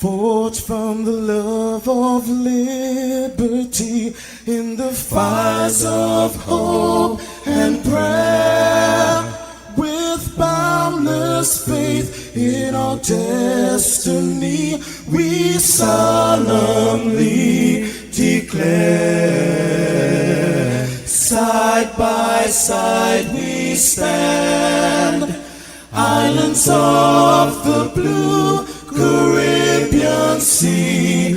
Forged from the love of liberty in the fires of hope and prayer, with boundless faith in our destiny, we solemnly declare. Side by side we stand, islands of the blue Caribbean Sea,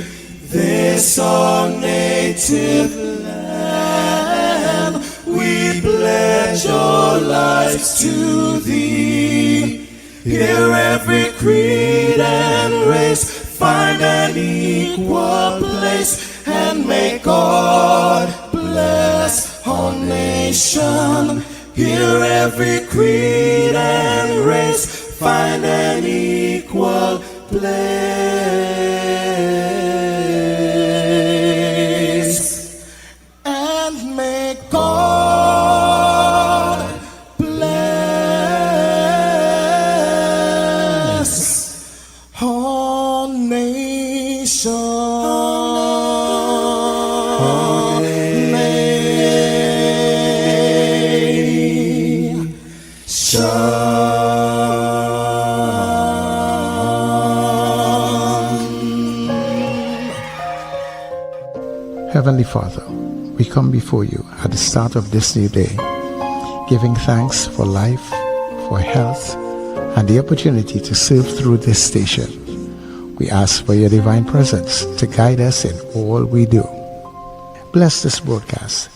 this our native land. We pledge our lives to thee. Here every creed and race find an equal place, and may God bless our nation. Here every creed and race find an equal place, and may God bless our nation. Heavenly Father, we come before you at the start of this new day, giving thanks for life, for health, and the opportunity to serve through this station. We ask for your divine presence to guide us in all we do. Bless this broadcast,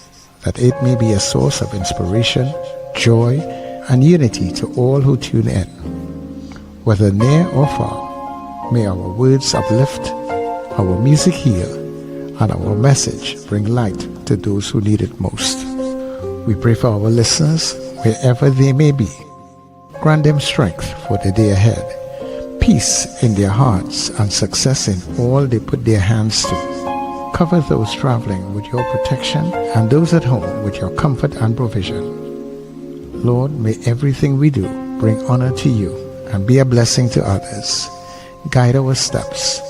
that it may be a source of inspiration, joy, and unity to all who tune in. Whether near or far, may our words uplift, our music heal, and our message bring light to those who need it most. We pray for our listeners, wherever they may be. Grant them strength for the day ahead, peace in their hearts, and success in all they put their hands to. Cover those traveling with your protection, and those at home with your comfort and provision. Lord, may everything we do bring honor to you and be a blessing to others. Guide our steps,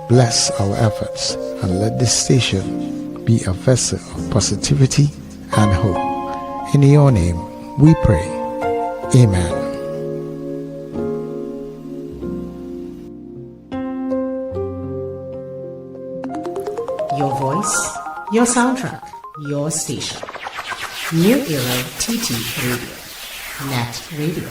bless our efforts, and let this station be a vessel of positivity and hope. In your name we pray. Amen. Your voice, your soundtrack, your station. New Era TT Radio. NETT Radio.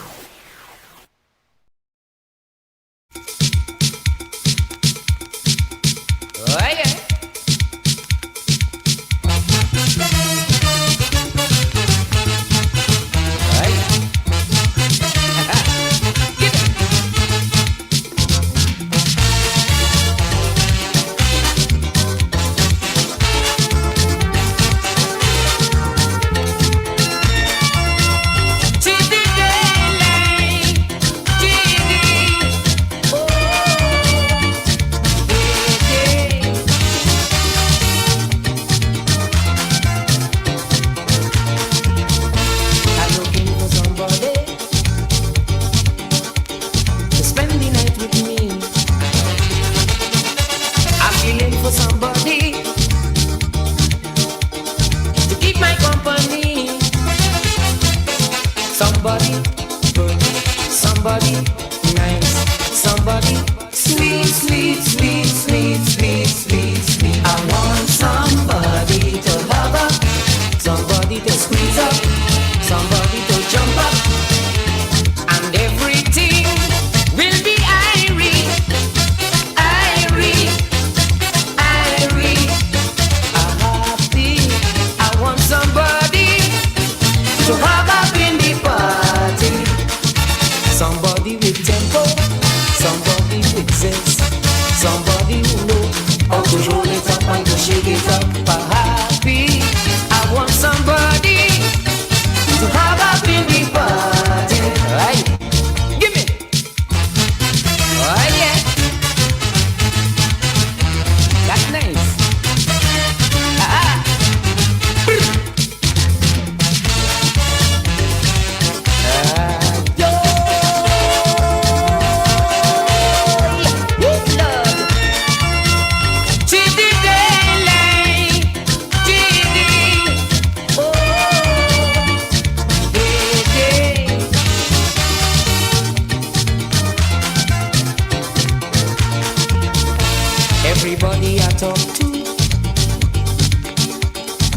Everybody I talk to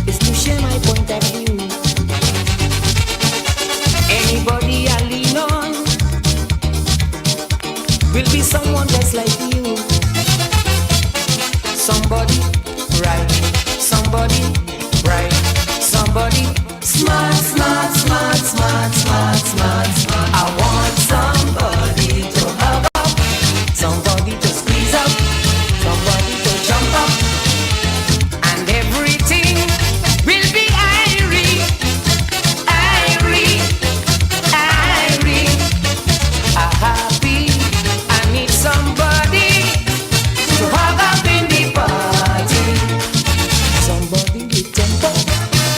is to share my point of view. Anybody I lean on will be someone just like you. Somebody right, somebody bright, somebody smart, smart, smart, smart, smart, smart, smart. I want somebody to hug up, somebody to squeeze up, somebody to jump up, and everything will be airy, airy, airy. I'm happy, I need somebody to hug up in the party. Somebody with tempo,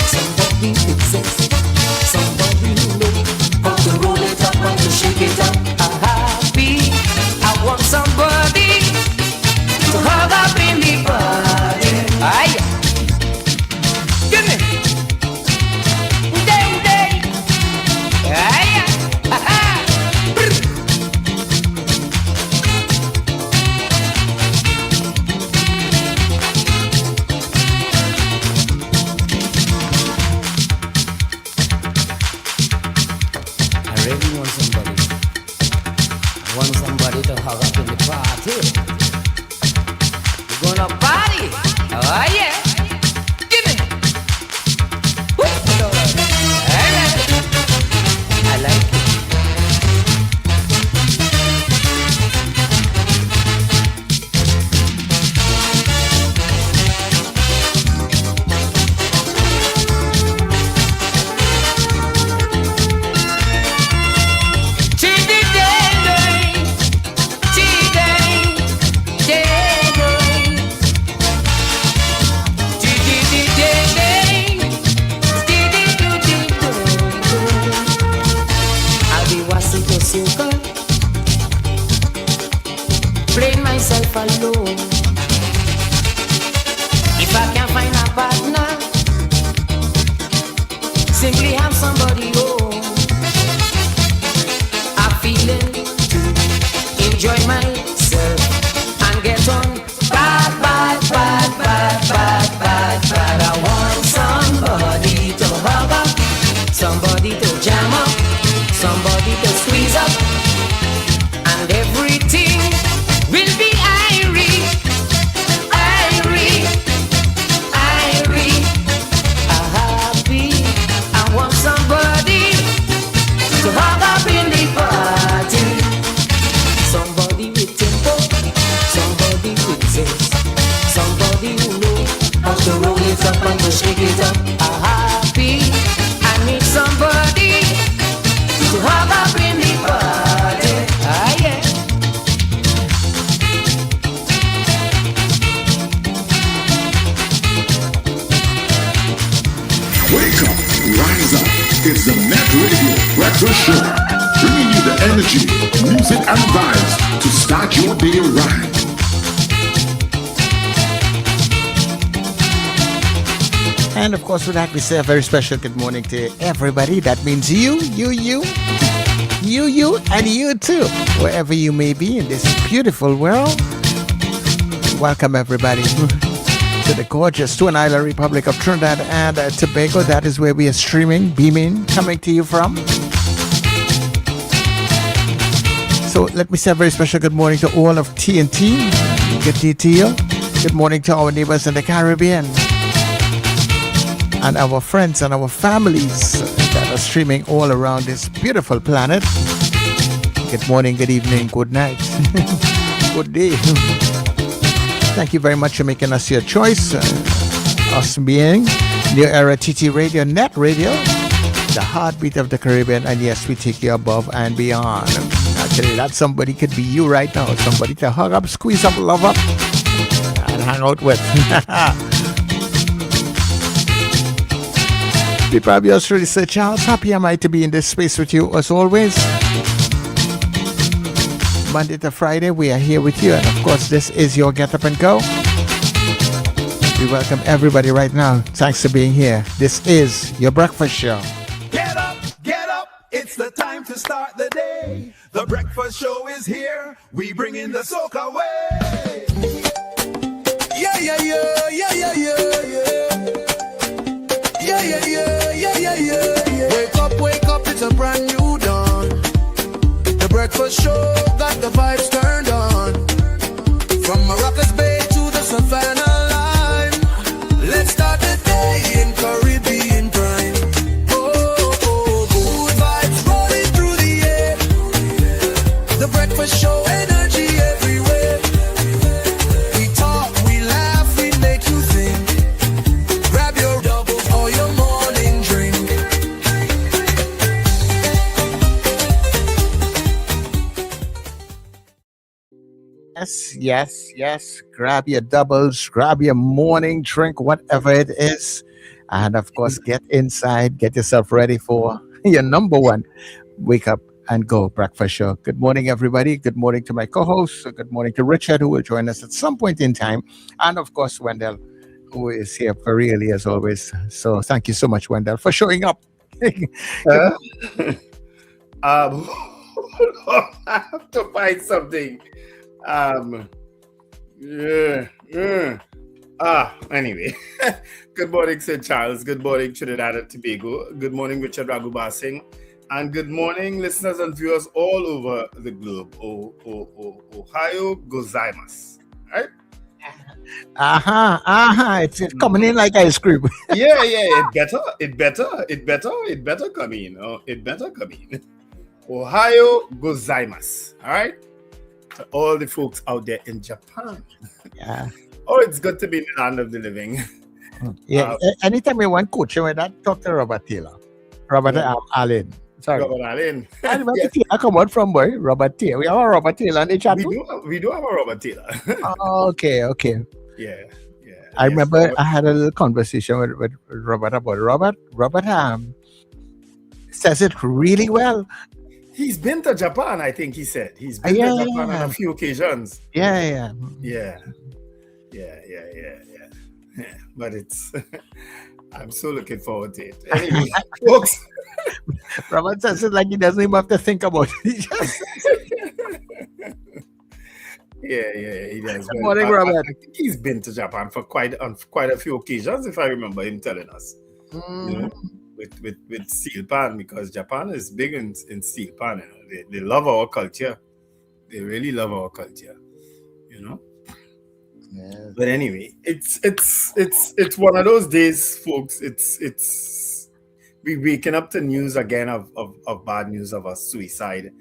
somebody with sense, somebody who knows how to roll it up and to shake it up. I'm happy, I want somebody to hug up in the party. Aye. Give me. Day, day. Aye. Aha. Brr. I really want somebody. I want somebody to hug up in the party. We're gonna party. Oh yeah. Give me. Woo. Alright. I like it. Playing myself alone. If I can't find a partner, simply have somebody home. I'm feeling to enjoy myself and get on bad, bad, bad, bad, bad, bad, bad. I want somebody to hug up, somebody to jam up, somebody to squeeze up, and everything will be airy, airy, airy. I'm happy, I want somebody to hug up in the party. Somebody with tempo, somebody with sense, somebody who knows how to roll it up and to shake it up. I'm happy, I need somebody to hug up in the party. Ah yeah. Wake up, rise up. It's the NETT Radio Breakfast Show. Bringing you the energy, music, and vibes to start your day right. And of course, with that, we say a very special good morning to everybody. That means you, and you too, wherever you may be in this beautiful world. Welcome, everybody, to the gorgeous Stone Island Republic of Trinidad and Tobago. That is where we are streaming, beaming, coming to you from. So let me say a very special good morning to all of TNT. Good to you. Good morning to our neighbors in the Caribbean and our friends and our families that are streaming all around this beautiful planet. Good morning, good evening, good night, good day. Thank you very much for making us your choice. Us being New Era TT Radio, NETT Radio, the heartbeat of the Caribbean, and yes, we take you above and beyond. Actually, that somebody could be you right now. Somebody to hug up, squeeze up, love up, and hang out with. People of yours truly, Sir Charles. Happy am I to be in this space with you as always. Monday to Friday, we are here with you. And of course, this is your Get Up and Go. We welcome everybody right now. Thanks for being here. This is your breakfast show. Get up, it's the time to start the day. The breakfast show is here. We bring in the soca way. Yeah, yeah, yeah, yeah, yeah, yeah, yeah. Yeah, yeah, yeah, yeah, yeah, yeah, yeah. Wake up, it's a brand new dawn. The breakfast show got the vibes turned on. From Morocco's Bay to the Savannah line. Let's start the day in Caribbean prime. Good vibes rolling through the air. The breakfast show, energy everywhere. We talk, we laugh, we make you think. Grab your double or your morning drink. Yes. Grab your doubles, grab your morning drink, whatever it is. And of course, get inside, get yourself ready for your number one wake up and go breakfast show. Good morning, everybody. Good morning to my co hosts. Good morning to Richard, who will join us at some point in time. And of course, Wendell, who is here very early as always. So thank you so much, Wendell, for showing up. I have to find something. Anyway. Good morning, St. Charles. Good morning, Trinidad and Tobago. Good morning, Richard Raghubar Singh. And good morning, listeners and viewers all over the globe. Ohio gozaimasu. Right? It's coming in like ice cream. Yeah. It better come in. It better come in. Ohio gozaimasu. All right? To all the folks out there in Japan. Yeah. Oh, it's good to be in the land of the living. Yeah. Anytime you want coaching with that, talk to Robert Taylor. Allen. Sorry. Robert Allen. I remember Taylor come out from boy. Robert Taylor. We have a Robert Taylor in the chat. We do have a Robert Taylor. Okay. Yeah. I remember I had a little conversation with Robert about Robert. Robert says it really well. He's been to Japan, I think he said. He's been to Japan on a few occasions. Yeah. But it's I'm so looking forward to it. Anyway, folks. Robert says it like he doesn't even have to think about it. He does. Good morning, Robert. I think he's been to Japan for quite a few occasions, if I remember him telling us. You know, with steel pan, because Japan is big in steel pan. You know? They love our culture. They really love our culture. You know. Yeah. But anyway, it's one of those days, folks. It's we waking up to news again of bad news of a suicide.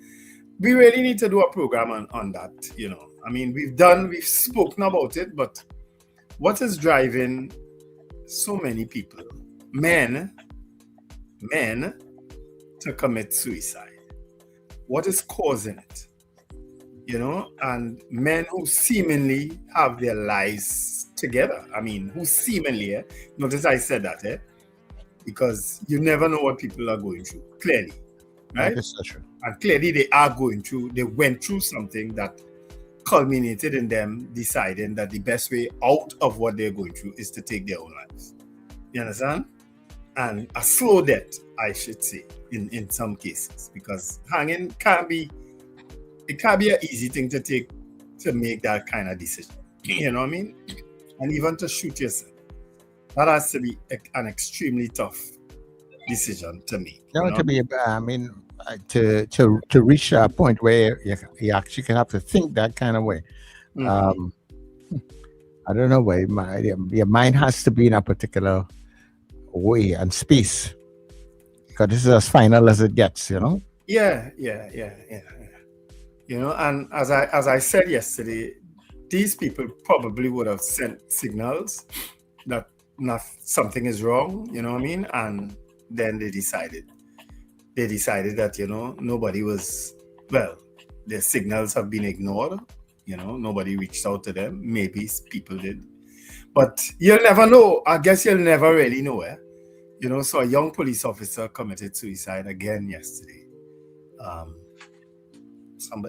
We really need to do a program on that. You know, I mean, we've spoken about it, but what is driving so many people, men, to commit suicide? What is causing it? You know, and men who seemingly have their lives together. I mean, who seemingly, notice I said that, because you never know what people are going through, clearly, right? That is so true. And clearly they went through something that culminated in them deciding that the best way out of what they're going through is to take their own lives. You understand? And a slow death, I should say, in some cases, because hanging can't be an easy thing to take, to make that kind of decision. You know what I mean? And even to shoot yourself, that has to be an extremely tough decision to make. To reach a point where you actually can have to think that kind of way. I don't know why your mind has to be in a particular way and space, because this is as final as it gets. You know. Yeah. You know, and as I said yesterday, these people probably would have sent signals that something is wrong, you know what I mean? And then they decided that, you know, nobody was, well, their signals have been ignored, you know, nobody reached out to them. Maybe people did. But you'll never know. I guess you'll never really know, You know, so a young police officer committed suicide again yesterday.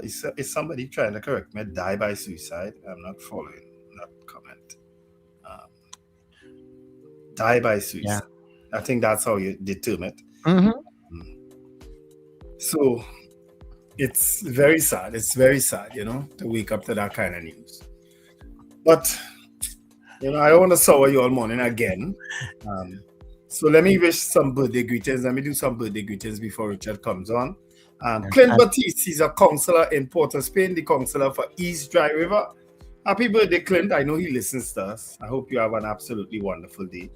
Is somebody trying to correct me? Die by suicide? I'm not following that comment. Die by suicide. Yeah. I think that's how you determine it. So it's very sad. It's very sad, you know, to wake up to that kind of news. But I don't want to sour you all morning again. So let me wish some birthday greetings. Let me do some birthday greetings before Richard comes on. Clint Batiste, he's a counselor in Port of Spain, the counselor for East Dry River. Happy birthday, Clint. I know he listens to us. I hope you have an absolutely wonderful day.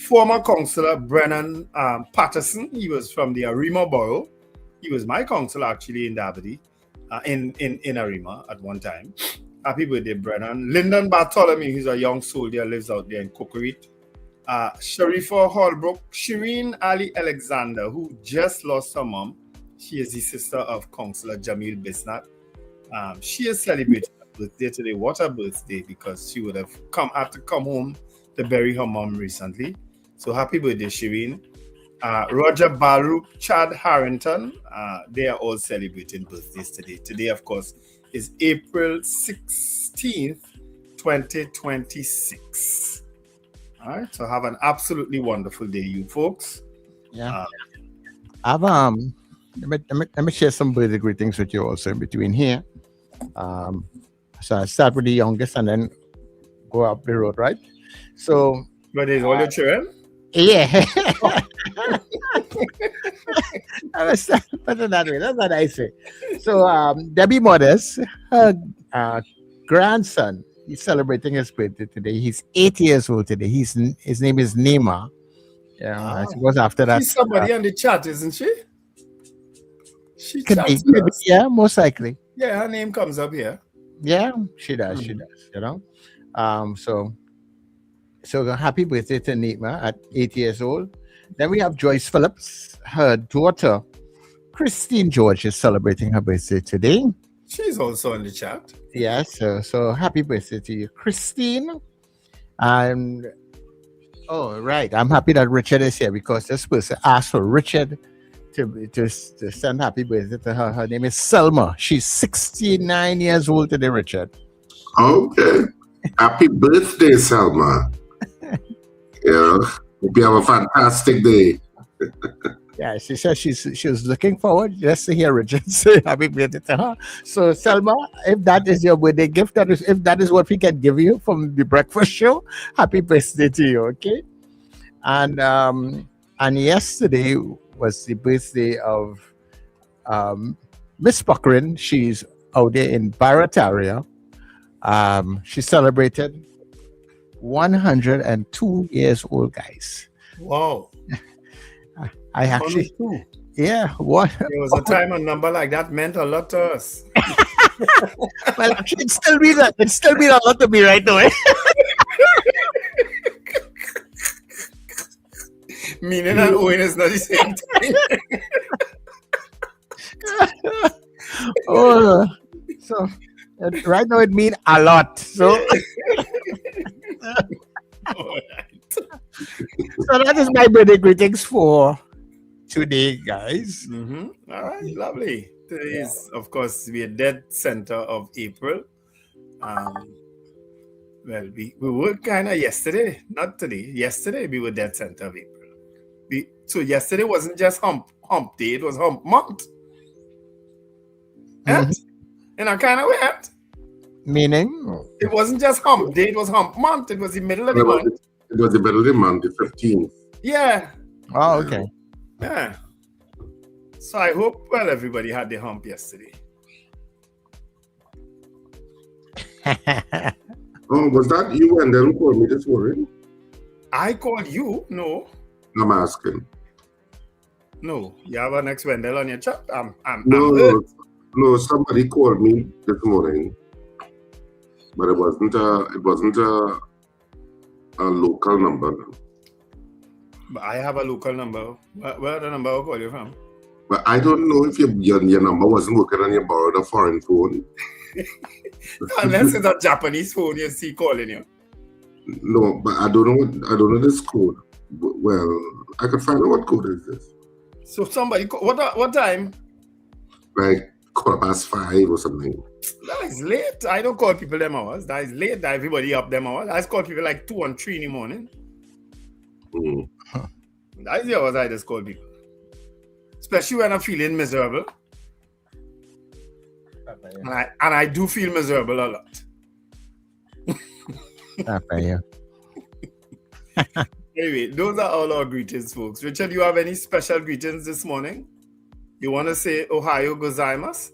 Former councillor Brennan Patterson, he was from the Arima borough. He was my councillor actually in Davide, in Arima at one time. Happy birthday, Brennan. Lyndon Bartholomew, he's a young soldier, lives out there in Puckerin. Sharifa Holbrook, Shireen Ali Alexander, who just lost her mom. She is the sister of Councillor Jamil Bisnat. She is celebrating her birthday today. What a birthday, because she would have had to come home to bury her mom recently. So happy birthday, Shireen. Roger Baruch, Chad Harrington, they are all celebrating birthdays today. Today, of course, is April 16th, 2026. All right, so have an absolutely wonderful day, you folks. Yeah. Let me share some birthday greetings with you also in between here. So I start with the youngest and then go up the road, right? So, but there's all your children? Yeah. I was put it that way. That's what I say. So Debbie Modest, her grandson, he's celebrating his birthday today. He's 8 years old today. His name is Norma. Yeah, I suppose after that. She's somebody on the chat, isn't she? She could be, yeah, most likely. Yeah, her name comes up here. Yeah, she does. She does. So happy birthday to Neema at 8 years old. Then we have Joyce Phillips. Her daughter, Christine George, is celebrating her birthday today. She's also in the chat. Yes, so happy birthday to you, Christine. And right, I'm happy that Richard is here because this person asked for Richard to send happy birthday to her. Her name is Selma. She's 69 years old today, Richard. Okay. Happy birthday, Selma. Hope you have a fantastic day. Yeah, she says she was looking forward just to hear Richard say happy birthday to her. So Selma, if that is your birthday gift, if that is what we can give you from the breakfast show, happy birthday to you, okay? And yesterday was the birthday of Miss Puckerin. She's out there in Barataria. She celebrated 102 years old, guys. Wow. I actually, yeah. What? There was a time a number like that meant a lot to us. Well, actually, it still means a lot to me right now. Meaning and owing is not the same thing. So right now it means a lot. So. So that is my birthday greetings for today, guys. All right, lovely. Today is, of course, we are dead center of April. Well, we were kind of yesterday, not today. Yesterday we were dead center of April. So yesterday wasn't just hump day; it was hump month. In a kind of way. Meaning? It wasn't just hump day; it was hump month. It was the middle of the month. It was the middle of the month, the 15th. Yeah. Oh, okay. Yeah. So I hope, everybody had the hump yesterday. Oh, was that you and then who called me this morning? I called you? No. I'm asking. No. You have an ex-Wendell on your chat? No, somebody called me this morning. But it wasn't a local number. But I have a local number. Where the number I'll call you from? But I don't know if your number wasn't working and you borrowed a foreign phone. Unless it's a Japanese phone you see calling you. No, but I don't know this code. Well, I could find out what code is this. So somebody what time? Like 5:15 or something. That is late. I don't call people them hours. That is late. That everybody up them hours. I call people like 2 and 3 in the morning. That is the hours I just call people. Especially when I'm feeling miserable. And I do feel miserable a lot. Okay, yeah. Anyway, those are all our greetings, folks. Richard, you have any special greetings this morning? You want to say Ohio gozaimasu?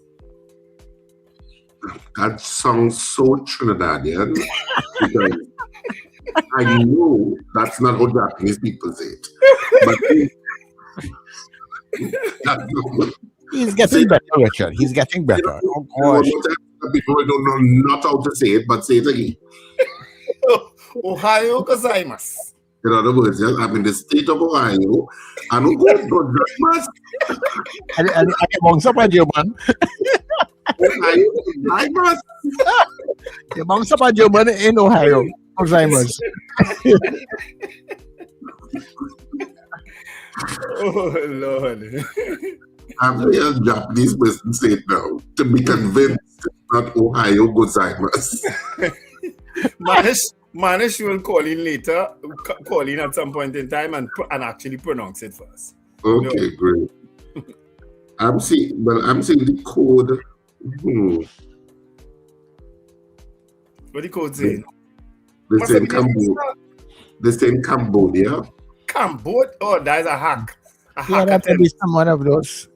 That sounds so Trinidadian because I know that's not how Japanese people say it. But He's getting better, Richard. He's getting better. Oh, gosh. People don't know not how to say it, but say it again. Ohio gozaimasu. In other words, yes, I'm in the state of Ohio. I don't go gozaimasu. And among some German. Ohio gozaimasu. Among some German in Ohio. Alzheimer's. Oh, Lord. I'm a Japanese person say it now to be convinced it's not Ohio gozaimasu. Manish will call in later, call in at some point in time and actually pronounce it first. Okay, great. I'm seeing the code. What the code saying? This in Cambodia. Cambodia? Oh, that's a hack. Yeah, that may be some one of those,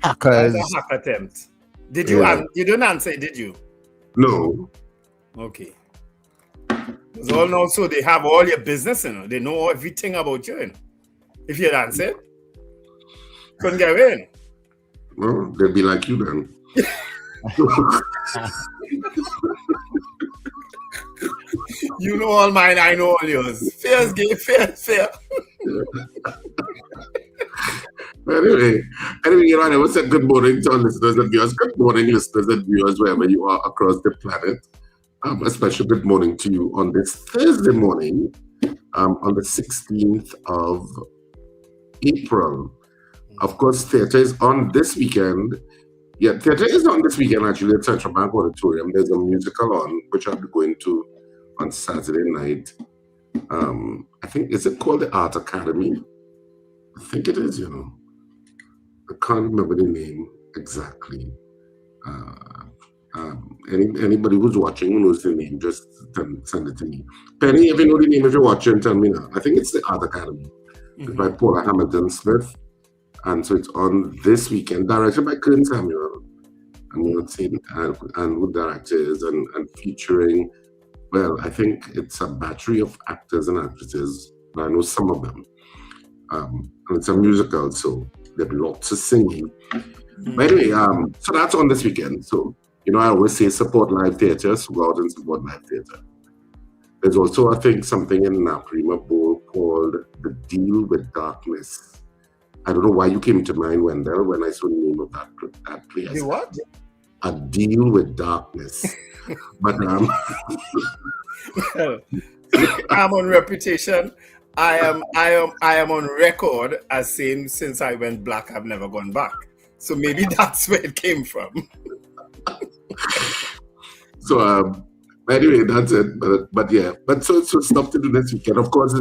hackers. That's a hack attempt. Did you? You didn't answer, did you? No. Okay. So now, so they have all your business, They know everything about you, If you had answered, couldn't get in. Well, they'll be like you then. You know all mine, I know all yours. Fair is gay, fair. Anyway, I would say good morning to our listeners and viewers. Good morning, listeners and viewers, wherever you are across the planet. A special good morning to you on this Thursday morning, on the 16th of April. Of course, theatre is on this weekend. Yeah, theatre is on this weekend, actually, at Central Bank Auditorium. There's a musical on, which I'll be going to on Saturday night. I think, is it called the Art Academy? I think it is, I can't remember the name exactly. Anybody who's watching who knows the name, just send it to me. Penny, if you know the name, if you're watching, tell me now. I think it's the Art Academy. It's by Paula Hamilton Smith. And so it's on this weekend, directed by Kern Samuel. And who the director is, and featuring, well, I think it's a battery of actors and actresses, but I know some of them. And it's a musical, so there'll be lots of singing. But anyway, so that's on this weekend. So, I always say support live theatre, so go out and support live theatre. There's also, I think, something in Naprima Bowl called The Deal with Darkness. I don't know why you came to mind, Wendell, when I saw the name of that play. The what? A Deal with Darkness. But I'm on reputation. I am on record as saying since I went black, I've never gone back. So maybe that's where it came from. So anyway, that's it. But yeah, so stuff to do this weekend. Of course,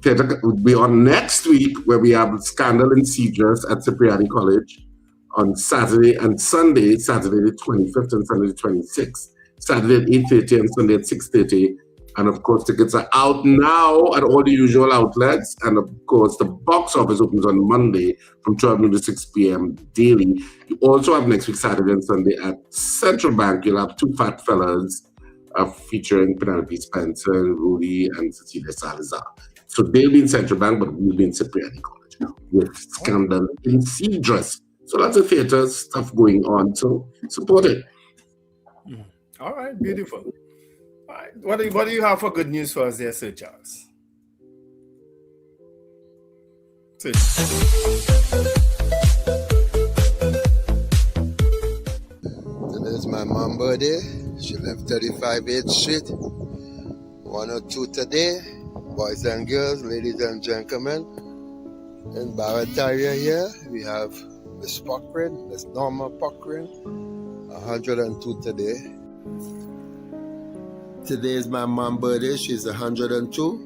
theatre will be on next week, where we have Scandal in Seedress at Cipriani College on Saturday and Sunday. Saturday the 25th and Sunday the 26th. Saturday at 8:30 and Sunday at 6:30. And of course, tickets are out now at all the usual outlets. And of course, the box office opens on Monday from 12 noon to 6 p.m. daily. You also have next week, Saturday and Sunday at Central Bank. You'll have Two Fat Fellas featuring Penelope Spencer, Rudy, and Cecilia Salazar. So they'll be in Central Bank, but we'll be in Cipriani College now with Scandal in Seedress. So lots of theatre stuff going on. So support it. All right, beautiful. All right. What do you have for good news for us there, Sir Charles? Today's my mom's birthday. She left 35 8th Street. 102 today. Boys and girls, ladies and gentlemen. In Barataria here, we have Miss Puckerin, Miss Norma Puckerin. 102 today. Today is my mom's birthday. She's 102.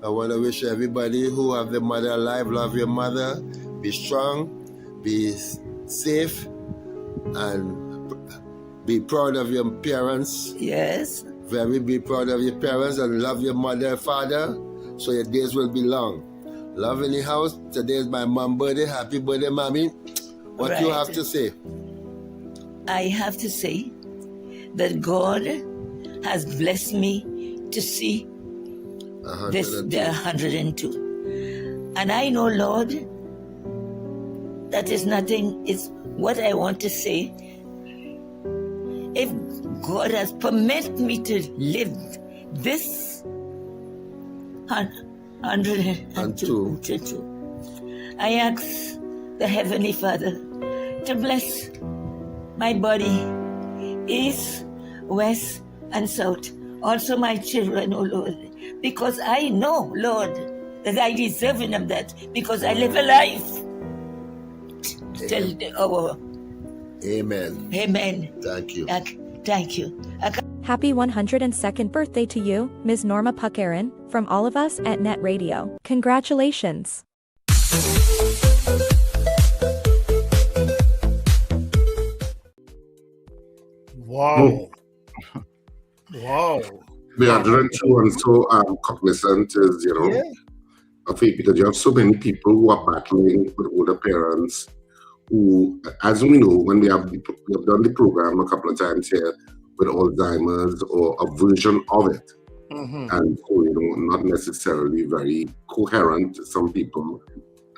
I want to wish everybody who have their mother alive, love your mother, be strong, be safe, and be proud of your parents. Yes, Be proud of your parents and love your mother and father, so your days will be long. Love in the house. Today is my mom's birthday. Happy birthday, mommy. What you have to say? I have to say that God has blessed me to see the 102. And I know, Lord, that is nothing. It's what I want to say. If God has permitted me to live this 102, I ask the Heavenly Father to bless my body, east, west, and south. Also my children, oh Lord, because I know, Lord, that I deserve of that, because I live a life till the hour. Amen. Amen. Thank you. Thank you. Happy 102nd birthday to you, Ms. Norma Puckerin, from all of us at NETT Radio. Congratulations. Wow. Wow. We are doing too, and so cognizant is, of it, because you have so many people who are battling with older parents who, as we know, when we have done the program a couple of times here with Alzheimer's or a version of it, and so, not necessarily very coherent to some people,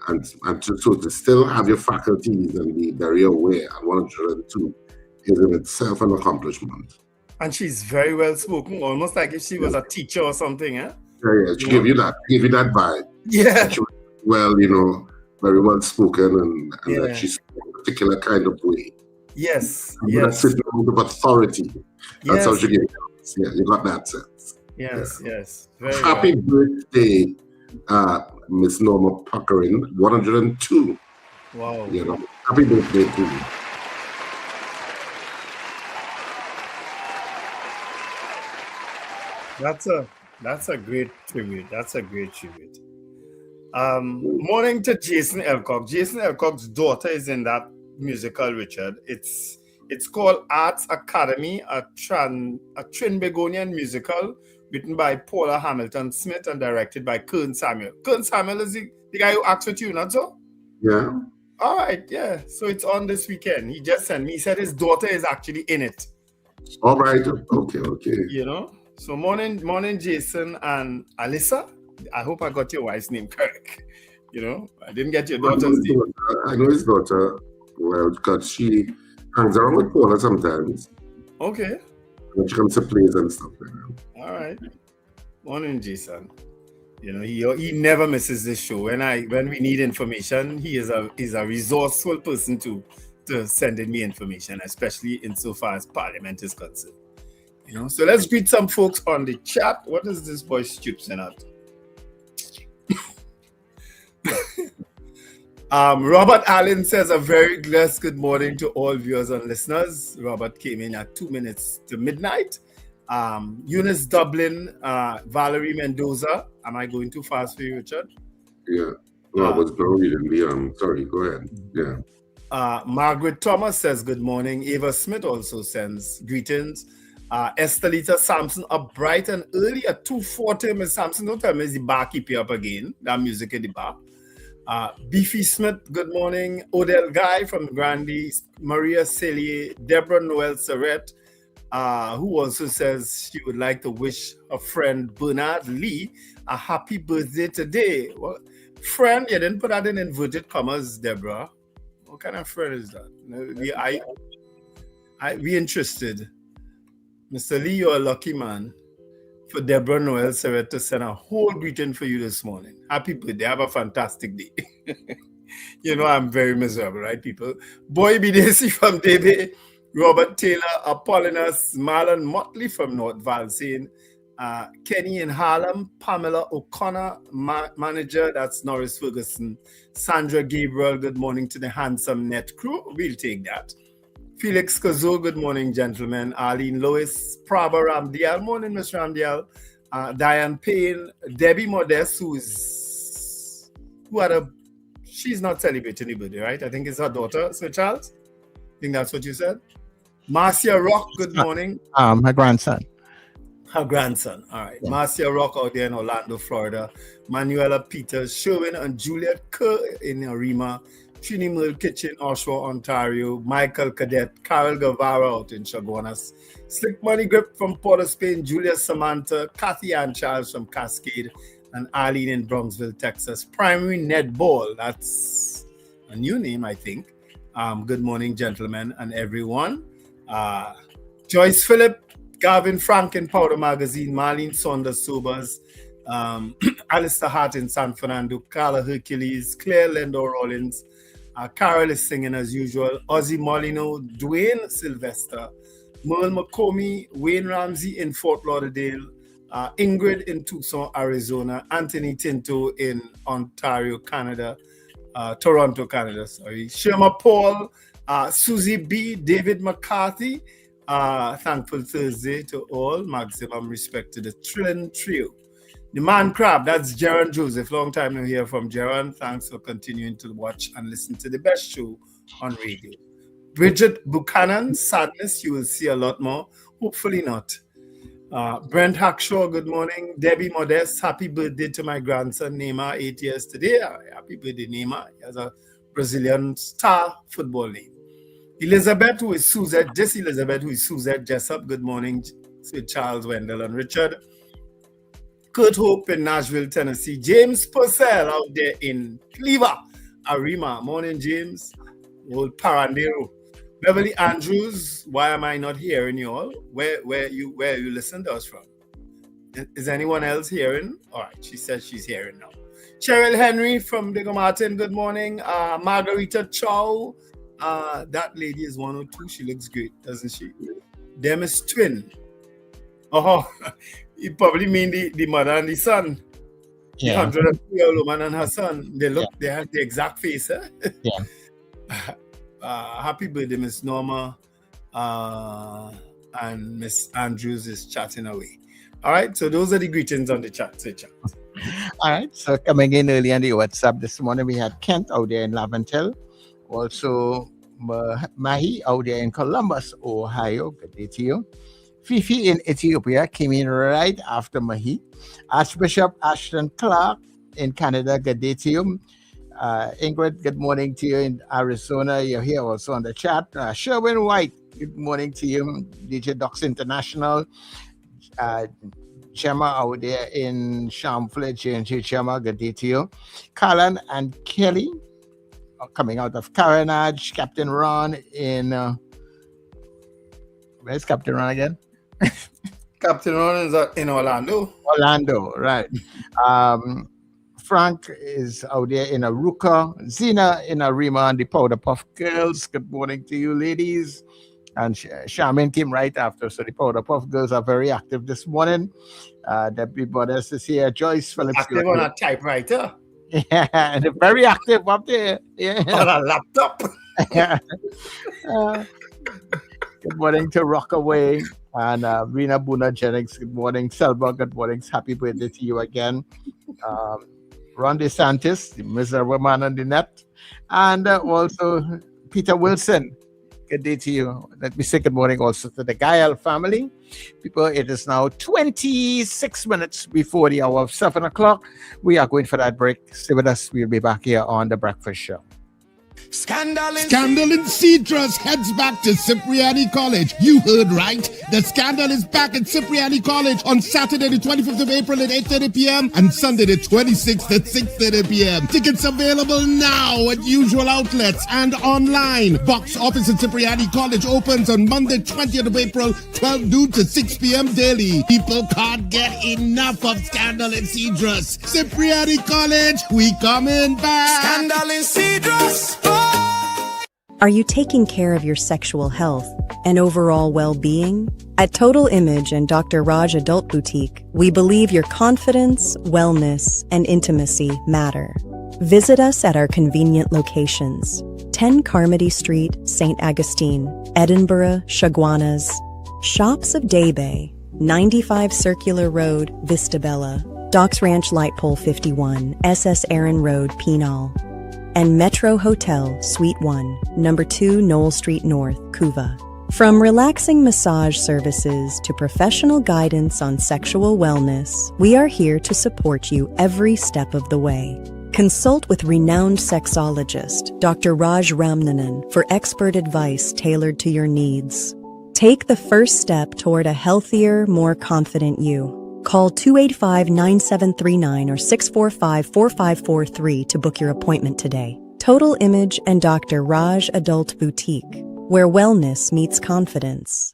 and so to still have your faculties and be very aware and 102 is in itself an accomplishment. And she's very well spoken, almost like if she was a teacher or something, eh? Yeah, she gave you that vibe. Yeah. She was well, very well spoken, and that she's a particular kind of way. Yes. That's certain amount of authority. That's how she gave it. Yeah, you got that sense. Yes. Very Happy birthday, Miss Norma Puckerin, 102. Wow. Happy birthday to you. That's a great tribute. Morning to Jason Elcock. Jason Elcock's daughter is in that musical, Richard. It's called Arts Academy, a Trinbagonian musical written by Paula Hamilton Smith and directed by Kern Samuel. Kern Samuel is the guy who acts with you, not so? Yeah. All right, yeah. So it's on this weekend. He just sent me. He said his daughter is actually in it. All right. Okay. So morning, Jason and Alyssa. I hope I got your wife's name correct. I didn't get your daughter's name. I know his daughter well because she hangs around with Paula sometimes. Okay. When she comes to plays and stuff like that. All right. Morning, Jason. He never misses this show. When we need information, he's a resourceful person to sending me information, especially insofar as Parliament is concerned. So let's greet some folks on the chat. What is this boy stupsing at? Robert Allen says a very blessed good morning to all viewers and listeners. Robert came in at 2 minutes to midnight. Eunice Dublin, Valerie Mendoza. Am I going too fast for you, Richard? Yeah. No, I was reading sorry, go ahead. Yeah. Margaret Thomas says good morning. Ava Smith also sends greetings. Estelita Sampson up bright and early at 2:40. Miss Sampson, don't tell me the bar keep you up again. That music in the bar. Beefy Smith, good morning. Odell Guy from Grandy. Maria Cellier. Deborah Noel Surrett, who also says she would like to wish her friend Bernard Lee a happy birthday today. Well, friend, you didn't put that in inverted commas, Deborah. What kind of friend is that? We interested. Mr. Lee, you're a lucky man for Deborah Noel Surrett to send a whole greeting for you this morning. Happy birthday. Have a fantastic day. I'm very miserable, right, people? Boy Bidesi from Debe, Robert Taylor, Apollinaris, Marlon Motley from North Valsane, Kenny in Harlem, Pamela O'Connor, manager, that's Norris Ferguson, Sandra Gabriel, good morning to the handsome NETT crew. We'll take that. Felix Kazo, good morning, gentlemen. Arlene Lois, Prabha Ramdial, morning, Miss Ramdial. Diane Payne, Debbie Modest, she's not celebrating anybody, right? I think it's her daughter, Sir Charles. I think that's what you said. Marcia Rock, good morning. My grandson. Her grandson. All right. Yeah. Marcia Rock out there in Orlando, Florida. Manuela Peters, Sherwin and Juliet Kerr in Arima. Trini Mill Kitchen, Oshawa, Ontario. Michael Cadet, Carol Guevara out in Chaguanas. Slick Money Grip from Port of Spain. Julia Samantha. Kathy Ann Charles from Cascade. And Arlene in Bronxville, Texas. Primary Netball. That's a new name, I think. Good morning, gentlemen and everyone. Joyce Phillip, Gavin Frank in Powder Magazine, Marlene Saunders Sobers, Alistair Hart in San Fernando, Carla Hercules, Claire Lendo Rollins, Carol is singing as usual, Ozzy Molino, Dwayne Sylvester, Merle McComey, Wayne Ramsey in Fort Lauderdale, Ingrid in Tucson, Arizona, Anthony Tinto in Ontario, Canada, Toronto, Canada, sorry, Sherma Paul, Susie B, David McCarthy. Thankful Thursday to all. Maximum respect to the Trillion Trio. The Man Crab, that's Jaron Joseph. Long time no hear from Jaron. Thanks for continuing to watch and listen to the best show on radio. Bridget Buchanan, Sadness, you will see a lot more. Hopefully not. Brent Hackshaw, good morning. Debbie Modest, happy birthday to my grandson Neymar, 8 years today. Happy birthday, Neymar. He has a Brazilian star football name. Elizabeth, who is Suzette, just Elizabeth, who is Suzette Jessup. Good morning to Charles, Wendell, and Richard. Kurt Hope in Nashville, Tennessee. James Purcell out there in Cleaver, Arima. Morning, James. Old Parandero. Beverly Andrews, why am I not hearing you all? Where you listen to us from? Is anyone else hearing? All right, she says she's hearing now. Cheryl Henry from Digger Martin, good morning. Margarita Chow. That lady is 102. She looks great, doesn't she? Them is twin. Oh, you probably mean the mother and the son. Yeah. The 103-year-old woman and her son. They have the exact face. Eh? Yeah. Happy birthday, Miss Norma. And Miss Andrews is chatting away. All right, so those are the greetings on the chat. All right, so coming in early on the WhatsApp this morning, we had Kent out there in Laventille. Also, Mahi out there in Columbus, Ohio. Good day to you. Fifi in Ethiopia came in right after Mahi. Archbishop Ashton Clark in Canada. Good day to you. Ingrid, good morning to you in Arizona. You're here also on the chat. Sherwin White, good morning to you. DJ Docs International. Gemma out there in Champlain, J&J Gemma. Good day to you. Callan and Kelly coming out of Carenage. Captain Ron in where's Captain Ron again? Captain Ron is in Orlando. Orlando, right. Frank is out there in Aruka. Zena in Arima and the Powder Puff Girls. Good morning to you, ladies. And Charmaine came right after, so the Powder Puff Girls are very active this morning. Debbie Modest is here. Joyce Phillips. Active on a typewriter. Yeah, and they're very active up there. Yeah. On a laptop. Good morning to Rockaway and Rena Buna Jennings. Good morning, Selva. Good morning. Happy birthday to you again. Ron DeSantis, the miserable man on the net. And also Peter Wilson. Good day to you. Let me say good morning also to the Gael family. People, it is now 26 minutes before the hour of 7 o'clock. We are going for that break. Stay with us. We'll be back here on The Breakfast Show. Scandal in Citrus heads back to Cipriani College. You heard right. The Scandal is back at Cipriani College on Saturday the 25th of April at 8:30 p.m. and Sunday the 26th at 6:30 p.m. Tickets available now at usual outlets and online. Box office at Cipriani College opens on Monday 20th of April, 12 noon to 6 p.m. daily. People can't get enough of Scandal in Citrus. Cipriani College, we coming back. Scandal in Citrus. Are you taking care of your sexual health and overall well-being? At Total Image and Dr. Raj Adult Boutique, we believe your confidence, wellness, and intimacy matter. Visit us at our convenient locations: 10 Carmody Street, St. Augustine, Edinburgh, Chaguanas. Shops of Day Bay, 95 Circular Road, Vista Bella, Docks Ranch Light Pole 51, SS Aaron Road, Penal. And Metro Hotel, Suite 1, Number 2, Knoll Street North, Couva. From relaxing massage services to professional guidance on sexual wellness, we are here to support you every step of the way. Consult with renowned sexologist Dr. Raj Ramnanan for expert advice tailored to your needs. Take the first step toward a healthier, more confident you. Call 285-9739 or 645-4543 to book your appointment today. Total Image and Dr. Raj Adult Boutique, where wellness meets confidence.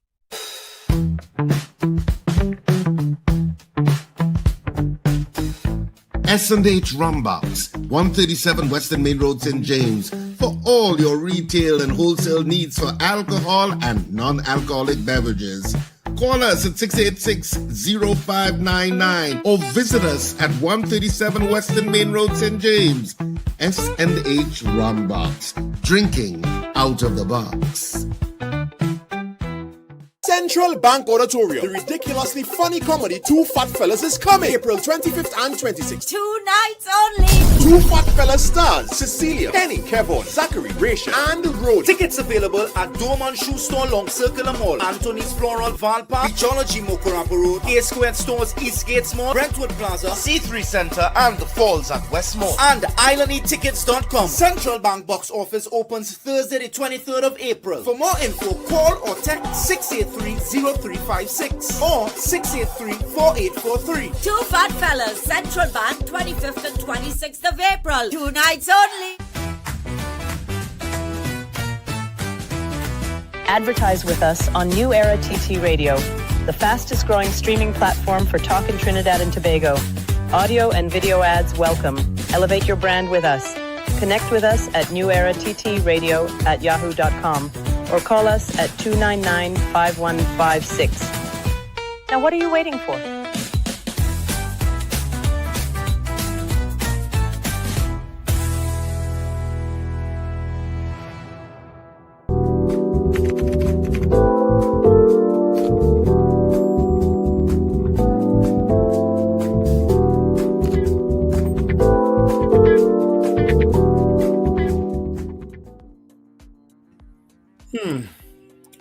S&H Rumbox, 137 Western Main Road, St. James, for all your retail and wholesale needs for alcohol and non-alcoholic beverages. Call us at 686-0599 or visit us at 137 Western Main Road, St. James. S&H Rumbox, drinking out of the box. Central Bank Auditorium. The ridiculously funny comedy Two Fat Fellas is coming April 25th and 26th. 2 nights only. Two Fat Fellas stars Cecilia, Kenny, Kevon, Zachary, Rachel, and Rod. Tickets available at Dorman Shoe Store, Long Circular Mall, Anthony's Floral, Valpark, Beachology, Mokorapa Road, A-Squared Stores, Eastgate Mall, Brentwood Plaza, C3 Center, and the Falls at Westmore. And IslandEtickets.com. Central Bank box office opens Thursday the 23rd of April. For more info, call or text 683-0356 or 683-4843. Two Fat Fellas, Central Bank, 25th and 26th of April. 2 nights only. Advertise with us on New Era TT Radio, the fastest growing streaming platform for talk in Trinidad and Tobago. Audio and video ads welcome. Elevate your brand with us. Connect with us at newerattradio@yahoo.com or call us at 299-5156. Now what are you waiting for?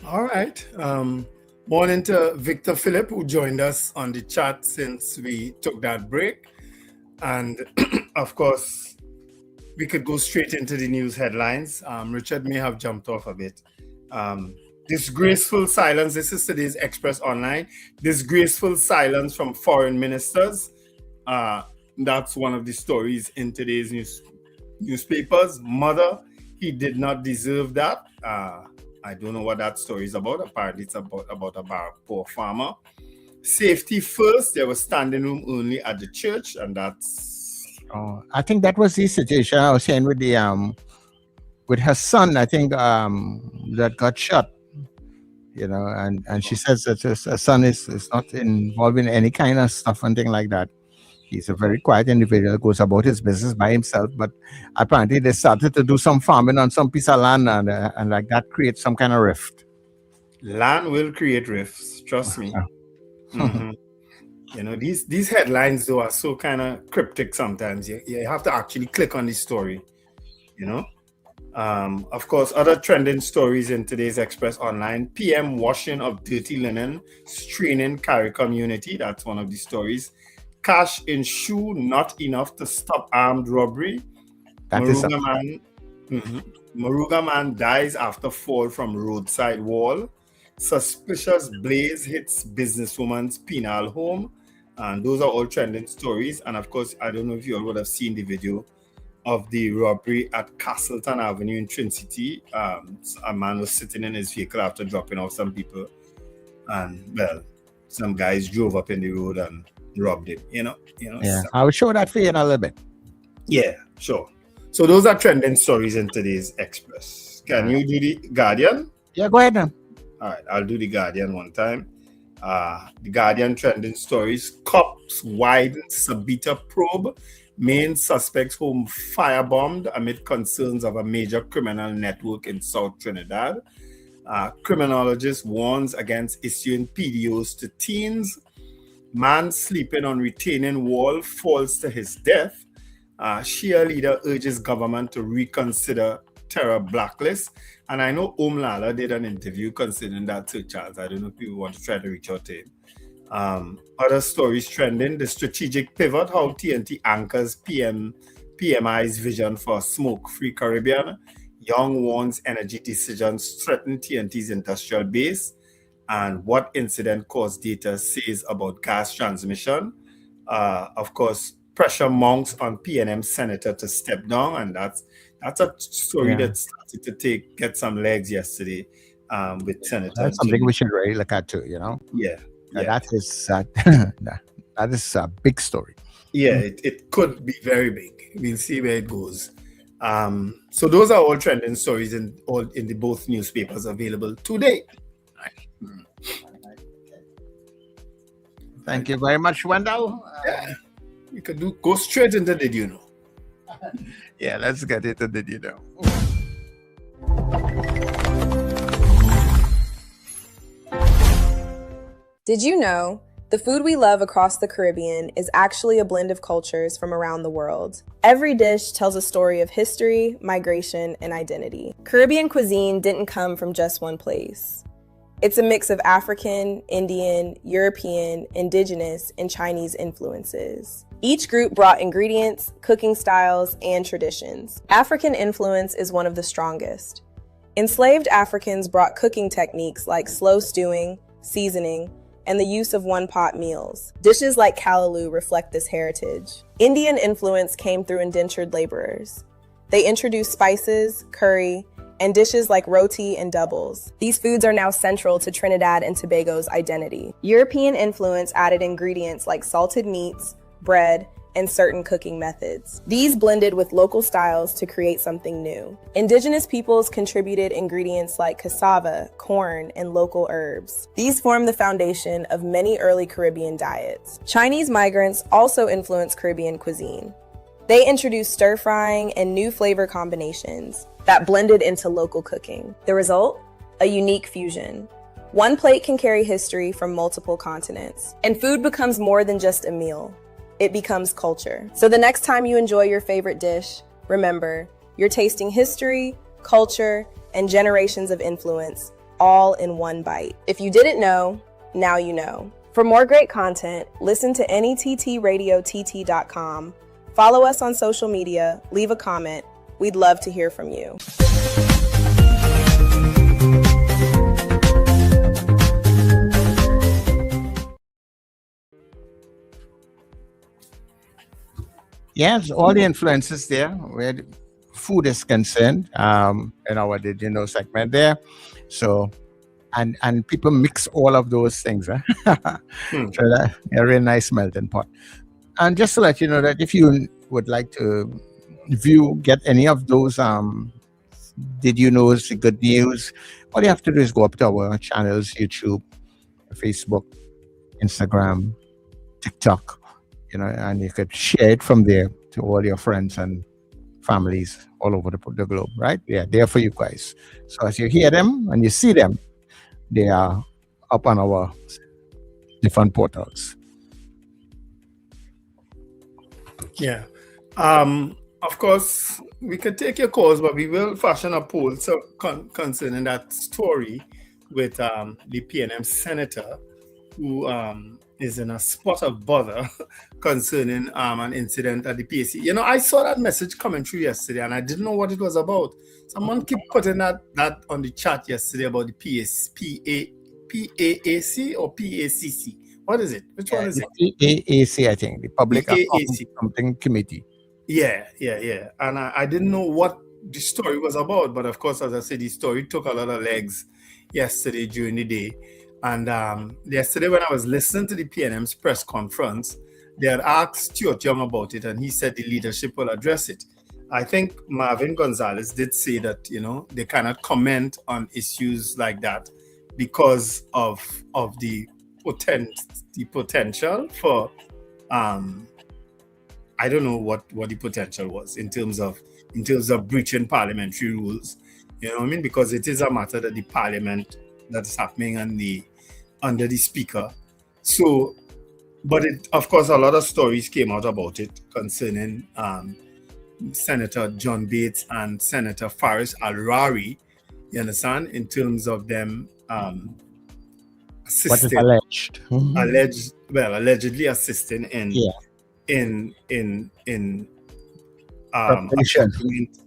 All right. Morning to Victor Phillip, who joined us on the chat since we took that break. And of course, we could go straight into the news headlines. Richard may have jumped off a bit. Disgraceful silence. This is today's Express Online. Disgraceful silence from foreign ministers. That's one of the stories in today's newspapers. Mother, he did not deserve that. I don't know what that story is about. Apparently, it's about a poor farmer. Safety first. There was standing room only at the church, and that's. Oh, I think that was the situation I was saying with the with her son. I think that got shot. You know, and she says that her son is not involved in any kind of stuff and thing like that. He's a very quiet individual, goes about his business by himself, but apparently they started to do some farming on some piece of land and like that creates some kind of rift. Land will create rifts, trust me. Mm-hmm. You know, these headlines though are so kind of cryptic sometimes. You have to actually click on the story, you know. Of course, other trending stories in today's Express Online. PM washing of dirty linen, straining CARICOM unity. That's one of the stories. Cash in shoe, not enough to stop armed robbery. Moruga man dies after fall from roadside wall. Suspicious blaze hits businesswoman's penal home. And those are all trending stories. And of course, I don't know if you all would have seen the video of the robbery at Castleton Avenue in Trinity. A man was sitting in his vehicle after dropping off some people. And, well, some guys drove up in the road and robbed him, you know. Yeah, I will show that for you in a little bit. Yeah, sure. So those are trending stories in today's Express. Can you do the Guardian? Yeah, go ahead now. All right, I'll do the Guardian one time. The Guardian trending stories. Cops widen Sabita probe. Main suspect's home firebombed amid concerns of a major criminal network in South Trinidad. Criminologist warns against issuing PDOs to teens. Man sleeping on retaining wall falls to his death. Shia leader urges government to reconsider terror blacklist. And I know Lala did an interview concerning that too, Charles. I don't know if you want to try to reach out to him. Other stories trending: the strategic pivot, how TNT anchors PMI's vision for a smoke-free Caribbean. Young warns energy decisions threaten TNT's industrial base, and what incident caused data says about gas transmission. Of course, pressure mounts on PNM senator to step down, and that's a story that started to get some legs yesterday with Senator. That's something we should really look at too, you know? Yeah. That is a big story. Yeah, it could be very big. We'll see where it goes. So those are all trending stories in the both newspapers available today. Thank you very much, Wendell. We could go straight into Did You Know? Yeah, let's get into Did You Know? Did you know the food we love across the Caribbean is actually a blend of cultures from around the world? Every dish tells a story of history, migration, and identity. Caribbean cuisine didn't come from just one place. It's a mix of African, Indian, European, indigenous, and Chinese influences. Each group brought ingredients, cooking styles, and traditions. African influence is one of the strongest. Enslaved Africans brought cooking techniques like slow stewing, seasoning, and the use of one-pot meals. Dishes like callaloo reflect this heritage. Indian influence came through indentured laborers. They introduced spices, curry, and dishes like roti and doubles. These foods are now central to Trinidad and Tobago's identity. European influence added ingredients like salted meats, bread, and certain cooking methods. These blended with local styles to create something new. Indigenous peoples contributed ingredients like cassava, corn, and local herbs. These form the foundation of many early Caribbean diets. Chinese migrants also influenced Caribbean cuisine. They introduced stir-frying and new flavor combinations that blended into local cooking. The result? A unique fusion. One plate can carry history from multiple continents, and food becomes more than just a meal. It becomes culture. So the next time you enjoy your favorite dish, remember, you're tasting history, culture, and generations of influence, all in one bite. If you didn't know, now you know. For more great content, listen to NETT.com, follow us on social media, leave a comment. We'd love to hear from you. Yes, all the influences there where food is concerned in our Did You Know segment there. So, and people mix all of those things. So that a really nice melting pot. And just to let you know that if you would like to get any of those Did You Know the good news, all you have to do is go up to our channels, YouTube, Facebook, Instagram, TikTok, and you could share it from there to all your friends and families all over the globe, right? They are there for you guys. So as you hear them and you see them, they are up on our different portals. Yeah. Of course, we could take your calls, but we will fashion a poll concerning that story with the PNM senator who is in a spot of bother concerning an incident at the PAC. I saw that message coming through yesterday, and I didn't know what it was about. Someone keep putting that on the chat yesterday about the PAAC or PACC. What is it? Which one is it? PAAC, I think, the Public Something Committee. Yeah. And I didn't know what the story was about, but of course, as I said, the story took a lot of legs yesterday during the day. And yesterday when I was listening to the PNM's press conference, they had asked Stuart Young about it, and he said the leadership will address it. I think Marvin Gonzalez did say that, they cannot comment on issues like that because of the potential for, I don't know what the potential was in terms of breaching parliamentary rules. You know what I mean? Because it is a matter that the parliament that is happening under the speaker. So, but of course, a lot of stories came out about it concerning Senator John Bates and Senator Faris Al-Rari, you understand, in terms of them assisting, what is alleged? Allegedly assisting in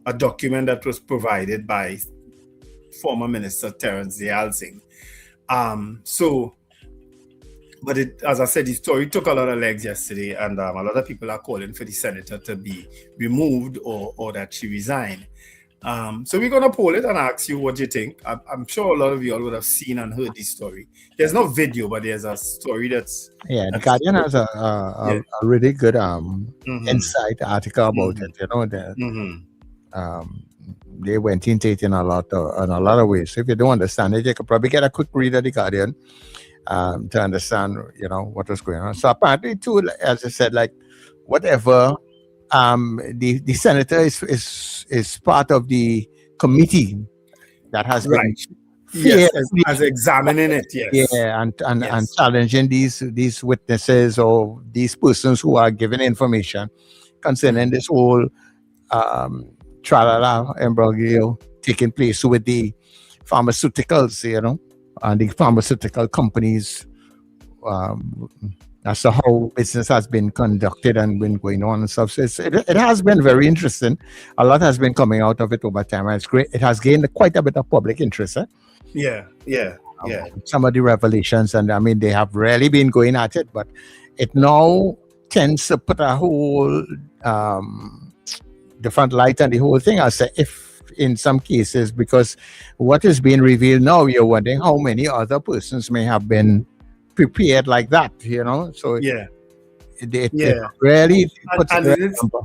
a document that was provided by former Minister Terence Yalsing. But as I said, the story took a lot of legs yesterday, and a lot of people are calling for the senator to be removed or that she resign. So we're going to poll it and ask you what you think. I'm sure a lot of you all would have seen and heard this story. There's no video, but there's a story that's... The Guardian has a really good insight article about it. You know, they went into it in a lot of ways. So if you don't understand it, you could probably get a quick read of the Guardian to understand, you know, what was going on. So apparently, too, as I said, like whatever, the senator is part of the committee that has been as examining it, and challenging these witnesses or these persons who are giving information concerning this whole tralala imbroglio taking place with the pharmaceuticals, you know, and the pharmaceutical companies. As to how business has been conducted and been going on and stuff. So it has been very interesting. A lot has been coming out of it over time, and it's great. It has gained quite a bit of public interest. Some of the revelations, and I mean, they have really been going at it, but it now tends to put a whole different light on the whole thing. I'll say, if in some cases, because what is being revealed now, you're wondering how many other persons may have been prepared like that, you know. So it really puts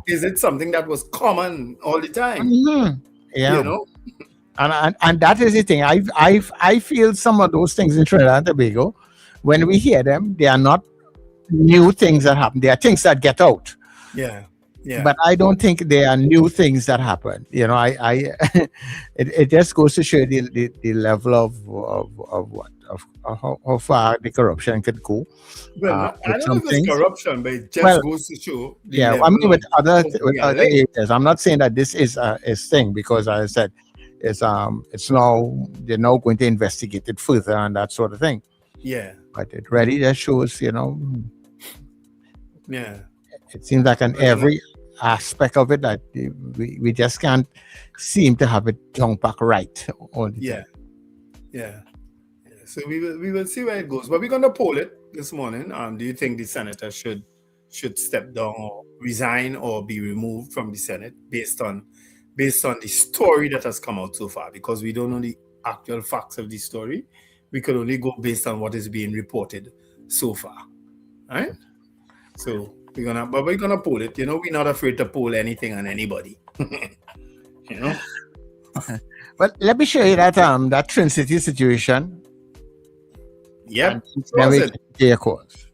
is it something that was common all the time? You know, and that is the thing. I feel some of those things in Trinidad and Tobago, when we hear them, they are not new things that happen. They are things that get out. But I don't think they are new things that happen. You know, it just goes to show the level of how far the corruption could go. Well, I don't know if it's corruption, but it just goes to show. I mean, with other areas, I'm not saying that this is a thing, because as I said, it's now they're now going to investigate it further and that sort of thing. But it really just shows, you know. It seems like in every aspect of it that we just can't seem to have it down back right all the time. So we will see where it goes. But we're going to poll it this morning. Do you think the senator should step down or resign or be removed from the Senate based on the story that has come out so far? Because we don't know the actual facts of the story. We could only go based on what is being reported so far. All right? So we're gonna poll it. You know, we're not afraid to poll anything on anybody. You know. But let me show you that Trin City situation. Yep. Then we take your calls.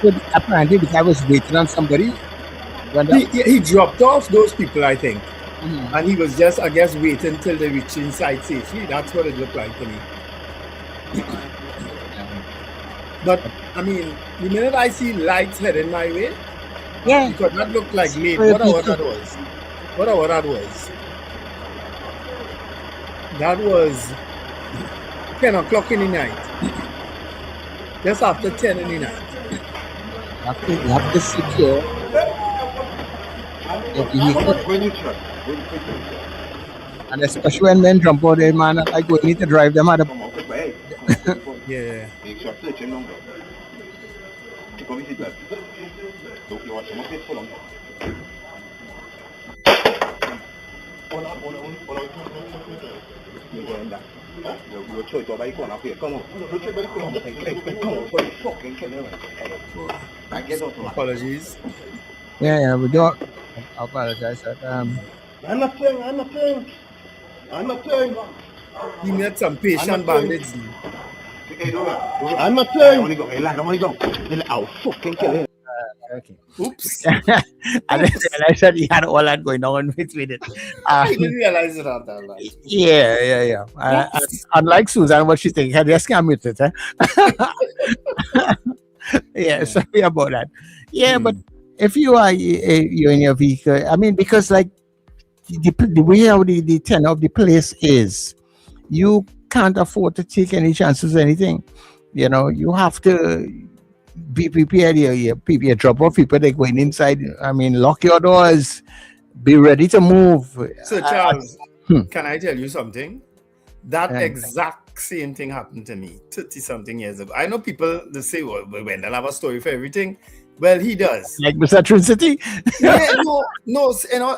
So apparently the guy was waiting on somebody. He dropped off those people, I think. And he was just, I guess, waiting till they reach inside safely. That's what it looked like to me. But, I mean, the minute I see lights heading my way, because that looked like late. What that was? That was 10 o'clock in the night. Just after 10 in the night. You have to secure the vehicle. And especially when men jump out there, man, like we need to drive them out of. Apologies. We don't apologize. I'm not saying. You met some patient bandits. I'm not saying. I'll fucking kill him. Okay. Oops. And I said he had all that going on with it. I didn't realize it out there. Yeah. Unlike Susan, what she think, I just can't mute it. Yeah, sorry about that. Yeah, but if you are you're in your vehicle, I mean, because like the way how the tenor of the place is, you can't afford to take any chances or anything. You know, you have to be prepared. You drop off people, they're going inside. I mean, lock your doors, be ready to move. So Charles, can I tell you something? That exact same thing happened to me 30-something years ago. I know people, they say, well, Wendell have a story for everything. Well, he does. Like Mr. Trinity? Yeah, no, you know,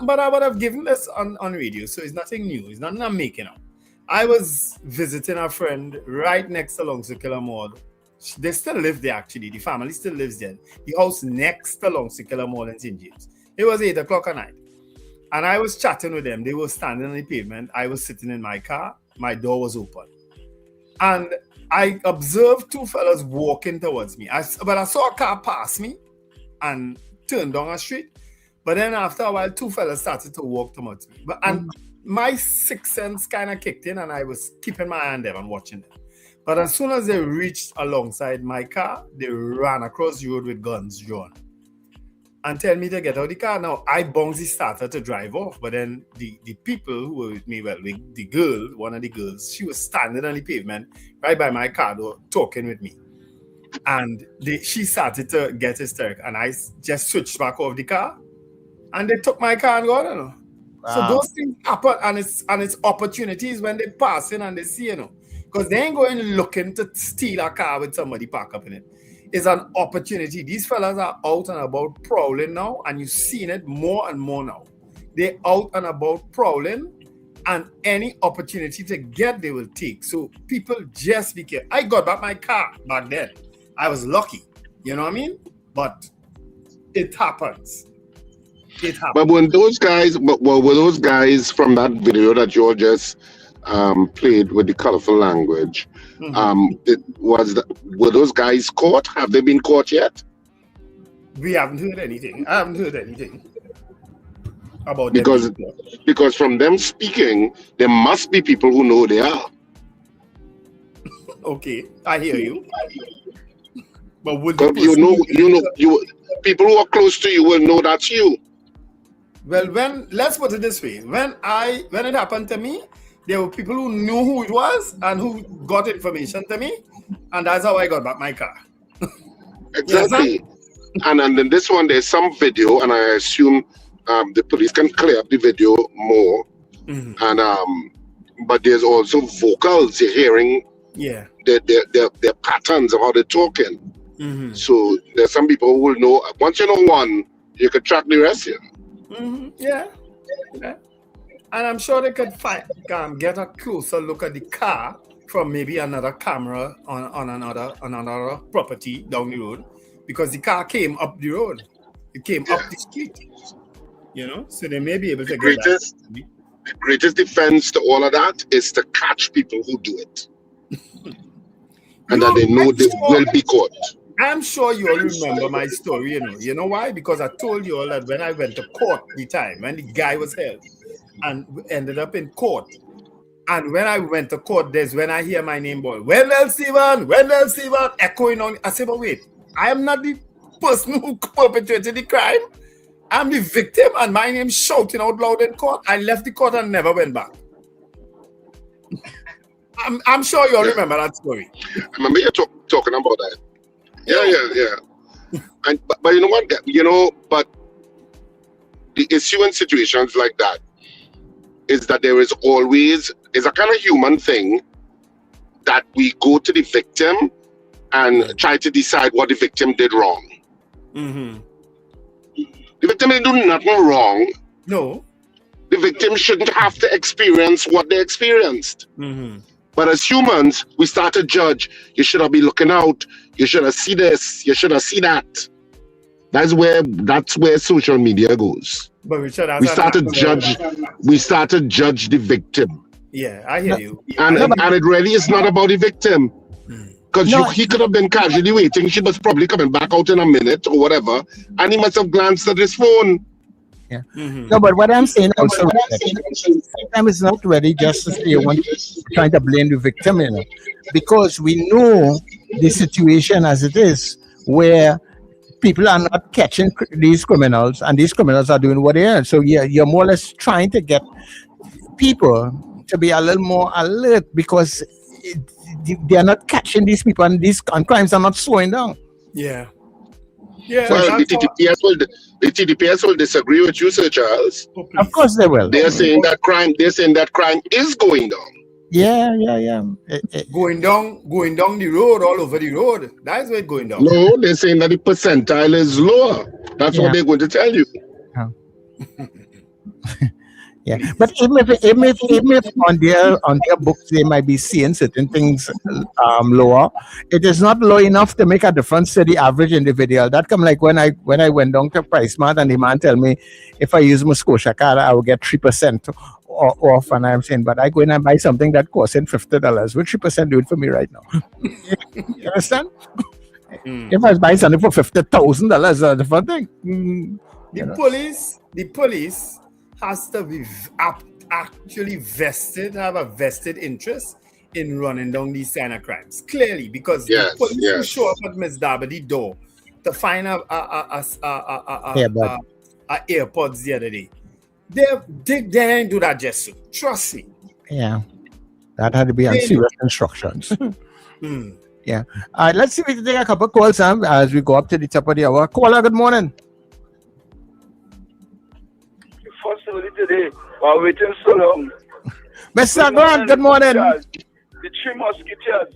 but I would have given this on radio, so it's nothing new. It's nothing I'm making up. I was visiting a friend right next to Long Circular Mall. They still live there, actually. The family still lives there. The house next to Long Circular Mall in St. James. It was 8 o'clock at night. And I was chatting with them. They were standing on the pavement. I was sitting in my car. My door was open. And I observed two fellas walking towards me. I saw a car pass me and turned down a street. But then after a while, two fellas started to walk towards me. And my sixth sense kind of kicked in, and I was keeping my eye on them and watching them. But as soon as they reached alongside my car, they ran across the road with guns drawn and tell me to get out of the car. Now, I bouncy started to drive off, but then the people who were with me, well, the girl, one of the girls, she was standing on the pavement right by my car door talking with me. And she started to get hysterical, and I just switched back off the car, and they took my car and got, you know. Wow. So those things happen, and it's opportunities when they pass in and they see, you know, because they ain't going looking to steal a car with somebody park up in it. It's an opportunity. These fellas are out and about prowling now, and you've seen it more and more now. They're out and about prowling, and any opportunity to get, they will take. So people just be careful. I got back my car back then. I was lucky, you know what I mean? But it happens. But when those guys, were those guys from that video that you just played with the colorful language, were those guys caught? Have they been caught yet? We haven't heard anything. I haven't heard anything about them. Because from them speaking, there must be people who know they are. Okay, I hear you. But would you people who are close to you will know that's you. Well, let's put it this way: when it happened to me, there were people who knew who it was and who got information to me, and that's how I got back my car. Exactly. And then this one, there's some video, and I assume the police can clear up the video more. And but there's also vocals. You're hearing their patterns of how they're talking. So there's some people who will know. Once you know one, you can track the rest here. Yeah. And I'm sure they could get a closer look at the car from maybe another camera on another property down the road, because the car came up the road. It came up the street. You know, so they may be able to get that. The greatest defense to all of that is to catch people who do it. And that they know they will be caught. I'm sure you all remember my story, you know. You know why? Because I told you all that when I went to court the time, when the guy was held and ended up in court. And when I went to court, there's when I hear my name, boy, Wendell Stephen, echoing on. I said, but wait, I am not the person who perpetrated the crime. I'm the victim, and my name's shouting out loud in court. I left the court and never went back. I'm sure you all remember that story. I remember you talking about that. Yeah. But you know what? But the issue in situations like that is that there is always a kind of human thing that we go to the victim and try to decide what the victim did wrong. The victim didn't do nothing wrong. No. The victim shouldn't have to experience what they experienced. But as humans, we start to judge. You should have been looking out. You should have seen this. You should have seen that. That's where social media goes. But Richard, we start to judge the victim. Yeah, I hear you. And it really is not about the victim. Because he could have been casually waiting. She was probably coming back out in a minute or whatever. And he must have glanced at his phone. Yeah. No, but what I'm saying also, sometimes it's not really just to say trying to blame the victim, you know, because we know the situation as it is, where people are not catching these criminals, and these criminals are doing what they are. So you're more or less trying to get people to be a little more alert, because they are not catching these people, and these crimes are not slowing down. Yeah. Well, the TDPS will disagree with you, Sir Charles. Of course they will. They're saying that crime is going down. Yeah. Going down the road, all over the road. That's where it's going down. No, they're saying that the percentile is lower. That's what they're going to tell you. Yeah, but even if on their books they might be seeing certain things lower, it is not low enough to make a difference to the average individual. That come like when I went down to PriceMart and the man tell me if I use my Scotia card I will get 3% off, and I'm saying, but I go in and buy something that costs $50. Will 3% do it for me right now? You understand? If I buy something for $50,000, a different thing. The police has to be actually have a vested interest in running down these kind of crimes. Clearly, because the police will show up at Miss Darby's door to find AirPods the other day. They didn't do that just so. Trust me. Yeah. That had to be on serious instructions. Yeah. Let's see if we can take a couple of calls as we go up to the top of the hour. Caller, good morning. Today, while waiting so long. Mr. Grant, good morning. The three musketeers.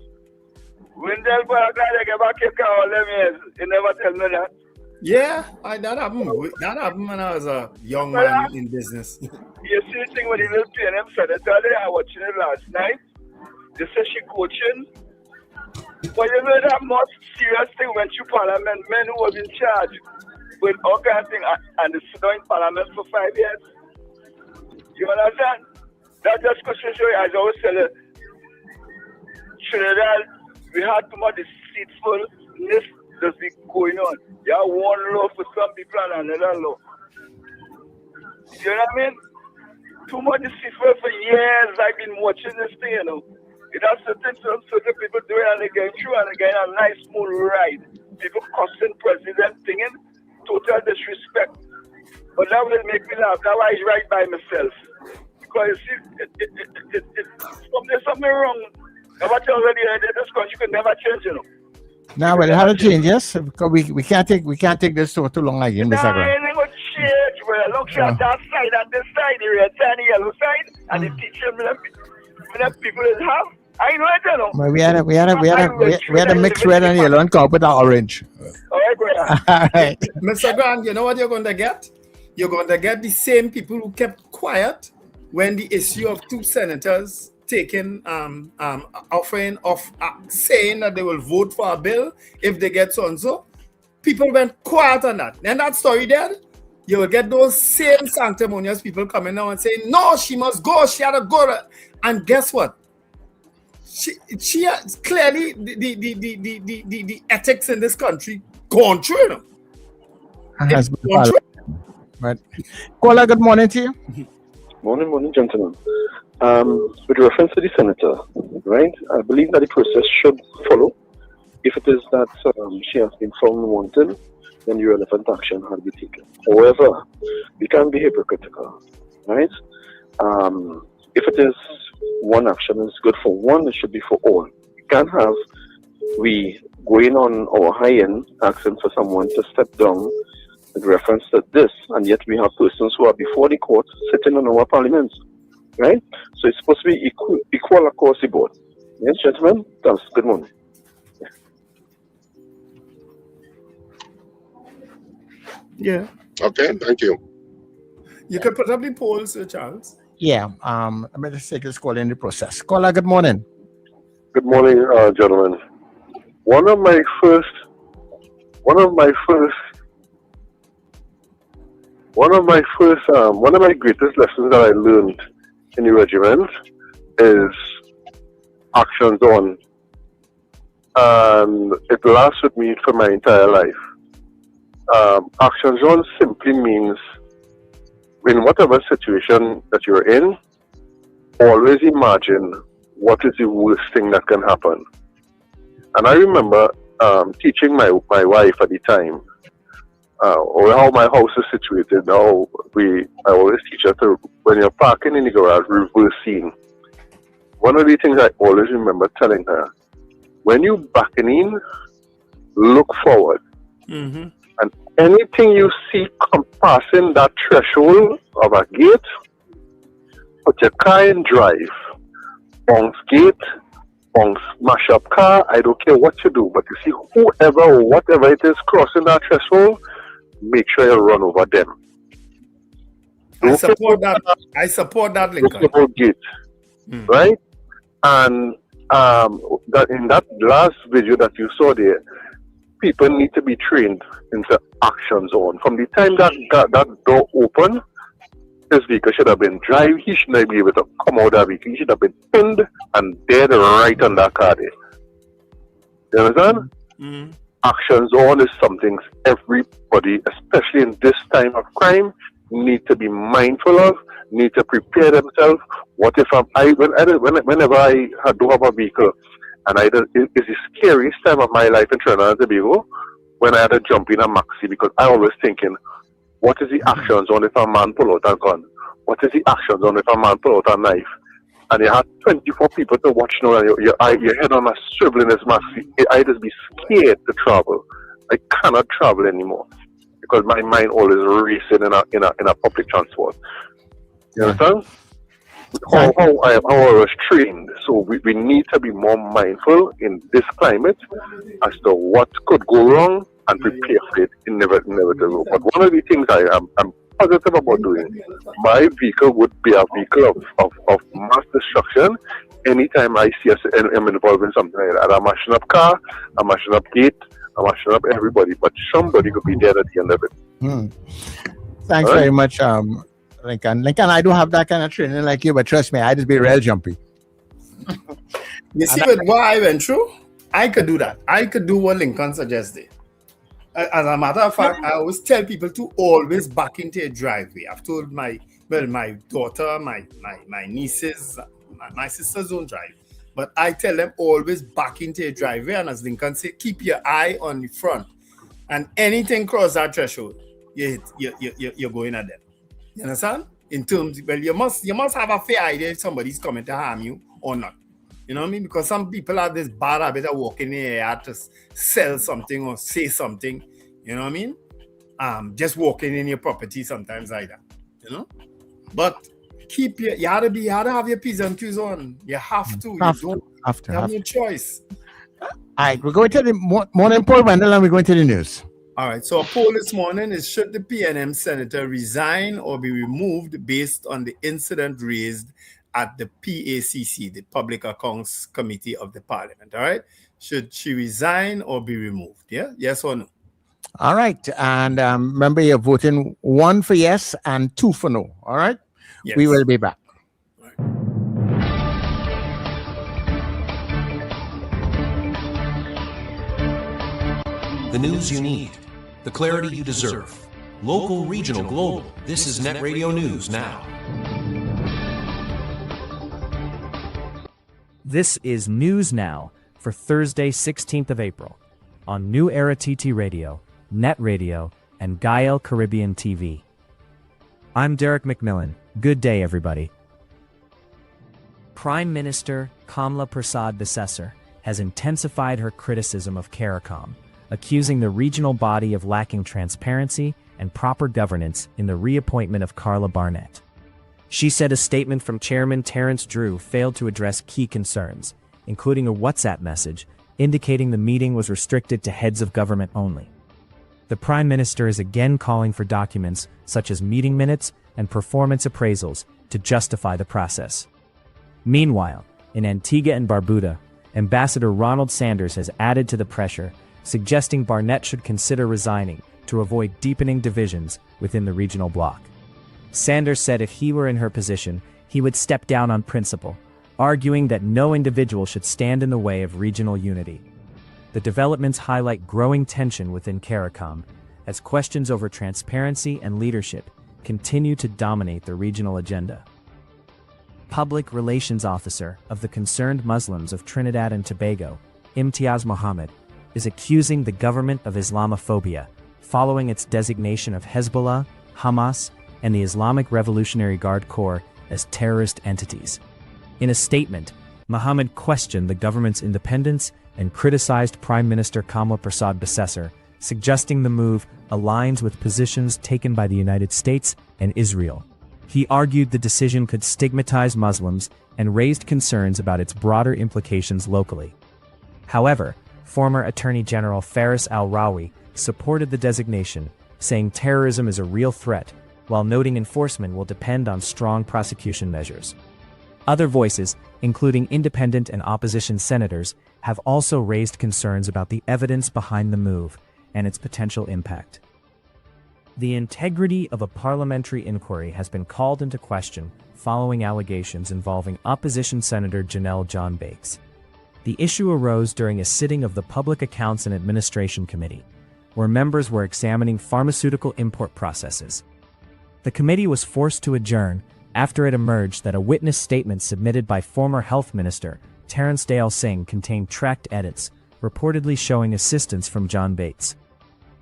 When they'll go out there, they get back here all them years. You never tell me that. Yeah, that happened. That happened when I was a young man in business. You see the thing with the little PNM senator, they are watching it last night. They say she coaching. But you know that most serious thing went through Parliament, men who was in charge with all kinds of things, and they sit down in Parliament for 5 years. You understand? That just goes to show you, as I always tell you, Trinidad, we had too much deceitfulness that's been going on. You have one law for some people and another law. You know what I mean? Too much deceitful for years. I've been watching this thing, you know. It has certain people do it and they get through and they get a nice smooth ride. People cussing president thinking, total disrespect. But that will make me laugh. That why I right by myself. Because you see, there's something wrong. Never tell already this country could never change, you know. Now, well, it had to change, yes. Because we can't take this for too long again, Mr. Grant. It ain't gonna change, well. Look at that side and this side, the red side, the yellow side, and the teacher when people have. I know it, you know. Well, we had a mixed red and yellow and carpet and orange. All right, brother. All right. Mr. Grant, you know what you're going to get? You're going to get the same people who kept quiet when the issue of two senators taking offering of saying that they will vote for a bill if they get so and so. People went quiet on that. Then that story dead. You will get those same sanctimonious people coming now and saying, no, she must go. She had to go. And guess what? She has clearly the ethics in this country gone through. You know? Has been followed. Right. Caller, good morning to you. Morning, gentlemen. With reference to the senator, right? I believe that the process should follow. If it is that she has been found wanted, then the relevant action has to be taken. However, we can't be hypocritical, right? If it is one action is good for one, it should be for all. We can't have we going on our high end asking for someone to step down with reference to this, and yet we have persons who are before the court sitting on our parliament, right? So it's supposed to be equal across the board. Yes, gentlemen, thanks. Good morning. Yeah. Okay, thank you. You can put up the poll, Sir Charles. Yeah. I'm going to take this call in the process. Caller, good morning. Good morning, gentlemen. One of my greatest lessons that I learned in the regiment is actions on and it lasts with me for my entire life. Action zone simply means in whatever situation that you're in, always imagine what is the worst thing that can happen. And I remember teaching my wife at the time, or how my house is situated now. I always teach her to, when you're parking in the garage, reversing. One of the things I always remember telling her, when you backing in, look forward. Mm-hmm. And anything you see passing that threshold of a gate, put your car in drive. Bounce gate, bounce smash up car, I don't care what you do, but you see whoever or whatever it is crossing that threshold, make sure you run over them. I support that, Lincoln. Gate, right? And that in that last video that you saw there, people need to be trained into action zone. From the time that door open, this vehicle should have been drive. He should not be able to come out of that vehicle. He should have been pinned and dead right on that car there. You understand? Mm-hmm. Action zone is something everybody, especially in this time of crime, need to be mindful of, need to prepare themselves. What if whenever I do have a vehicle, and it's the scariest time of my life in Trinidad and Tobago, when I had to jump in a maxi, because I always thinking, what is the action zone if a man pull out a gun? What is the action zone if a man pull out a knife? And you had 24 people to watch now, and your head on a swivel in this maxi. I just be scared to travel. I cannot travel anymore because my mind always racing in a public transport. You understand? How I was trained. So we need to be more mindful in this climate as to what could go wrong and prepare for it inevitable. But one of the things I'm positive about doing, my vehicle would be a vehicle of mass destruction. Anytime I see I'm involved in something like that, I'm mashing up car, I'm mashing up gate, I'm mashing up everybody, but somebody could be dead at the end of it. Thanks very much, Lincoln. Lincoln, I don't have that kind of training like you, but trust me, I just be real jumpy. You see what I went through? I could do that. I could do what Lincoln suggested. As a matter of fact, I always tell people to always back into a driveway. I've told my daughter, my nieces, my sisters don't drive. But I tell them always back into a driveway. And as Lincoln said, keep your eye on the front. And anything cross that threshold, you're going at them. You understand? In terms, well, you must have a fair idea if somebody's coming to harm you or not. You know what I mean? Because some people have this bad habit of walking in the air to sell something or say something. You know what I mean? Just walking in your property sometimes like that. You know? But you have to have your P's and Q's on. You have to. You have no choice. All right, we're going to the morning poll, Wendell, and we're going to the news. All right, so a poll this morning is, should the PNM senator resign or be removed based on the incident raised at the PACC, the Public Accounts Committee of the Parliament, all right? Should she resign or be removed, yeah? Yes or no? All right, and remember you're voting 1 for yes and 2 for no, all right? Yes. We will be back. The news you need, the clarity you deserve. Local, regional, global. This is NETT Radio News Now. This is News Now for Thursday, 16th of April on New Era TT Radio, NETT Radio, and Gael Caribbean TV. I'm Derek McMillan. Good day, everybody. Prime Minister Kamla Persad-Bissessar has intensified her criticism of CARICOM, accusing the regional body of lacking transparency and proper governance in the reappointment of Carla Barnett. She said a statement from Chairman Terence Drew failed to address key concerns, including a WhatsApp message indicating the meeting was restricted to heads of government only. The Prime Minister is again calling for documents such as meeting minutes and performance appraisals to justify the process. Meanwhile, in Antigua and Barbuda, Ambassador Ronald Sanders has added to the pressure, suggesting Barnett should consider resigning to avoid deepening divisions within the regional bloc. Sanders said if he were in her position, he would step down on principle, arguing that no individual should stand in the way of regional unity. the developments highlight growing tension within CARICOM as questions over transparency and leadership continue to dominate the regional agenda. Public Relations Officer of the Concerned Muslims of Trinidad and Tobago, Imtiaz Mohammed, is accusing the government of Islamophobia following its designation of Hezbollah, Hamas, and the Islamic Revolutionary Guard Corps as terrorist entities. In a statement, Mohammed questioned the government's independence and criticized Prime Minister Kamla Persad-Bissessar, suggesting the move aligns with positions taken by the United States and Israel. He argued the decision could stigmatize Muslims and raised concerns about its broader implications locally. However, former Attorney General Faris al-Rawi supported the designation, saying terrorism is a real threat, while noting enforcement will depend on strong prosecution measures. Other voices, including independent and opposition senators, have also raised concerns about the evidence behind the move and its potential impact. The integrity of a parliamentary inquiry has been called into question following allegations involving opposition Senator Janelle John Bakes. The issue arose during a sitting of the Public Accounts and Administration Committee, where members were examining pharmaceutical import processes. The committee was forced to adjourn after it emerged that a witness statement submitted by former Health Minister Terence Dale Singh contained tracked edits, reportedly showing assistance from John Bates.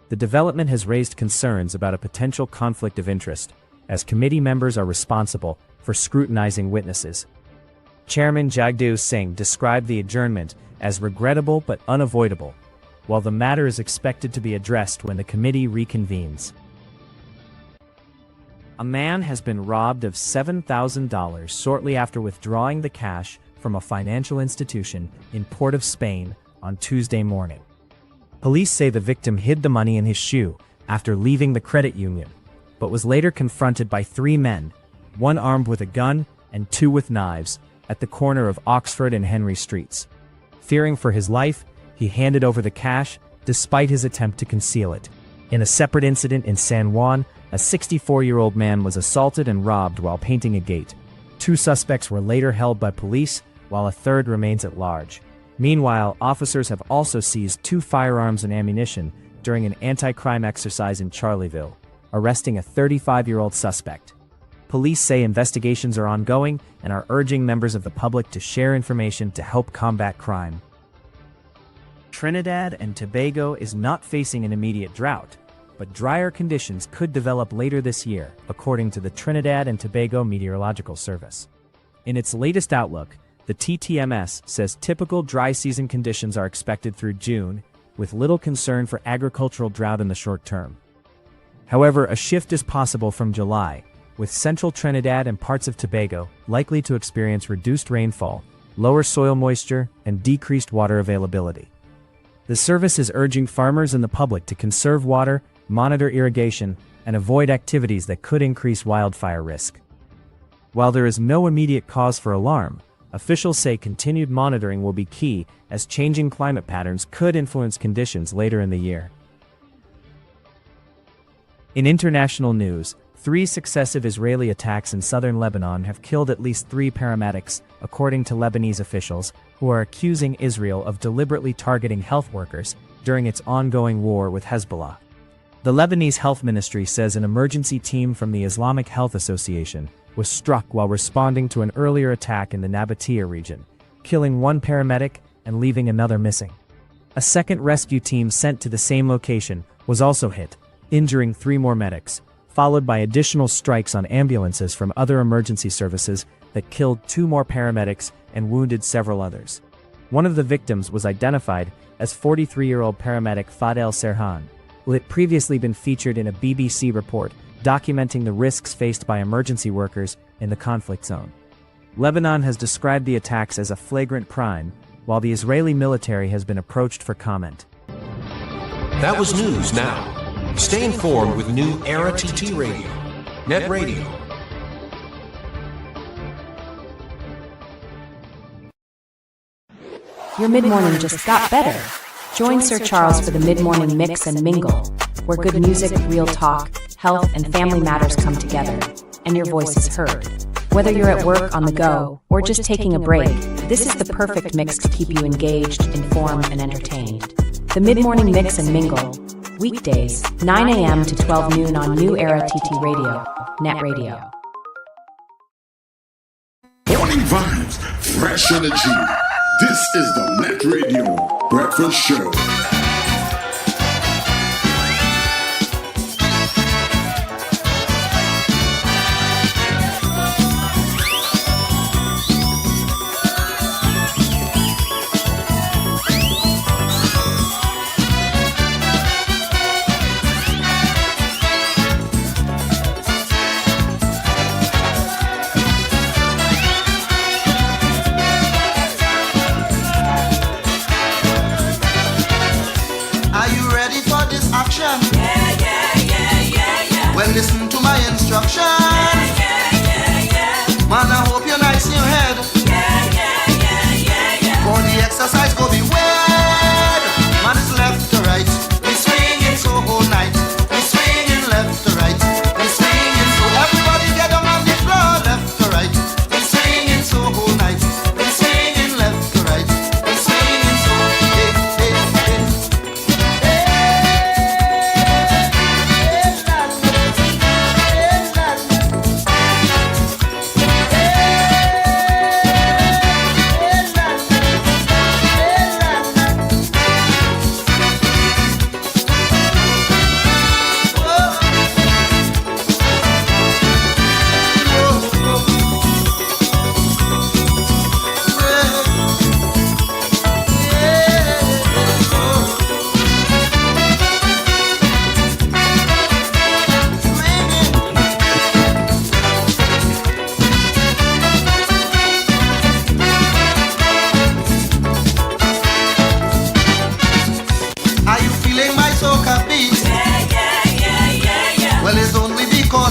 The development has raised concerns about a potential conflict of interest, as committee members are responsible for scrutinizing witnesses. Chairman Jagdev Singh described the adjournment as regrettable but unavoidable, while the matter is expected to be addressed when the committee reconvenes. A man has been robbed of $7,000 shortly after withdrawing the cash from a financial institution in Port of Spain on Tuesday morning. Police say the victim hid the money in his shoe after leaving the credit union, but was later confronted by 3 men, one armed with a gun and 2 with knives, at the corner of Oxford and Henry Streets. Fearing for his life, he handed over the cash despite his attempt to conceal it. In a separate incident in San Juan, a 64-year-old man was assaulted and robbed while painting a gate. 2 suspects were later held by police, while a third remains at large. Meanwhile, officers have also seized 2 firearms and ammunition during an anti-crime exercise in Charleville, arresting a 35-year-old suspect. Police say investigations are ongoing and are urging members of the public to share information to help combat crime. Trinidad and Tobago is not facing an immediate drought, but drier conditions could develop later this year, according to the Trinidad and Tobago Meteorological Service. In its latest outlook, the TTMS says typical dry season conditions are expected through June, with little concern for agricultural drought in the short term. However, a shift is possible from July, with central Trinidad and parts of Tobago likely to experience reduced rainfall, lower soil moisture, and decreased water availability. The service is urging farmers and the public to conserve water, monitor irrigation, and avoid activities that could increase wildfire risk. While there is no immediate cause for alarm, officials say continued monitoring will be key, as changing climate patterns could influence conditions later in the year. In international news, 3 successive Israeli attacks in southern Lebanon have killed at least 3 paramedics, according to Lebanese officials, who are accusing Israel of deliberately targeting health workers during its ongoing war with Hezbollah. The Lebanese Health Ministry says an emergency team from the Islamic Health Association was struck while responding to an earlier attack in the Nabatea region, killing 1 paramedic and leaving another missing. A second rescue team sent to the same location was also hit, injuring 3 more medics, followed by additional strikes on ambulances from other emergency services that killed 2 more paramedics and wounded several others. One of the victims was identified as 43-year-old paramedic Fadel Serhan, who had previously been featured in a BBC report documenting the risks faced by emergency workers in the conflict zone. Lebanon has described the attacks as a flagrant crime, while the Israeli military has been approached for comment. That was news now. Stay informed with New Era TT Radio, NETT Radio. Your mid-morning just got better. Join Sir Charles for the mid-morning mix and mingle, where good music, real talk, health, and family matters come together, and your voice is heard. Whether you're at work, on the go, or just taking a break, this is the perfect mix to keep you engaged, informed, and entertained. The Mid-Morning Mix and Mingle. Weekdays, 9 a.m. to 12 noon on New Era TT Radio, Net Radio. Morning vibes, fresh energy. This is the NETT Radio Breakfast Show. Listen to my instructions. Man, I hope you're nice in your head. For the exercise, go be wed. Man, it's left to right. We swinging so whole night. We swinging left to right. We swinging so everybody get on the floor. Left to right. We swinging so whole night. We swinging left to right. We swinging so hey, hey, hey.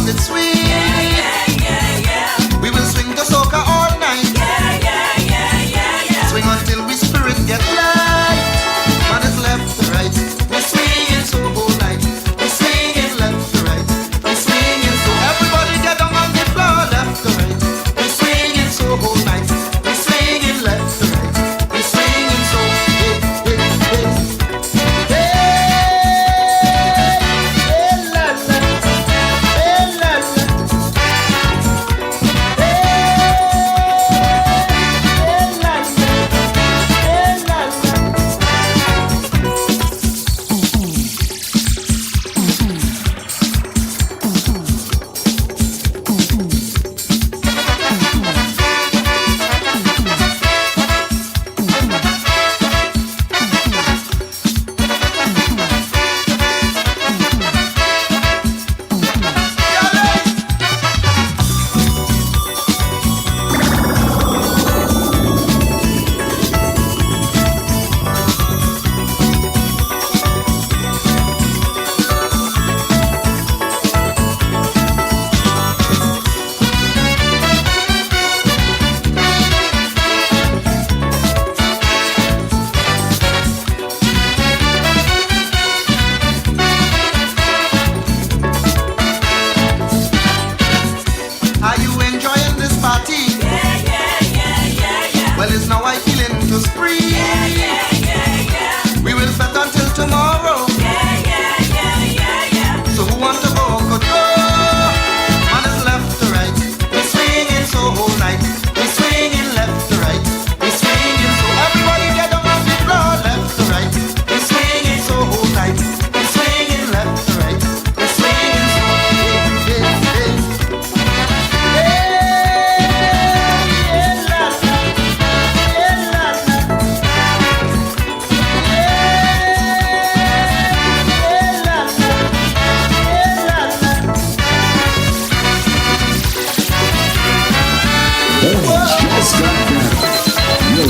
It's sweet. We will swing the soca all night. Swing until we spirit get light. Man is left to right. We swinging so whole night. We swinging left to right. We swinging so everybody get down on the floor. Left to right. We swinging so whole night. We swinging left to right. We swinging so hey, hey, hey.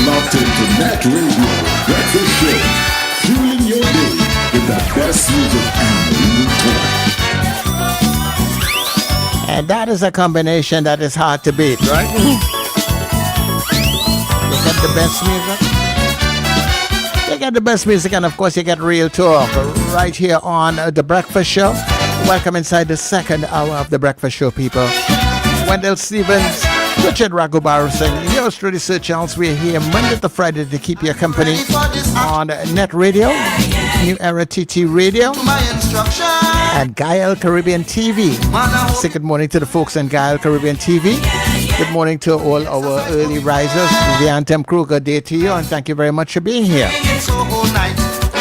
locked into NETT Radio Breakfast Show, fueling your day with the best music and real talk. And that is a combination that is hard to beat, right? You get the best music. You get the best music, and of course you get real talk right here on The Breakfast Show. Welcome inside the second hour of The Breakfast Show, people. Wendell Stevens Richard Ragobar saying, yours truly, Sir Charles. We're here Monday to Friday to keep you company on NETT Radio, New Era TT Radio, and Gael Caribbean TV. Say good morning to the folks on Gael Caribbean TV. Good morning to all our early risers. The Anthem crew, good day to you, and thank you very much for being here.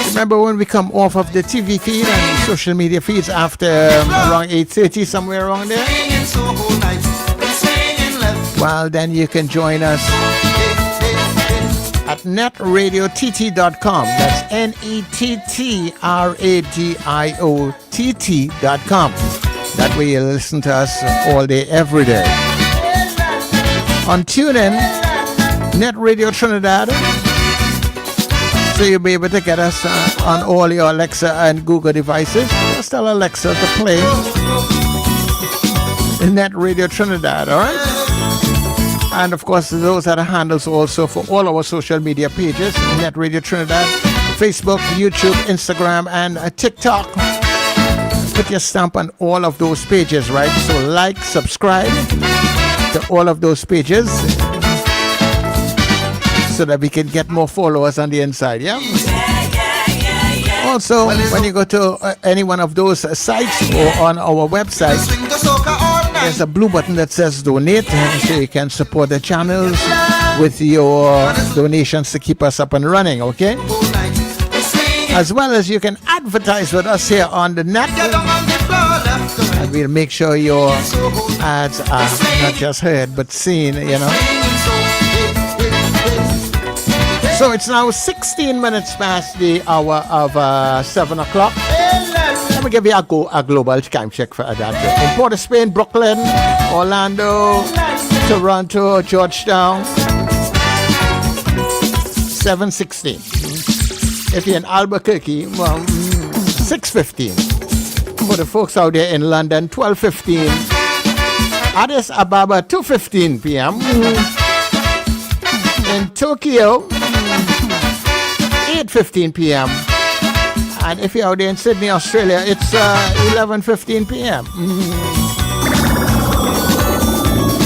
Remember when we come off of the TV feed and social media feeds after around 8:30, somewhere around there? Well, then you can join us at netradiott.com. That's NETTRADIOTT.com. That way you'll listen to us all day, every day. On TuneIn, NETT Radio Trinidad. So you'll be able to get us on all your Alexa and Google devices. Just tell Alexa to play NETT Radio Trinidad, all right? And of course, those are the handles also for all our social media pages: NETT Radio Trinidad, Facebook, YouTube, Instagram, and TikTok. Put your stamp on all of those pages, right? So like, subscribe to all of those pages, so that we can get more followers on the inside, yeah? Also, when you go to any one of those sites or on our website, there's a blue button that says donate, so you can support the channels with your donations to keep us up and running, okay? As well as you can advertise with us here on the net, and we'll make sure your ads are not just heard but seen, you know. So it's now 16 minutes past the hour of 7 o'clock. Let me give you a global time check for that. In Port of Spain, Brooklyn, Orlando, Toronto, Georgetown, 7:16. If you're in Albuquerque, well, 6:15. For the folks out there in London, 12:15. Addis Ababa, 2:15 p.m. In Tokyo, 8:15 p.m. And if you're out there in Sydney, Australia, it's 11:15 p.m.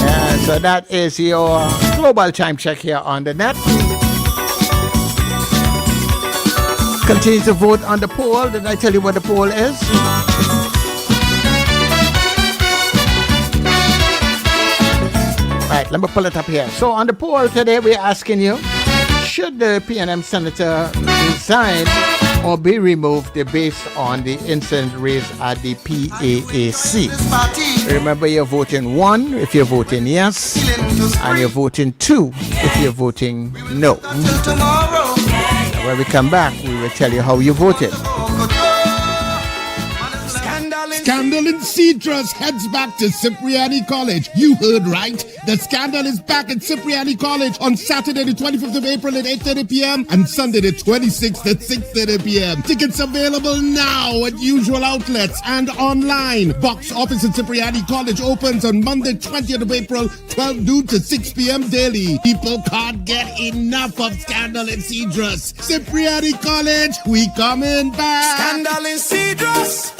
Yeah, so that is your global time check here on the net. Continue to vote on the poll. Did I tell you what the poll is? Right, let me pull it up here. So on the poll today, we're asking you, should the PNM Senator resign or be removed based on the incident raised at the PAAC? Remember, you're voting 1 if you're voting yes, and you're voting 2 if you're voting no. When we come back, we will tell you how you voted. Scandal in Citrus heads back to Cipriani College. You heard right. The Scandal is back at Cipriani College on Saturday the 25th of April at 8:30 p.m. and Sunday the 26th at 6:30 p.m. Tickets available now at usual outlets and online. Box office at Cipriani College opens on Monday 20th of April, 12 noon to 6 p.m. daily. People can't get enough of Scandal in Citrus. Cipriani College, we coming back. Scandal in Citrus.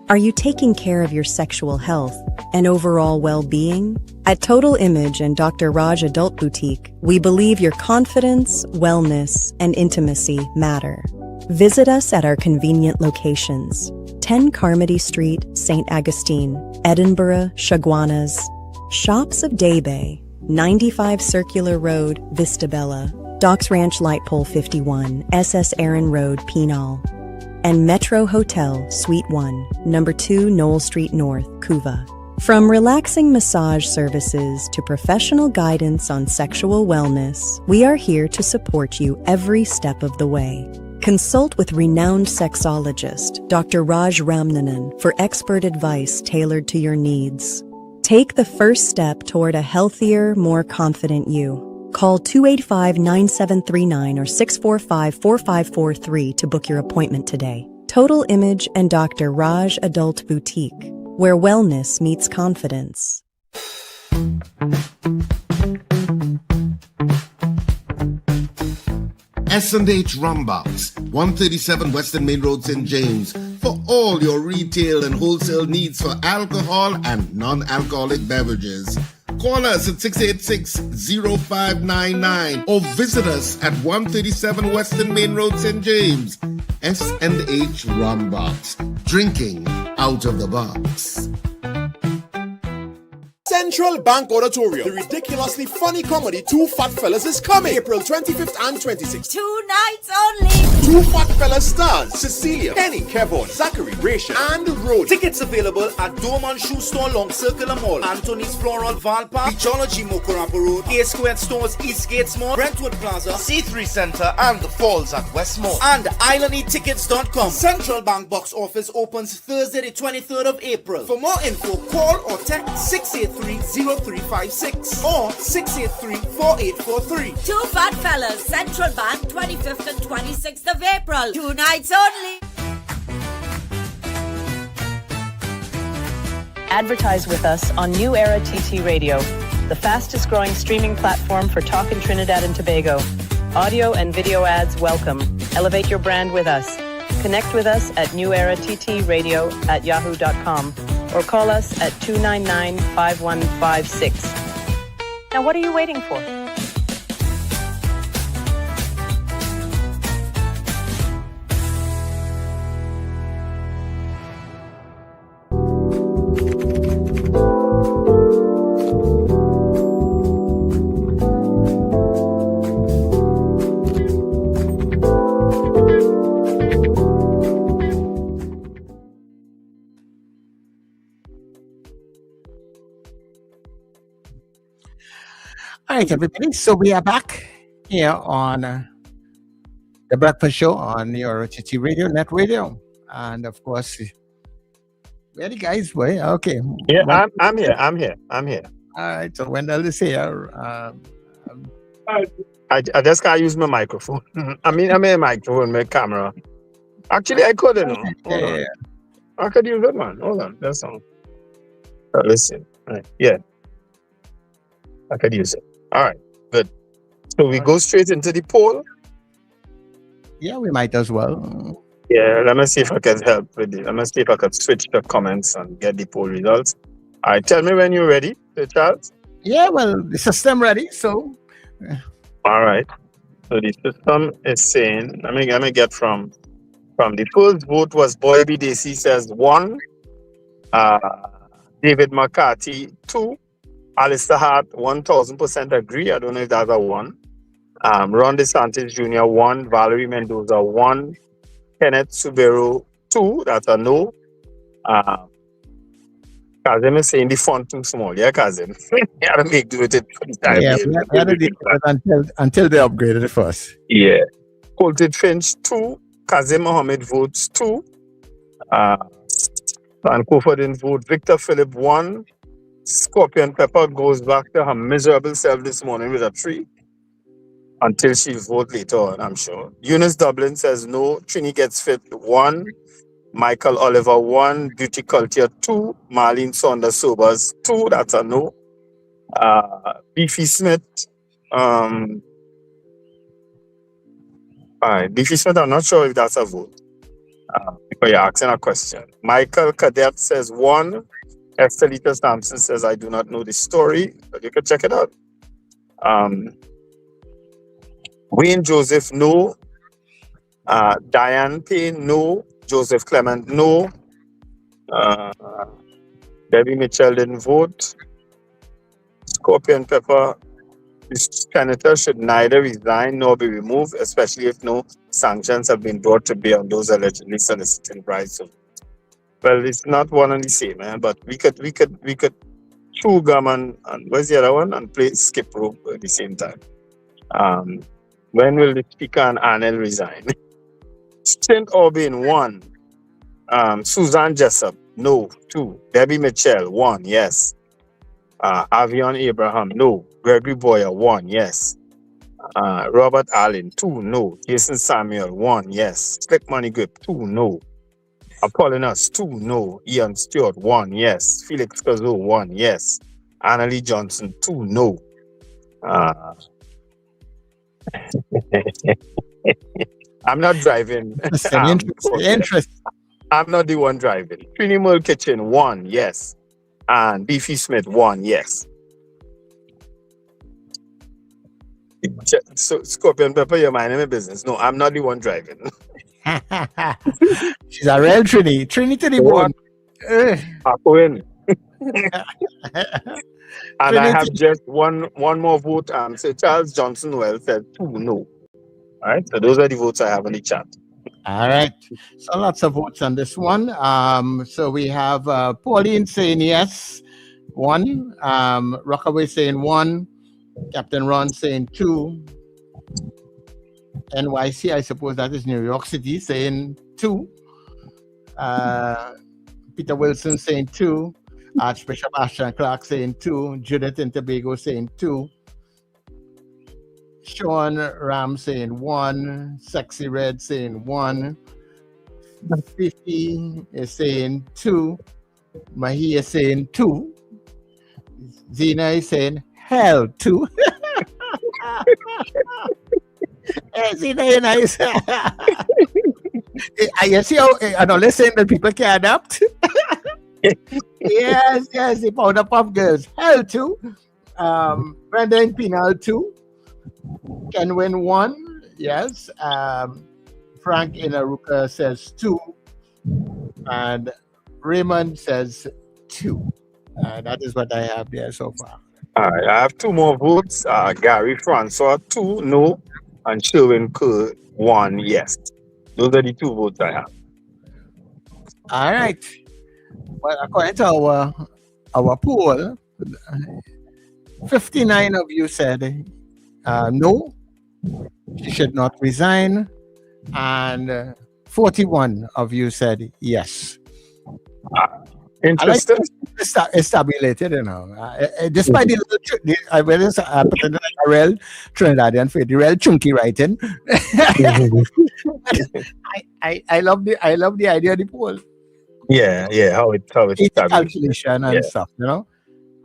Are you taking care of your sexual health and overall well-being? At Total Image and Dr. Raj Adult Boutique, we believe your confidence, wellness, and intimacy matter. Visit us at our convenient locations: 10 Carmody Street, St. Augustine, Edinburgh, Chaguanas, Shops of Daybay, 95 Circular Road, Vistabella, Docks Ranch Light Pole 51, SS Aaron Road, Penal, and Metro Hotel, Suite 1, Number 2, Knoll Street North, Couva. From relaxing massage services to professional guidance on sexual wellness, we are here to support you every step of the way. Consult with renowned sexologist, Dr. Raj Ramnanan, for expert advice tailored to your needs. Take the first step toward a healthier, more confident you. Call 285-9739 or 645-4543 to book your appointment today. Total Image and Dr. Raj Adult Boutique, where wellness meets confidence. S&H Rumbox, 137 Western Main Road, St. James, for all your retail and wholesale needs for alcohol and non-alcoholic beverages. Call us at 686-0599 or visit us at 137 Western Main Road, St. James. S&H Rum Box. Drinking out of the box. Central Bank Auditorium. The ridiculously funny comedy Two Fat Fellas is coming April 25th and 26th. 2 nights only. Two Fat Fellas stars Cecilia, Penny, Kevon, Zachary, Rachel, and Rhoda. Tickets available at Dorman Shoe Store, Long Circular Mall, Anthony's Floral, Valpark, Beachology, Mokorapa Road, A Squared Stores, Eastgate Mall, Brentwood Plaza, C3 Center, and the Falls at Westmore. And islandetickets.com. Central Bank box office opens Thursday the 23rd of April. For more info, call or text 683-0356 or 683-4843. Two Fat Fellas, Central Bank, 25th and 26th of April. 2 nights only. Advertise with us on New Era TT Radio, the fastest growing streaming platform for talk in Trinidad and Tobago. Audio and video ads welcome. Elevate your brand with us. Connect with us at newerattradio@yahoo.com or call us at 299-5156. Now what are you waiting for? All right, everybody. So we are back here on the Breakfast Show on your TT Radio, NETT Radio. And of course, where the guys were? Okay. Yeah, I'm here. All right, so Wendell is here. I just can't use my microphone. I mean a microphone, my camera. Actually, I could, Yeah. I could use that one. Hold on, that's all. Listen. Right. Yeah. I could use it. All right, good. So we go straight into the poll. Yeah, we might as well. Yeah, let me see if I can help with it. Let me see if I can switch the comments and get the poll results. All right, tell me when you're ready, Charles. Yeah, well, the system ready, so. All right. So the system is saying, let me get from the first vote was Boy B. Dacey says 1, David McCarthy 2, Alistair Hart 1000% agree. I don't know if that's a 1. Ron DeSantis Jr. 1, Valerie Mendoza 1, Kenneth Suberu 2, that's a no. Kazim is saying the font too small. Yeah, Kazim. You gotta make do with it for the time. Yeah, we gotta do it until they upgraded it first. Yeah. Colted Finch 2, Kazim Mohammed votes 2. Sankofa didn't vote. Victor Philip 1. Scorpion Pepper goes back to her miserable self this morning with a 3. Until she votes later on, I'm sure. Eunice Dublin says no. Trini gets fit 1. Michael Oliver 1. Beauty Culture 2. Marlene Saunders Sobers 2. That's a no. Beefy Smith. Beefy Smith, I'm not sure if that's a vote. Because you're asking a question. Michael Cadet says 1. Estelita Sampson says, I do not know the story, but you can check it out. Wayne Joseph, no. Diane Payne, no. Joseph Clement, no. Debbie Mitchell didn't vote. Scorpion Pepper, the senator should neither resign nor be removed, especially if no sanctions have been brought to bear on those allegedly soliciting bribes. Well, it's not one and the same, but we could chew gum and where's the other one and play skip rope at the same time. When will the Speaker and Arnell resign? St. Aubin 1. Suzanne Jessup, no. 2. Debbie Mitchell 1, yes. Avion Abraham, no. Gregory Boyer 1, yes. Robert Allen 2, no. Jason Samuel 1, yes. Slick Money Grip 2, no. Apollonius 2, no. Ian Stewart 1, yes. Felix Cazo 1, yes. Annalie Johnson 2, no. I'm not driving. Interesting. I'm not the one driving. Trini Mull Kitchen 1, yes. And Beefy Smith 1, yes. So, Scorpion Pepper, you're minding my business. No, I'm not the one driving. She's a real Trini. Trini to the What? bone. Puckerin. And I Trinity. have just one more vote. So Charles Johnson Wells said 2 no. All right. So those are the votes I have in the chat. All right. So lots of votes on this one. So we have Pauline saying yes, 1. Rockaway saying 1. Captain Ron saying 2. NYC, I suppose that is New York City, saying 2. Peter Wilson saying 2. Archbishop Ashton Clark saying 2. Judith in Tobago saying 2. Sean Ram saying 1. Sexy Red saying 1. Fifi is saying 2. Mahi is saying 2. Zena is saying hell 2. Zena, you know, you see how another saying that people can adapt. Yes, the Powder Puff Girls. Hell 2. Brenda and Penal 2. Can win 1. Yes. Frank in Aruka says 2. And Raymond says 2. That is what I have there so far. All right. I have 2 more votes. Gary Francois 2 no. And Sherwin Kerr 1 yes. Those are the 2 votes I have. All right. Well, according to our poll, 59 of you said no, she should not resign, and 41 of you said yes. Interesting. I like it's tabulated, you know. Despite I read this, I put it like a real Trinidadian for the real chunky writing. I love the idea of the poll. Yeah, how it's calculation and stuff, you know.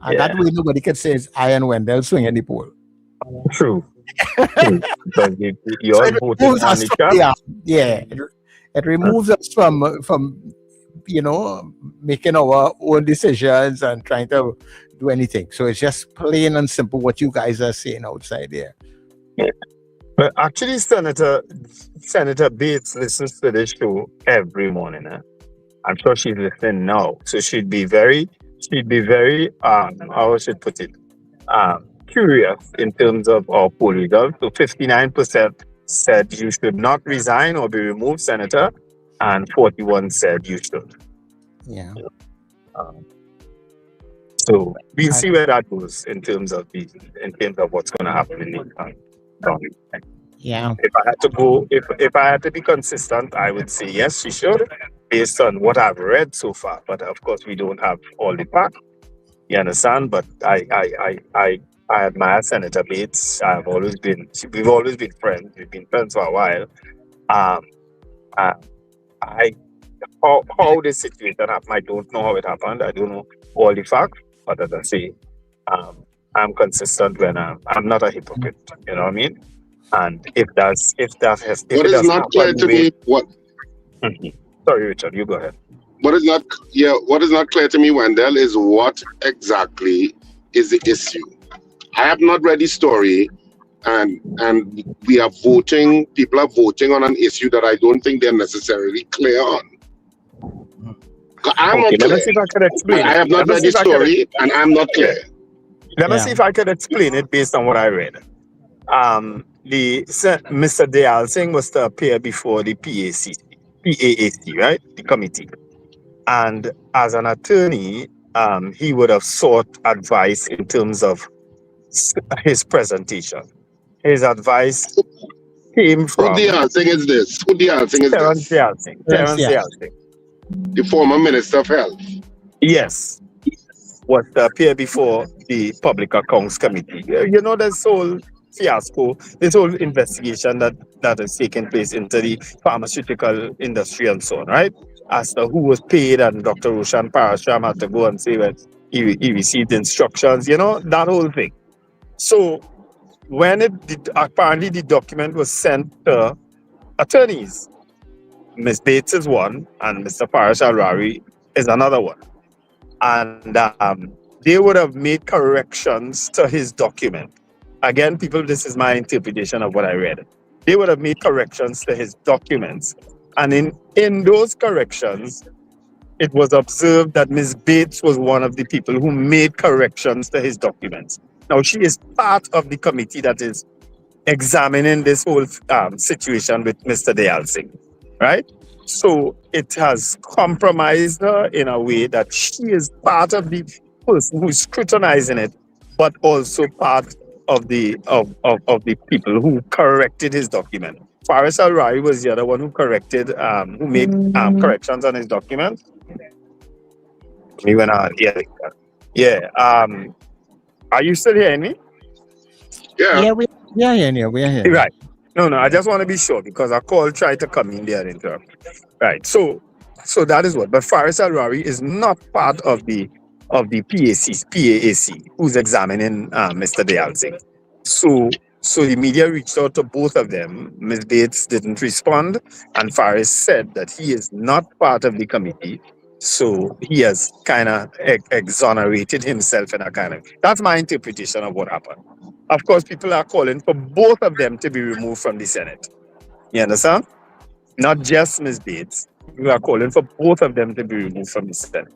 And that way nobody can say it's I and Wendell swinging the poll. True. But you're voting on the chat. It removes us from you know, making our own decisions and trying to do anything. So it's just plain and simple what you guys are saying outside there. Yeah. But actually, Senator Bates listens to this show every morning. I'm sure she's listening now. So she'd be very, how I should put it, curious in terms of our poll results. So 59% said you should not resign or be removed, Senator, and 41 said you should. Yeah. So we'll see where that goes in terms of what's going to happen in the time. Yeah. If I had to go, if I had to be consistent, I would say yes, she should, based on what I've read so far. But of course, we don't have all the facts. You understand? But I admire Senator Bates. we've always been friends. We've been friends for a while. How this situation happened, I don't know how it happened. I don't know all the facts. But as I say, I'm consistent when I'm not a hypocrite. You know what I mean? And if what is not clear to me, what? Sorry, Richard, you go ahead. What is not clear to me, Wendell, is what exactly is the issue. I have not read the story, and we are voting. People are voting on an issue that I don't think they're necessarily clear on. I'm not clear. Let me see if I can explain. I have not read the story, and I'm not clear. Let me see if I can explain it based on what I read. Mr. Dayal Singh was to appear before the PAAC, right? The committee. And as an attorney, he would have sought advice in terms of his presentation. His advice came from... Who Dayal Singh is this? Terence Dayal Singh. The former Minister of Health. Yes. Was to appear before the Public Accounts Committee. You know, this whole fiasco, this whole investigation that is taking place into the pharmaceutical industry and so on, right? As to who was paid, and Dr. Roshan Parashram had to go and say that he received instructions, you know, that whole thing. So when apparently the document was sent to attorneys, Ms. Bates is one, and Mr. Parash Alrari is another one. And they would have made corrections to his document again, people, this is my interpretation of what I read. They would have made corrections to his documents. And in those corrections, it was observed that Ms. Bates was one of the people who made corrections to his documents. Now, she is part of the committee that is examining this whole situation with Mr. Dayal Singh, right? So it has compromised her in a way that she is part of the person who is scrutinizing it, but also part of the people who corrected his document. Faris Al-Rai was the other one who corrected, who made corrections on his document. Me went out, yeah. Are you still hearing me? Yeah, we are here. We are here. Right. No, I just want to be sure because our call tried to come in there and interrupt. Right. So that is what. But Faris Al-Rari is not part of the PAC, who's examining Mr. Dayal Singh. So the media reached out to both of them. Ms. Bates didn't respond, and Faris said that he is not part of the committee. So he has kind of exonerated himself in a kind of. That's my interpretation of what happened. Of course, people are calling for both of them to be removed from the Senate. You understand? Not just Ms. Bates. We are calling for both of them to be removed from the Senate.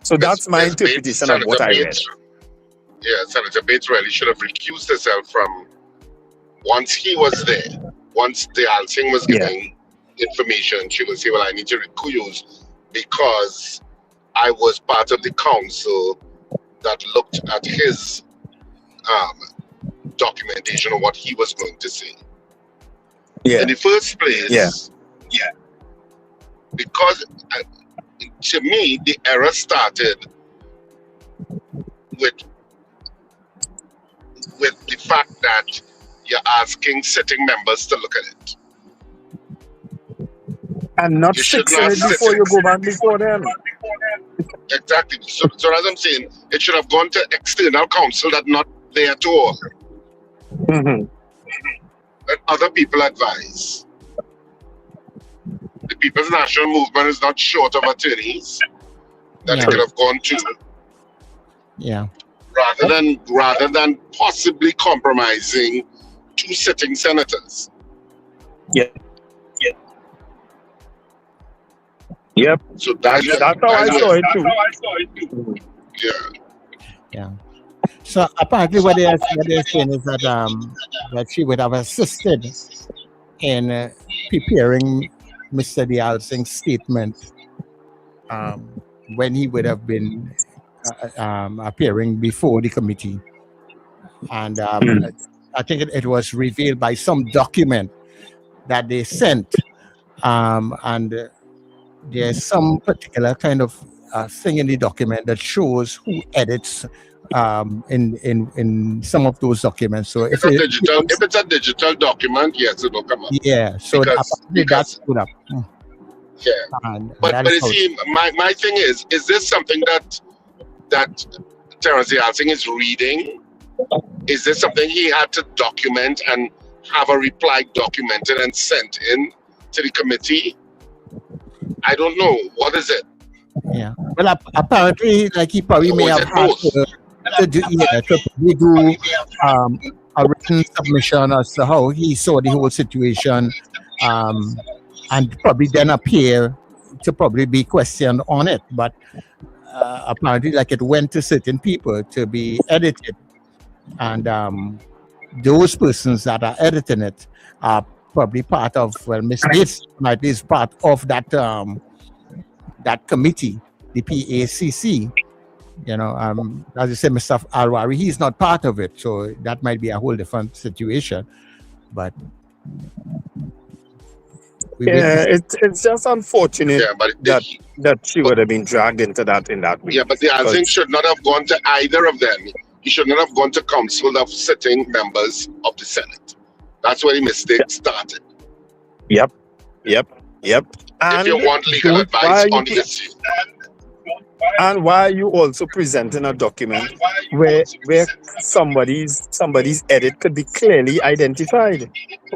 So that's my interpretation of what I read. Yeah, Senator Bates really should have recused herself from once he was there. Once Dayal Singh was giving information, she would say, well, I need to recuse because I was part of the council that looked at his documentation of what he was going to say. Yeah. In the first place, because to me, the error started with the fact that you're asking sitting members to look at it. And not fixing it before you go back before them. Exactly. So as I'm saying, it should have gone to external counsel that not there at all. Mm-hmm. Let other people advise. The People's National Movement is not short of attorneys that it could have gone to. Yeah. Rather than possibly compromising two sitting senators. Yep. So that's how I saw it too. Yeah. So apparently, what they're saying is that she would have assisted in preparing Mr. Dayal Singh's statement when he would have been appearing before the committee, and I think it was revealed by some document that they sent, and there's some particular kind of thing in the document that shows who edits in some of those documents. So if it's a digital document, yes, it will come up. Yeah, so that's put up. Yeah, but you see, my thing is this something that Terence Dayal Singh is reading? Is this something he had to document and have a reply documented and sent in to the committee? I don't know. What is it? Yeah. Well, apparently, like he probably may have had to do a written submission as to how he saw the whole situation, and probably then appear to probably be questioned on it. But apparently, like it went to certain people to be edited, and those persons that are editing it are probably part of, well, Ms. Bates might be part of that that committee, the PACC. You know, as you said, Mr. Al-Wari, he's not part of it, so that might be a whole different situation. But it's just unfortunate that she would have been dragged into that in that way. Yeah, but the Dayal Singh should not have gone to either of them. He should not have gone to council of sitting members of the Senate. That's where the mistake started. Yep. And if you want legal advice on the issue. And why are you also presenting a document where somebody's edit could be clearly identified?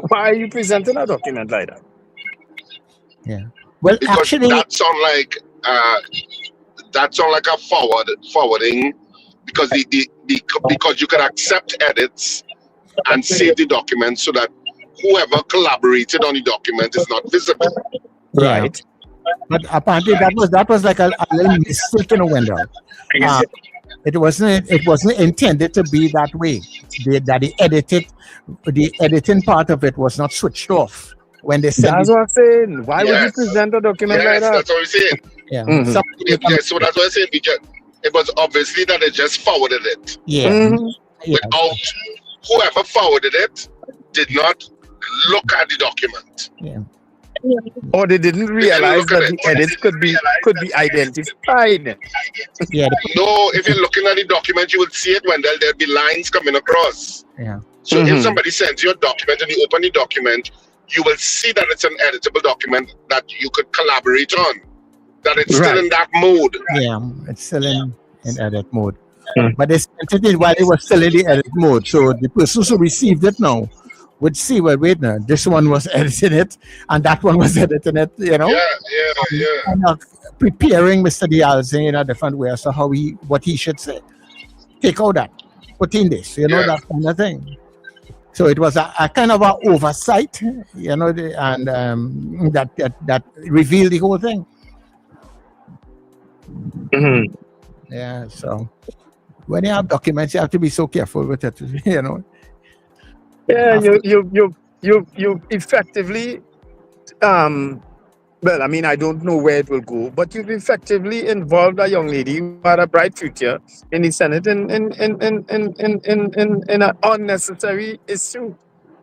Why are you presenting a document like that? Yeah. Well, because actually, that sound like a forwarding because because you can accept edits and save the document so that whoever collaborated on the document is not visible. Right. But apparently that was like a little mistake in a window. It wasn't intended to be that way. The editing part of it was not switched off when they sent. That's what I'm saying. Why would you present a document like that? That's what I'm saying. Yeah. So that's what I'm saying. It was obviously that they just forwarded it. Yeah. Without whoever forwarded it did not look at the document. Yeah. Or they didn't realize that the edits could be identified. Yeah. No, if you're looking at the document, you will see it when there'll be lines coming across. Yeah. So if somebody sends you a document and you open the document, you will see that it's an editable document that you could collaborate on. That it's still in that mode. Yeah, it's still in edit mode. But they sent it while it was still in the edit mode. So the person who received it now would see, well, wait now, this one was editing it and that one was editing it, you know? Yeah. And preparing Mr. Dialzi in a different way as to what he should say. Take out that, put in this, that kind of thing. So it was a kind of an oversight, and that revealed the whole thing. Mm-hmm. Yeah, so when you have documents, you have to be so careful with it, Yeah, you effectively, well, I mean, I don't know where it will go, but you've effectively involved a young lady who had a bright future in the Senate in an unnecessary issue.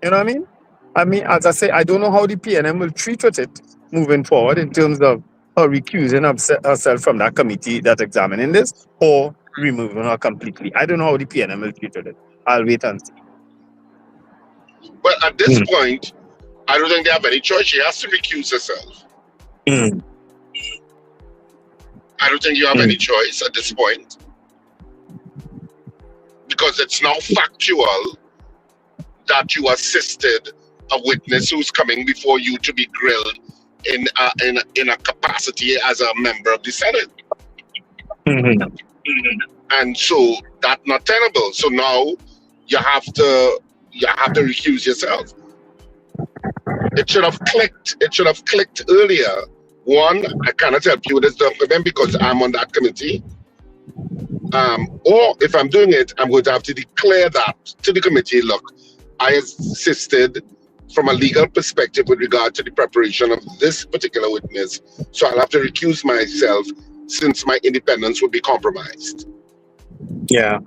You know what I mean? I mean, as I say, I don't know how the PNM will treat with it moving forward in terms of her recusing herself from that committee that's examining this or removing her completely. I don't know how the PNM will treat with it. I'll wait and see. Well, at this point, I don't think they have any choice. She has to recuse herself. I don't think you have any choice at this point. Because it's now factual that you assisted a witness who's coming before you to be grilled in a capacity as a member of the Senate. And so that's not tenable. So now you have to recuse yourself. It should have clicked. It should have clicked earlier. One, I cannot help you with this document because I'm on that committee. Or if I'm doing it, I'm going to have to declare that to the committee. Look, I assisted from a legal perspective with regard to the preparation of this particular witness. So I'll have to recuse myself since my independence would be compromised. Yeah.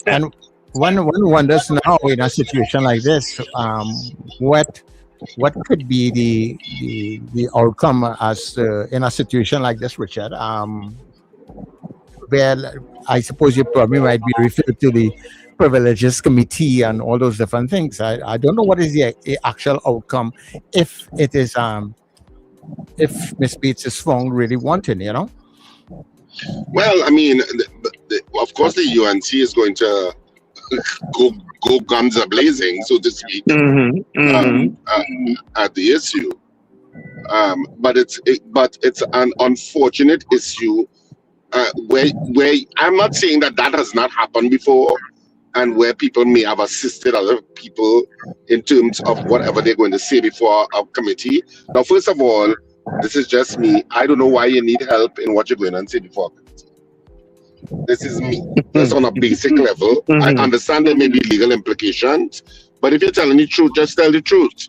And one wonders now in a situation like this, what could be the outcome as in a situation like this, Richard? Where I suppose you probably might be referred to the Privileges Committee and all those different things. I don't know what is the actual outcome if it is if Ms. Bates is found really wanting, Well, I mean, of course, the UNC is going to go guns a blazing, so to speak, at the issue. But it's an unfortunate issue where I'm not saying that has not happened before, and where people may have assisted other people in terms of whatever they're going to say before a committee. Now, first of all, this is just me. I don't know why you need help in what you're going to say before a committee. This is me. That's on a basic level. I understand there may be legal implications, but if you're telling the truth, just tell the truth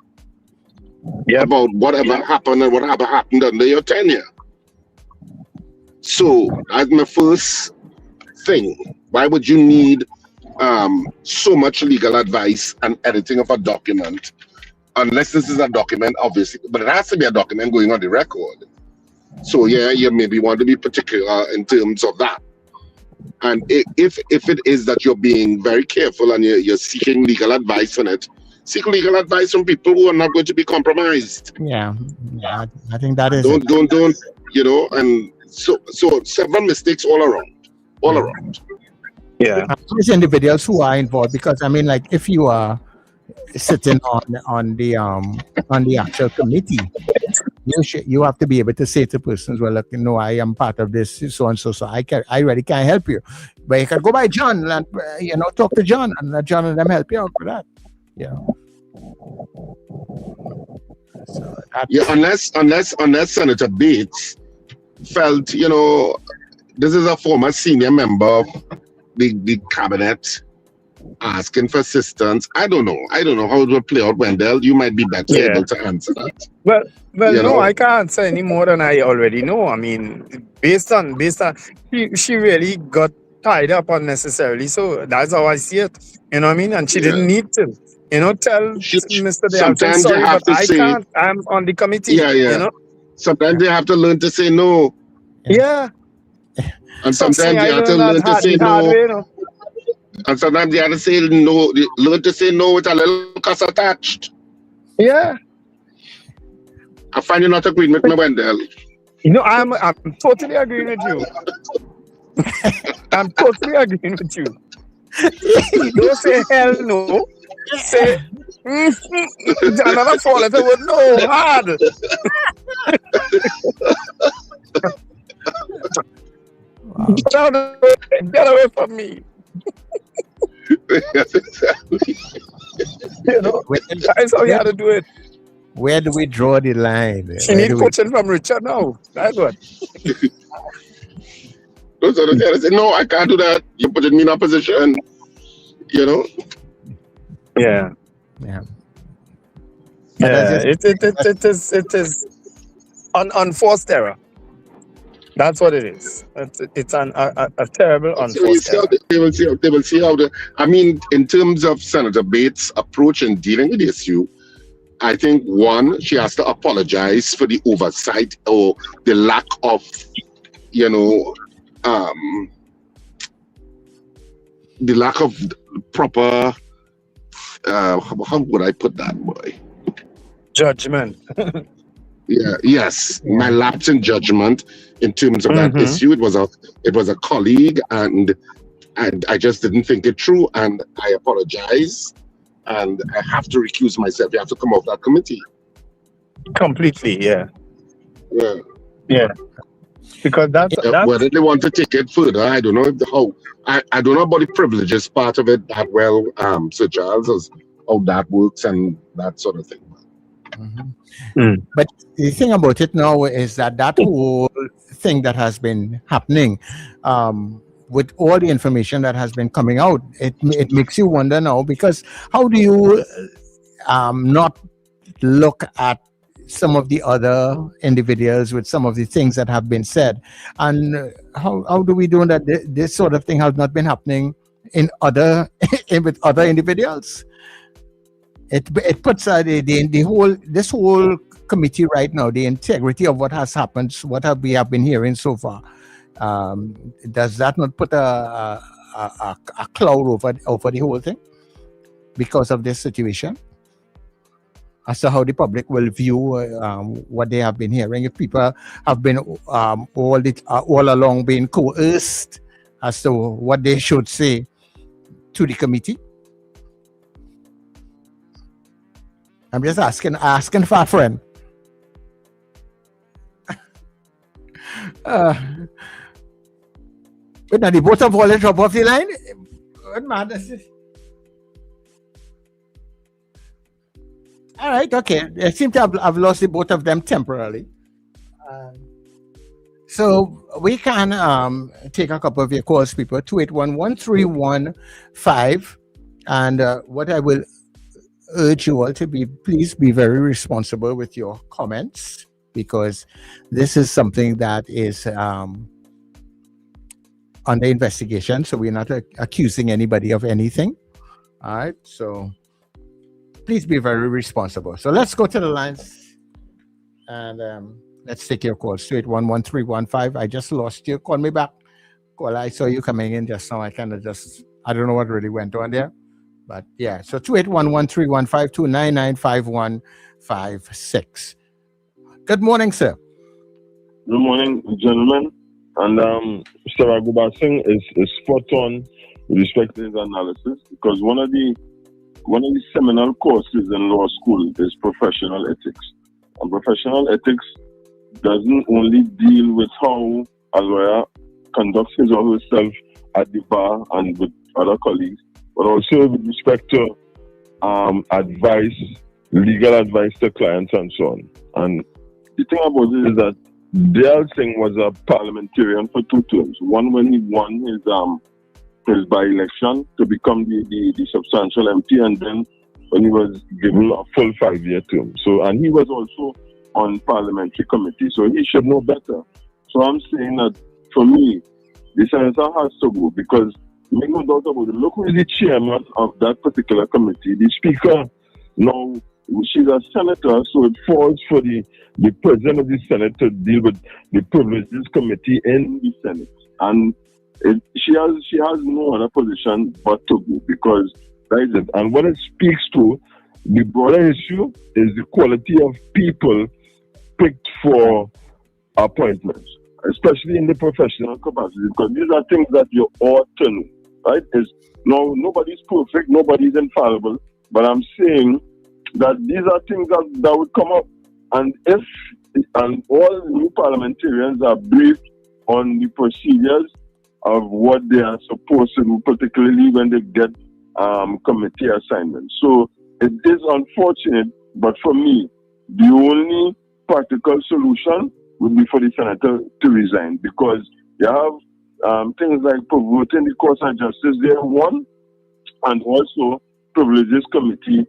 about whatever happened and whatever happened under your tenure. So, as my first thing, why would you need so much legal advice and editing of a document, unless this is a document, obviously, but it has to be a document going on the record. So yeah, you maybe want to be particular in terms of that. And if it is that you're being very careful and you're seeking legal advice on it, seek legal advice from people who are not going to be compromised. Yeah, I think that is. Don't, and so several mistakes all around. Yeah, there's individuals who are involved because I mean, like if you are sitting on the actual committee, you have to be able to say to persons, well, look, no, I am part of this, so and so, I really can't help you. But you can go by John and, talk to John, and let John and them help you out with that. So unless Senator Bates felt, this is a former senior member of the cabinet asking for assistance. I don't know how it will play out, Wendell. You might be better able to answer that. Well, no, I can't answer any more than I already know. I mean, based on she really got tied up unnecessarily. So that's how I see it. You know what I mean? And she didn't need to. Tell Mr. Dalton, sorry, but I can't. I'm on the committee. Yeah. Sometimes they have to learn to say no. Yeah. And sometimes you have to learn to say no. And sometimes you have to say no. Learn to say no with a little cost attached. Yeah. I find you not agreeing with me, Wendell. I'm totally agreeing with you. I'm totally agreeing with you. Don't say hell no. Say another four letter word no hard. Get away from me. That's how you have to do it. Where do we draw the line? She needs coaching from Richard now. That's what. Those are the guys say, no, I can't do that. You're putting me in a position, Yeah. It is unforced error. That's what it is. It's a terrible unforced error. They will see how in terms of Senator Bates' approach in dealing with the issue, I think, one, she has to apologize for the oversight or the lack of, the lack of proper, how would I put that, boy? Judgment. My lapse in judgment in terms of that issue. It was a colleague, and I just didn't think it through, and I apologize, and I have to recuse myself. You have to come off that committee. Completely, yeah. Because that's whether they want to take it further, I don't know I don't know about the privileges part of it that well, Sir Charles, as how that works and that sort of thing. But the thing about it now is that whole thing that has been happening, with all the information that has been coming out, it makes you wonder now, because how do you not look at some of the other individuals with some of the things that have been said, and how do we do that this sort of thing has not been happening with other individuals? It puts this whole committee right now, the integrity of what has happened, we have been hearing so far. Does that not put a cloud over the whole thing because of this situation? As to how the public will view what they have been hearing, if people have been all along being coerced as to what they should say to the committee. I'm just asking for a friend. But now the both of all drop off the line. What madness is? All right, okay. I seem to have lost the both of them temporarily. So we can take a couple of your calls, people. 281-1315. And what I will urge you all to please be very responsible with your comments, because this is something that is under investigation. So we're not accusing anybody of anything. All right. So please be very responsible. So let's go to the lines and let's take your calls. 281-1315. I just lost you. Call me back. I saw you coming in just now. I don't know what really went on there. But yeah, so 281-1315-299-5156. Good morning, sir. Good morning, gentlemen. And Mr. Raghubar Singh is spot on with respect to his analysis, because one of the seminal courses in law school is professional ethics. And professional ethics doesn't only deal with how a lawyer conducts his or herself at the bar and with other colleagues, but also with respect to advice, legal advice to clients and so on. And the thing about it is that Dale Singh was a parliamentarian for 2 terms. One when he won his by-election to become the substantial MP, and then when he was given a full 5-year term. So, and he was also on parliamentary committee, so he should know better. So I'm saying that for me, the senator has to go, because make no doubt about it, look who is the chairman of that particular committee, the speaker. Now, she's a senator, so it falls for the president of the Senate to deal with the privileges committee in the Senate. And she has no other position but to go, because that is it. And what it speaks to, the broader issue, is the quality of people picked for appointments, especially in the professional capacity, because these are things that you ought to know, right? No, nobody's perfect, nobody's infallible, but I'm saying that these are things that would come up, and all new parliamentarians are briefed on the procedures of what they are supposed to do, particularly when they get committee assignments. So it is unfortunate, but for me, the only practical solution would be for the senator to resign, because you have things like promoting the course of justice there, one, and also privileges committee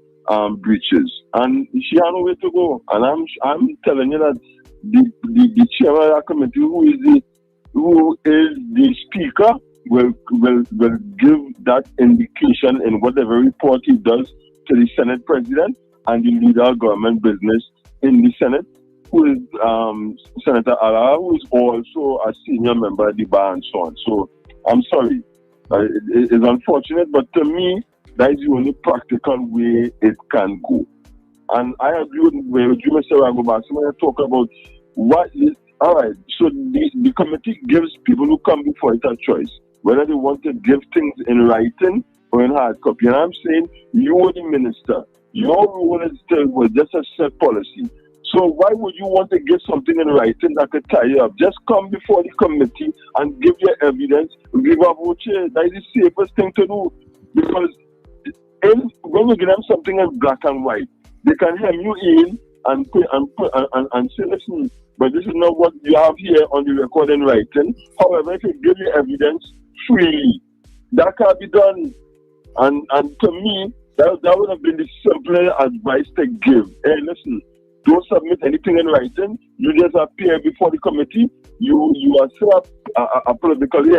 breaches, and she had no way to go. And I'm telling you that the chairman of that committee, who is the speaker, will give that indication in whatever report he does to the Senate president and the leader of government business in the Senate, who is Senator Ala, who is also a senior member of the bar and so on. So I'm sorry, it is unfortunate, but to me, that is the only practical way it can go. And I agree with you, Mr. Ragobasi, when you talk about what is, all right, so the committee gives people who come before it a choice, whether they want to give things in writing or in hard copy. And I'm saying, you are the minister. Your role is just a set policy. So why would you want to give something in writing that could tie you up? Just come before the committee and give your evidence, give a voucher. That is the safest thing to do. Because when you give them something in black and white, they can hem you in and say, listen, but this is not what you have here on the record in writing. However, if you give your evidence freely, that can be done. And to me, that would have been the simpler advice to give. Hey, listen, don't submit anything in writing. You just appear before the committee. You are still a politically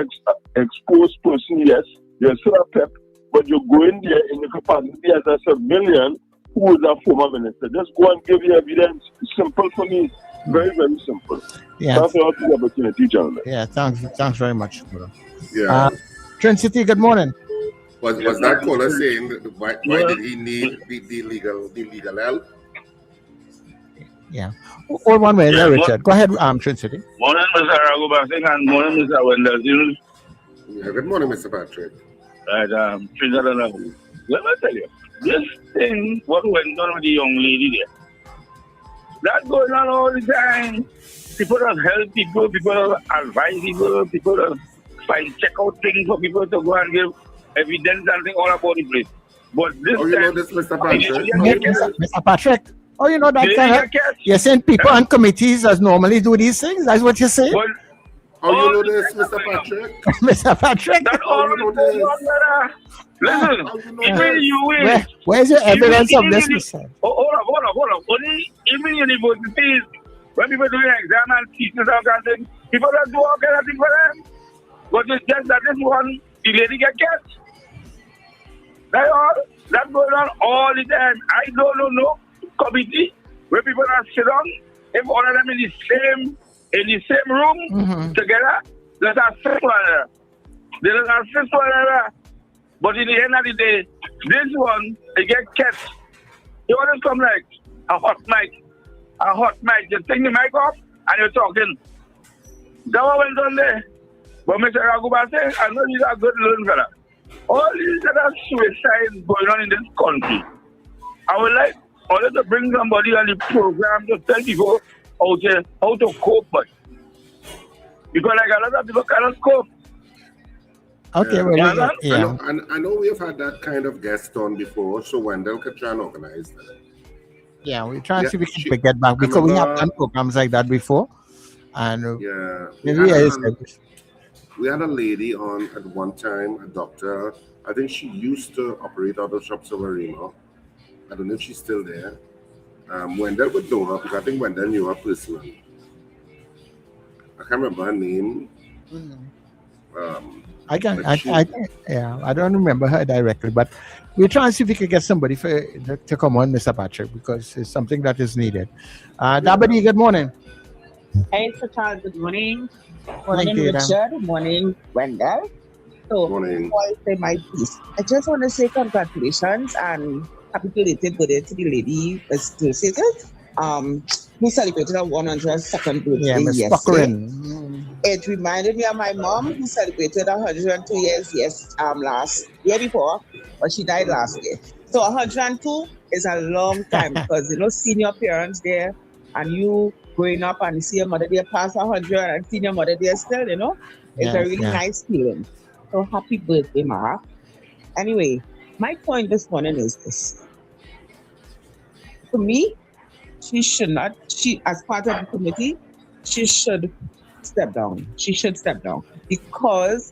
exposed person, yes. You're still a pep, but you go in there in the capacity as a civilian who is a former minister. Just go and give your evidence. Simple for me. Very, very simple. Yeah. Thanks a lot for the opportunity, gentlemen. Yeah, thanks very much. Yeah. Trinity, good morning. Was that caller saying why did he need the legal help? Yeah. Hold one minute, Richard. Go ahead, Trinity. Morning, Mr. Ragobasi, and morning, Mr. Wendell. Yeah, good morning, Mr. Patrick. Right, Trinidad. Let me tell you, this thing, what went on with the young lady there, that's going on all the time. People don't help people don't advise people don't check out things for people to go and give evidence and things all about the place. But this time, you know this, Mr. Patrick? Mr. Patrick. Oh, you know that kind of... You're saying people on committees as normally do these things? That's what you're saying? How you know this, Mr. Patrick? Mr. Patrick? How you know this? Listen, even you will. Where's your evidence of this, Mr.? Hold on. Only even universities, when people doing exam and teachers and things, people don't do all kind of things for them. But it's just that this one, the lady get catch. That's all. That's going on all the time. I don't know committee where people are sit down, if all of them in the same room together, there's a fifth one there. There is a fifth one there. But in the end of the day, this one, they get catch. You want to come like a hot mic. You take the mic off and you're talking. That one went on there. But Mr. Ragubase, I know these are good learning fella. All these other suicides going on in this country. I would like order to bring somebody on the program to tell people how to cope, but because like a lot of people cannot cope. Okay, well, yeah. I know we've had that kind of guest on before, so Wendell could try and organize that. Yeah, we try to see if we can get back because we have done programs like that before. And we had a lady on at one time, a doctor. I think she used to operate out of Shops of Arima. I don't know if she's still there. Wendell would know her because I think Wendell knew her personally. I can't remember her name. I don't remember her directly, but we're trying to see if we can get somebody to come on, Mr. Patrick, because it's something that is needed. Dabadi, good morning. Hey, Sir Charles, good morning. Morning, Richard. Good Wendell. So, before I say my piece, I just want to say congratulations and happy belated birthday to the lady, who celebrated her 102nd birthday yesterday. Puckerin. It reminded me of my mom, who celebrated 102 years year before, but she died last year. So 102 is a long time because, seeing your parents there and you growing up and see your mother there past 100 and seeing your mother there still, it's a really nice feeling. So happy birthday, Ma. Anyway, my point this morning is this. For me, as part of the committee, she should step down. She should step down because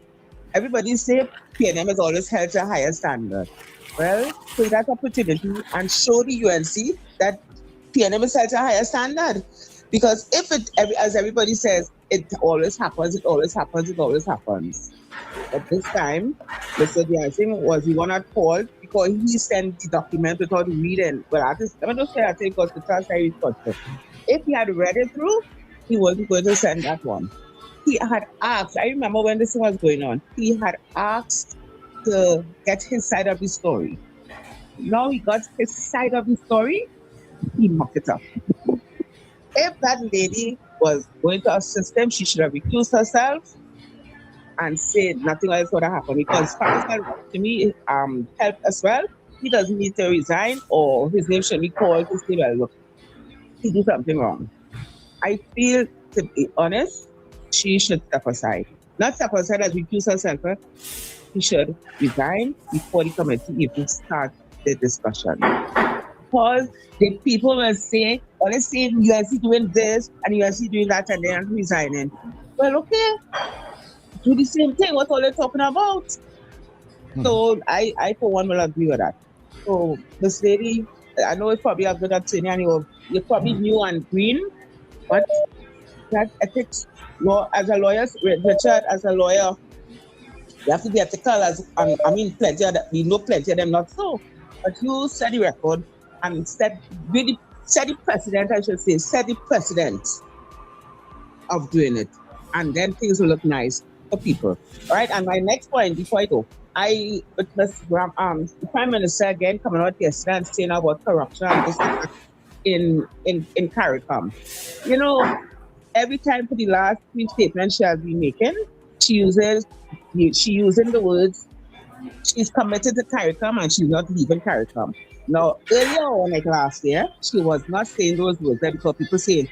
everybody say PNM is always held to a higher standard. Well, take that opportunity and show the UNC that PNM is held to a higher standard. Because if as everybody says, it always happens. But this time, Mr. Diazing was the one at fault because he sent the document without reading. Well, let me just say, I think because the trust I reported. If he had read it through, he wasn't going to send that one. He had asked, I remember when this was going on, he had asked to get his side of the story. Now he got his side of the story, he mucked it up. If that lady was going to assist him, she should have recused herself and said nothing else would have happened because to me helped as well. He doesn't need to resign or his name should be called to say, well, look, he did something wrong. I feel, to be honest, she should step aside. Not step aside as recuse herself. She should resign before the committee even start the discussion. Because the people will say, let's say UNC doing this and UNC doing that and then resigning. Well, okay. Do the same thing. What all they're talking about? So I for one will agree with that. So this lady, I know it's probably a good attorney and you're probably new and green, but that ethics law as a lawyer, Richard, as a lawyer, you have to be ethical plenty of that we know plenty of them not so. But you set the record and set the precedent, set the precedent of doing it. And then things will look nice for people. All right, and my next point before I go, I witnessed the Prime Minister again coming out yesterday and saying about corruption and this in CARICOM. Every time for the last 3 statements she has been making, she using the words, she's committed to CARICOM and she's not leaving CARICOM. Now, earlier on, like last year, she was not saying those words there because people saying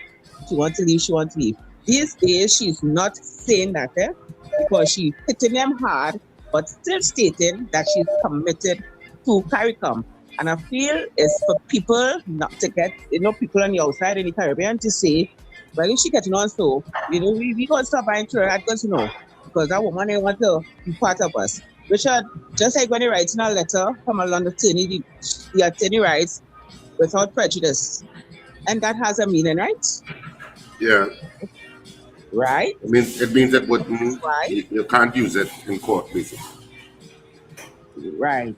she wants to leave. These days, she's not saying that because she's hitting them hard, but still stating that she's committed to CARICOM. And I feel it's for people not to get, people on the outside in the Caribbean to say, well, if she getting on so, we going to stop buying Trinidad because that woman ain't want to be part of us. Richard, just like when he writes in a letter from a London attorney, the attorney writes without prejudice. And that has a meaning, right? Yeah. Right? It means that you can't use it in court, basically. Right.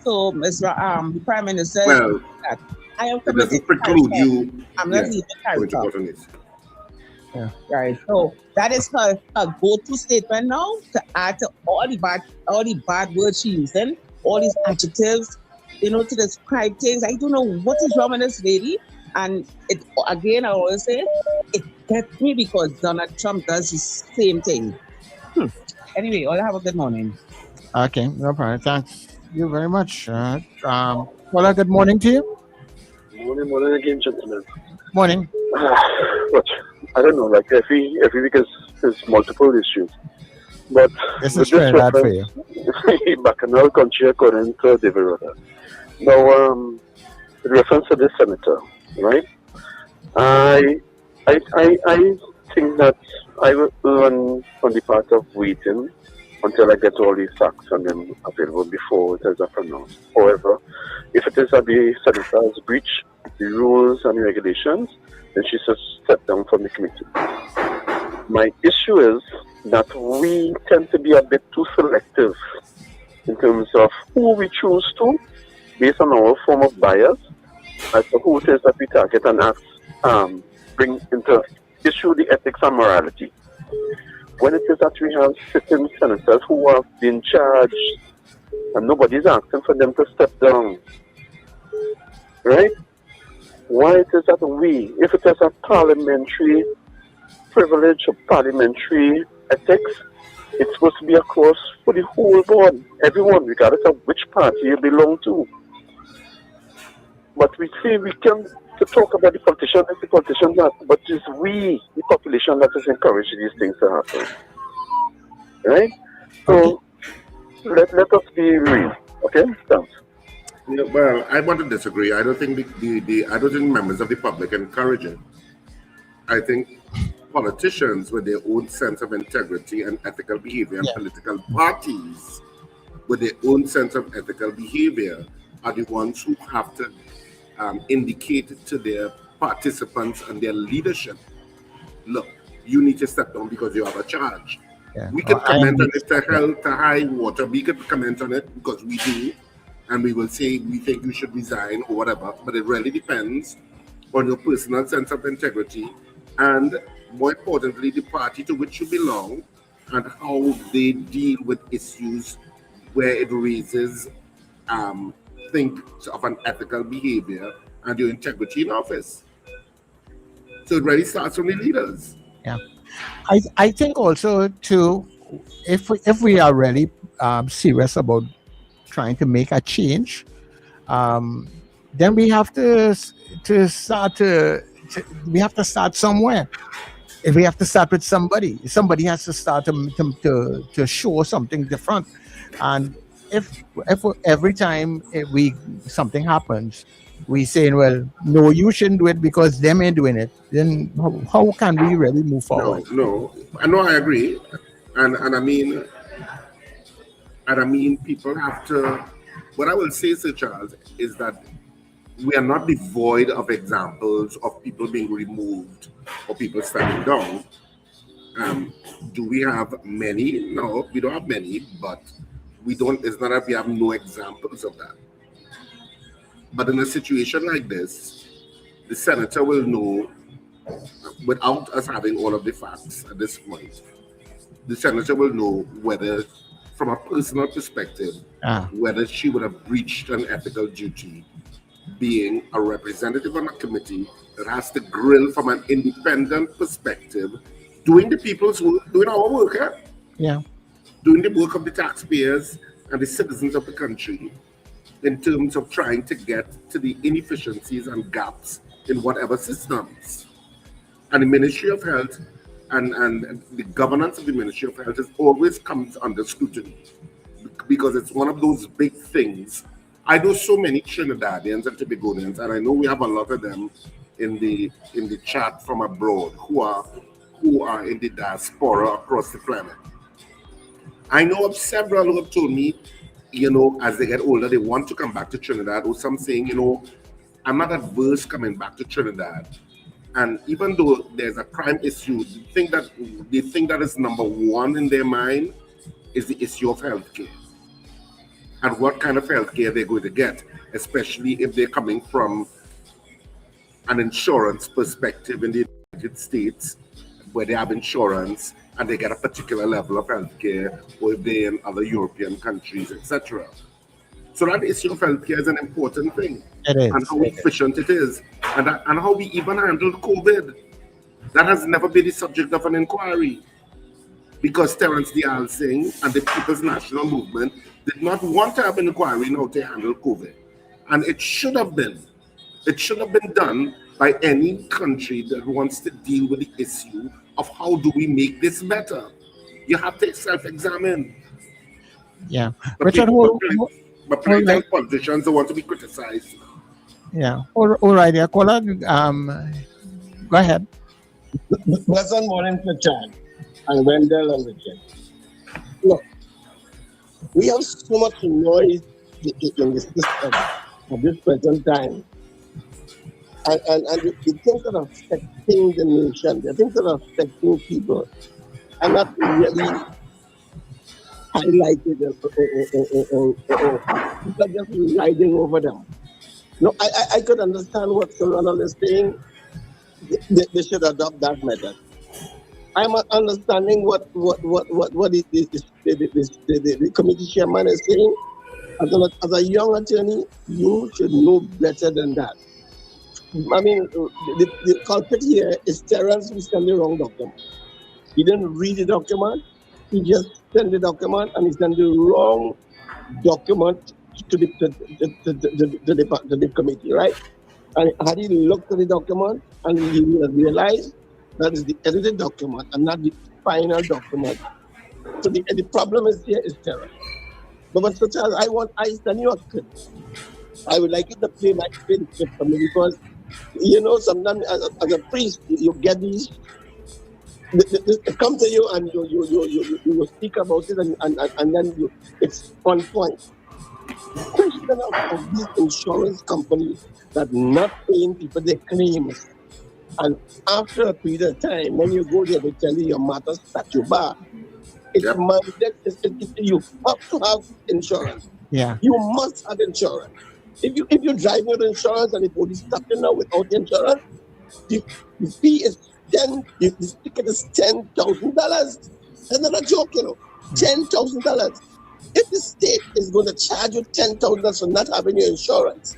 So, the Prime Minister, that I am committed. It doesn't preclude you. I'm not leaving CARICOM. Yeah. Right. So that is her go-to statement now to add to all the bad words she's using, all these adjectives, to describe things. I don't know what is wrong with this lady. And it again, I always say, it gets me because Donald Trump does the same thing. Anyway, all have a good morning. Okay, no problem. Thanks you very much. Well, good morning to you. Morning again, gentlemen. Morning. But I don't know, like every week is multiple issues. But This is Trinidad for you. Bacchanal country according to David Rudder. Now, with reference to this senator, right? I think that I will on the part of waiting until I get all these facts and then available before it is pronounced. However, if it is that the senator has breached the rules and regulations, then she should step down from the committee. My issue is that we tend to be a bit too selective in terms of who we choose to, based on our form of bias, as to who it is that we target and ask, bring into issue the ethics and morality. When it is that we have certain senators who have been charged and nobody's asking for them to step down, right? Why it is that we, if it is a parliamentary privilege or parliamentary ethics, it's supposed to be across for the whole board, everyone, regardless of which party you belong to. But we say we can to talk about the politician and the politician that, but it's we, the population, that is encouraging these things to happen. Right? So let us be real. Okay? Thanks. Yeah, well, I want to disagree. I don't think I don't think members of the public encourage it. I think politicians with their own sense of integrity and ethical behavior, and political parties with their own sense of ethical behavior are the ones who have to indicate to their participants and their leadership, look, you need to step down because you have a charge. Yeah. We can comment on it to hell, to high water. We can comment on it because we do, and we will say we think you should resign or whatever, but it really depends on your personal sense of integrity and, more importantly, the party to which you belong and how they deal with issues where it raises think of an ethical behavior and your integrity in office. So it really starts from the leaders. Yeah, I think also too, if we are really serious about trying to make a change, then we have to start somewhere. If we have to start with somebody has to start to show something different. And if every time something happens, we say, well, no, you shouldn't do it because them ain't doing it, then how can we really move forward? No, I agree, and I mean people have to. What I will say, Sir Charles, is that we are not devoid of examples of people being removed or people standing down. Do we have many? No, we don't have many, but we don't. It's not that we have no examples of that. But in a situation like this, the senator will know, without us having all of the facts at this point, the senator will know whether, from a personal perspective, whether she would have breached an ethical duty being a representative on a committee that has to grill from an independent perspective, doing the people's work, doing our work, doing the work of the taxpayers and the citizens of the country in terms of trying to get to the inefficiencies and gaps in whatever systems. And the Ministry of Health and the governance of the Ministry of Health always comes under scrutiny because it's one of those big things. I know so many Trinidadians and Tobagonians, and I know we have a lot of them in the chat from abroad who are in the diaspora across the planet. I know of several who have told me, as they get older, they want to come back to Trinidad, or some saying, I'm not adverse coming back to Trinidad. And even though there's a crime issue, they think that is number one in their mind is the issue of healthcare. And what kind of healthcare they're going to get, especially if they're coming from an insurance perspective in the United States, where they have insurance and they get a particular level of healthcare, or if they're in other European countries, etc. So that issue of healthcare is an important thing. It is. And how efficient it is. And how we even handled COVID. That has never been the subject of an inquiry. Because Terence Dial Singh and the People's National Movement did not want to have an inquiry in how to handle COVID. And it should have been. It should have been done by any country that wants to deal with the issue of how do we make this better. You have to self-examine. Yeah. But Richard, political politicians don't want to be criticized. Yeah. All right, yeah. Caller, go ahead. Pleasant morning, Richard and Wendell and Richard. Look, we have so much noise in the system at this present time. And the things that are affecting the nation, the things that are affecting people, are not really highlighted or people are just riding over them. No, I could understand what Solana is saying. They should adopt that method. I'm understanding what it is the committee chairman is saying. As a young attorney, you should know better than that. I mean, the culprit here is Terrence, who sent the wrong document. He didn't read the document. He just sent the document, and he sent the wrong document to the committee, right? And had he looked at the document, and he would have realized that is the edited document and not the final document. So the problem is here is Terrence. But so Charles, I stand you a clip. I would like you to play the clip for me, because sometimes as a priest, you get these. They come to you and you speak about it and then it's on point. The question of these insurance companies that not paying people their claims, and after a period of time, when you go there, they tell you your matter statute bar. It's mandated. You have to have insurance. Yeah. You must have insurance. If you drive with insurance and the police stop you now without insurance, the fee is the ticket is $10,000. That's not a joke, $10,000. If the state is going to charge you $10,000 for not having your insurance,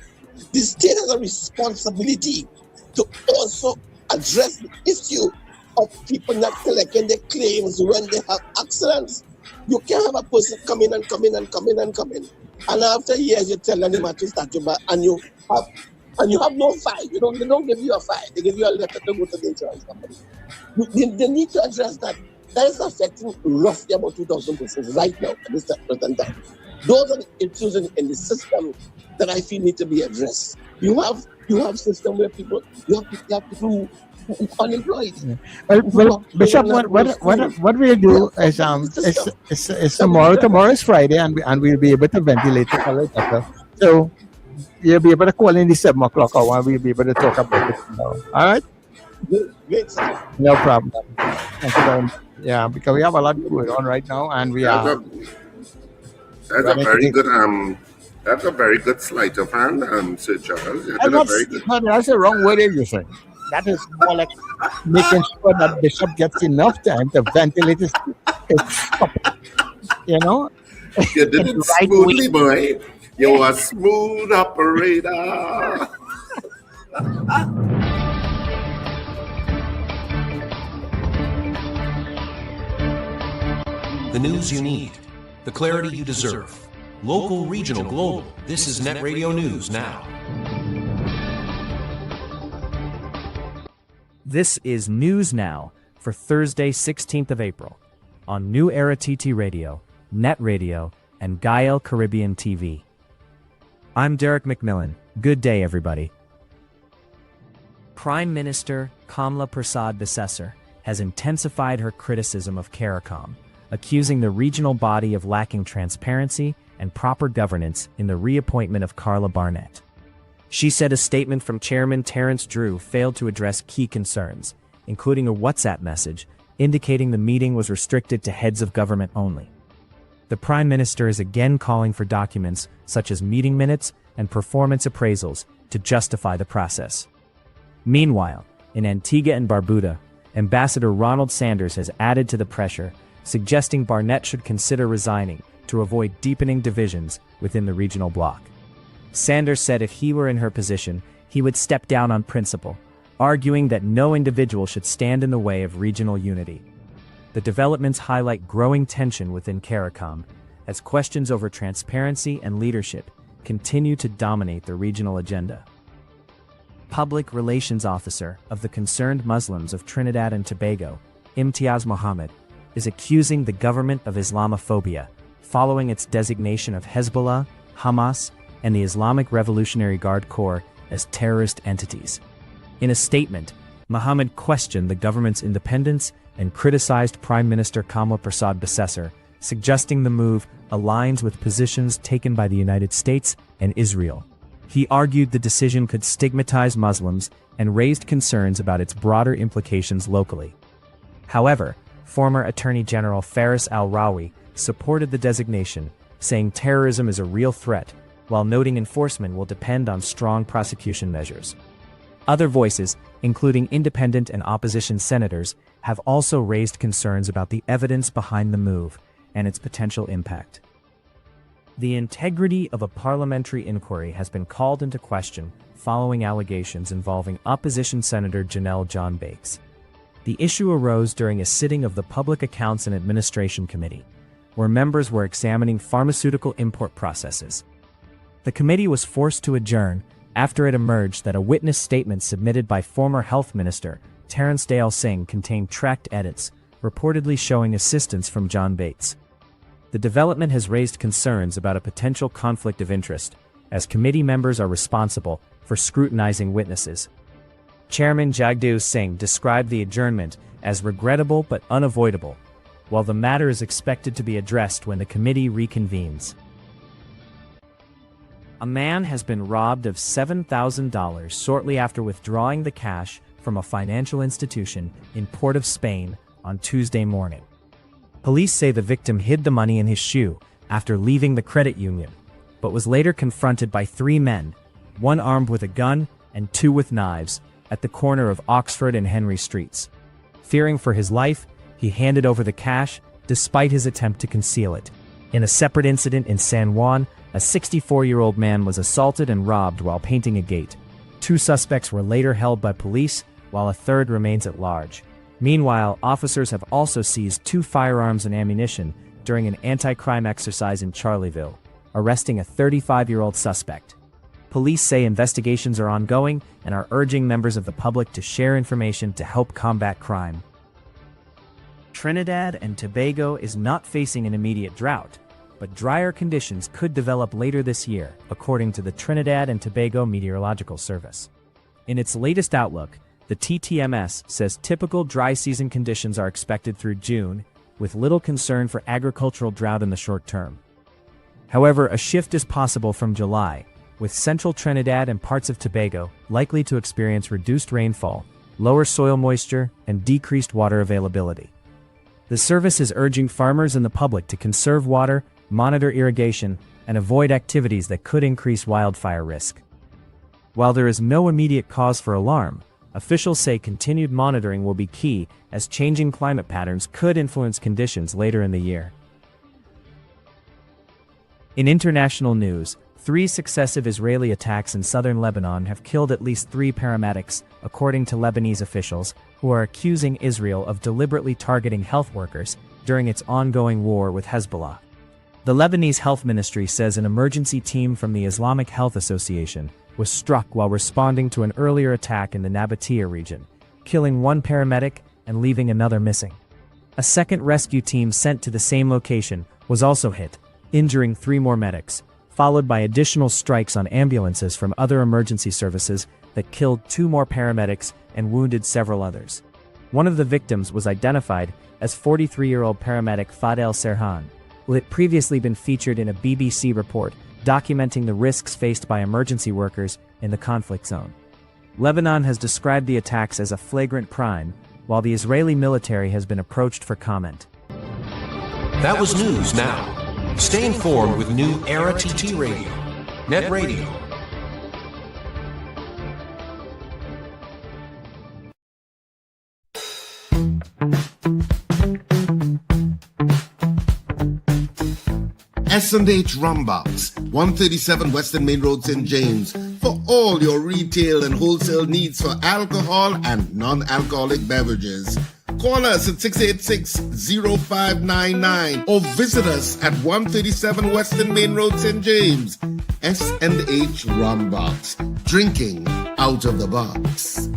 the state has a responsibility to also address the issue of people not collecting their claims when they have accidents. You can't have a person come in, and after years you tell them to start your back, and you have no fine. They don't give you a fine. They give you a letter to go to the insurance company. They need to address that. That is affecting roughly about 2,000 persons right now at this present time. Those are the issues in the system that I feel need to be addressed. You have system where people you have people who are unemployed. Yeah. Well, Bishop, what we'll do is tomorrow is Friday, and we'll be able to ventilate it a little better. So you'll be able to call in the 7 o'clock hour, and we'll be able to talk about it tomorrow. All right? Great, sir. No problem. Thank you very much. Yeah, because we have a lot going on right now, and we are. That's a very good sleight of hand, Sir Charles. That's the wrong word you're saying. That is more like making sure that Bishop gets enough time to ventilate his stop. You did it smoothly, boy. You're a smooth operator. The news you need, the clarity you deserve. Local, regional, global. This is Net Radio News Now. This is News Now for Thursday, 16th of April on New Era TT Radio, Net Radio, and Gael Caribbean TV. I'm Derek McMillan. Good day, everybody. Prime Minister Kamla Persad-Bissessar has intensified her criticism of CARICOM, accusing the regional body of lacking transparency and proper governance in the reappointment of Carla Barnett. She said a statement from Chairman Terrence Drew failed to address key concerns, including a WhatsApp message indicating the meeting was restricted to heads of government only. The Prime Minister is again calling for documents such as meeting minutes and performance appraisals to justify the process. Meanwhile, in Antigua and Barbuda, Ambassador Ronald Sanders has added to the pressure, suggesting Barnett should consider resigning to avoid deepening divisions within the regional bloc. Sanders said if he were in her position, he would step down on principle, arguing that no individual should stand in the way of regional unity. The developments highlight growing tension within CARICOM as questions over transparency and leadership continue to dominate the regional agenda. public relations officer of the Concerned Muslims of Trinidad and Tobago, Imtiaz Mohammed, is accusing the government of Islamophobia following its designation of Hezbollah, Hamas, and the Islamic Revolutionary Guard Corps as terrorist entities. In a statement, Mohammed questioned the government's independence and criticized Prime Minister Kamla Persad-Bissessar, suggesting the move aligns with positions taken by the United States and Israel. He argued the decision could stigmatize Muslims and raised concerns about its broader implications locally. However, former Attorney General Faris al-Rawi supported the designation, saying terrorism is a real threat, while noting enforcement will depend on strong prosecution measures. Other voices, including independent and opposition senators, have also raised concerns about the evidence behind the move and its potential impact. The integrity of a parliamentary inquiry has been called into question following allegations involving opposition Senator Janelle John Bakes. The issue arose during a sitting of the Public Accounts and Administration Committee, where members were examining pharmaceutical import processes. The committee was forced to adjourn after it emerged that a witness statement submitted by former Health Minister Terence Dale Singh contained tracked edits, reportedly showing assistance from John Bates. The development has raised concerns about a potential conflict of interest, as committee members are responsible for scrutinizing witnesses. Chairman Jagdev Singh described the adjournment as regrettable but unavoidable, while the matter is expected to be addressed when the committee reconvenes. A man has been robbed of $7,000 shortly after withdrawing the cash from a financial institution in Port of Spain on Tuesday morning. Police say the victim hid the money in his shoe after leaving the credit union, but was later confronted by 3 men, one armed with a gun and 2 with knives, at the corner of Oxford and Henry Streets. Fearing for his life, he handed over the cash despite his attempt to conceal it. In a separate incident in San Juan, a 64-year-old man was assaulted and robbed while painting a gate. 2 suspects were later held by police, while a third remains at large. Meanwhile, officers have also seized 2 firearms and ammunition during an anti-crime exercise in Charleville, arresting a 35-year-old suspect. Police say investigations are ongoing and are urging members of the public to share information to help combat crime. Trinidad and Tobago is not facing an immediate drought, but drier conditions could develop later this year, according to the Trinidad and Tobago Meteorological Service. In its latest outlook, the TTMS says typical dry season conditions are expected through June, with little concern for agricultural drought in the short term. However, a shift is possible from July, with central Trinidad and parts of Tobago likely to experience reduced rainfall, lower soil moisture, and decreased water availability. The service is urging farmers and the public to conserve water, monitor irrigation, and avoid activities that could increase wildfire risk. While there is no immediate cause for alarm, officials say continued monitoring will be key as changing climate patterns could influence conditions later in the year. In international news, 3 successive Israeli attacks in southern Lebanon have killed at least 3 paramedics, according to Lebanese officials, who are accusing Israel of deliberately targeting health workers during its ongoing war with Hezbollah. The Lebanese Health Ministry says an emergency team from the Islamic Health Association was struck while responding to an earlier attack in the Nabatea region, killing 1 paramedic and leaving another missing. A second rescue team sent to the same location was also hit, injuring 3 more medics, followed by additional strikes on ambulances from other emergency services that killed 2 more paramedics and wounded several others. One of the victims was identified as 43-year-old paramedic Fadel Serhan, who had previously been featured in a BBC report documenting the risks faced by emergency workers in the conflict zone. Lebanon has described the attacks as a flagrant crime, while the Israeli military has been approached for comment. That was news now. Stay informed with New Era TT Radio, NETT Radio. S&H Rumbox, 137 Western Main Road, St. James, for all your retail and wholesale needs for alcohol and non-alcoholic beverages. Call us at 686-0599 or visit us at 137 Western Main Road, St. James. S&H Rumbox, drinking out of the box.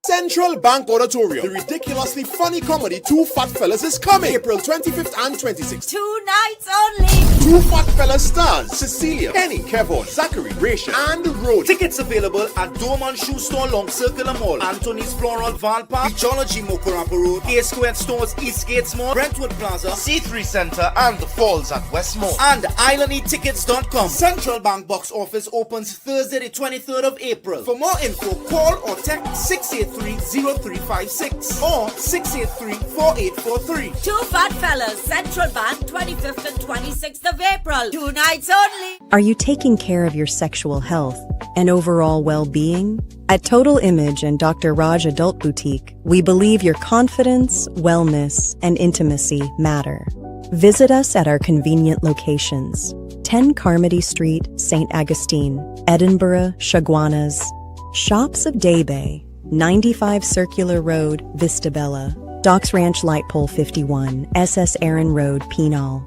Central Bank Auditorium. The ridiculously funny comedy Two Fat Fellas is coming April 25th and 26th. 2 nights only. Two Fat Fellas stars Cecilia, Kenny, Kevon, Zachary, Rachel, and Rody. Tickets available at Dorman Shoe Store, Long Circular Mall, Anthony's Floral Val Park, Beachology, Mokorapa Road, A-Squared Stores, Eastgate Mall, Brentwood Plaza, C3 Center, and The Falls at Westmore. And islandetickets.com. Central Bank box office opens Thursday the 23rd of April. For more info, call or text 683-0356 or 683-4843. Two Fat Fellas, Central Bank, 25th and 26th of April. 2 nights only. Are you taking care of your sexual health and overall well-being? At Total Image and Dr. Raj Adult Boutique, we believe your confidence, wellness, and intimacy matter. Visit us at our convenient locations: 10 Carmody Street, St. Augustine, Edinburgh, Chaguanas, Shops of Daybay, 95 Circular Road, Vistabella, Docks Ranch Light Pole 51, SS Aaron Road, Penal,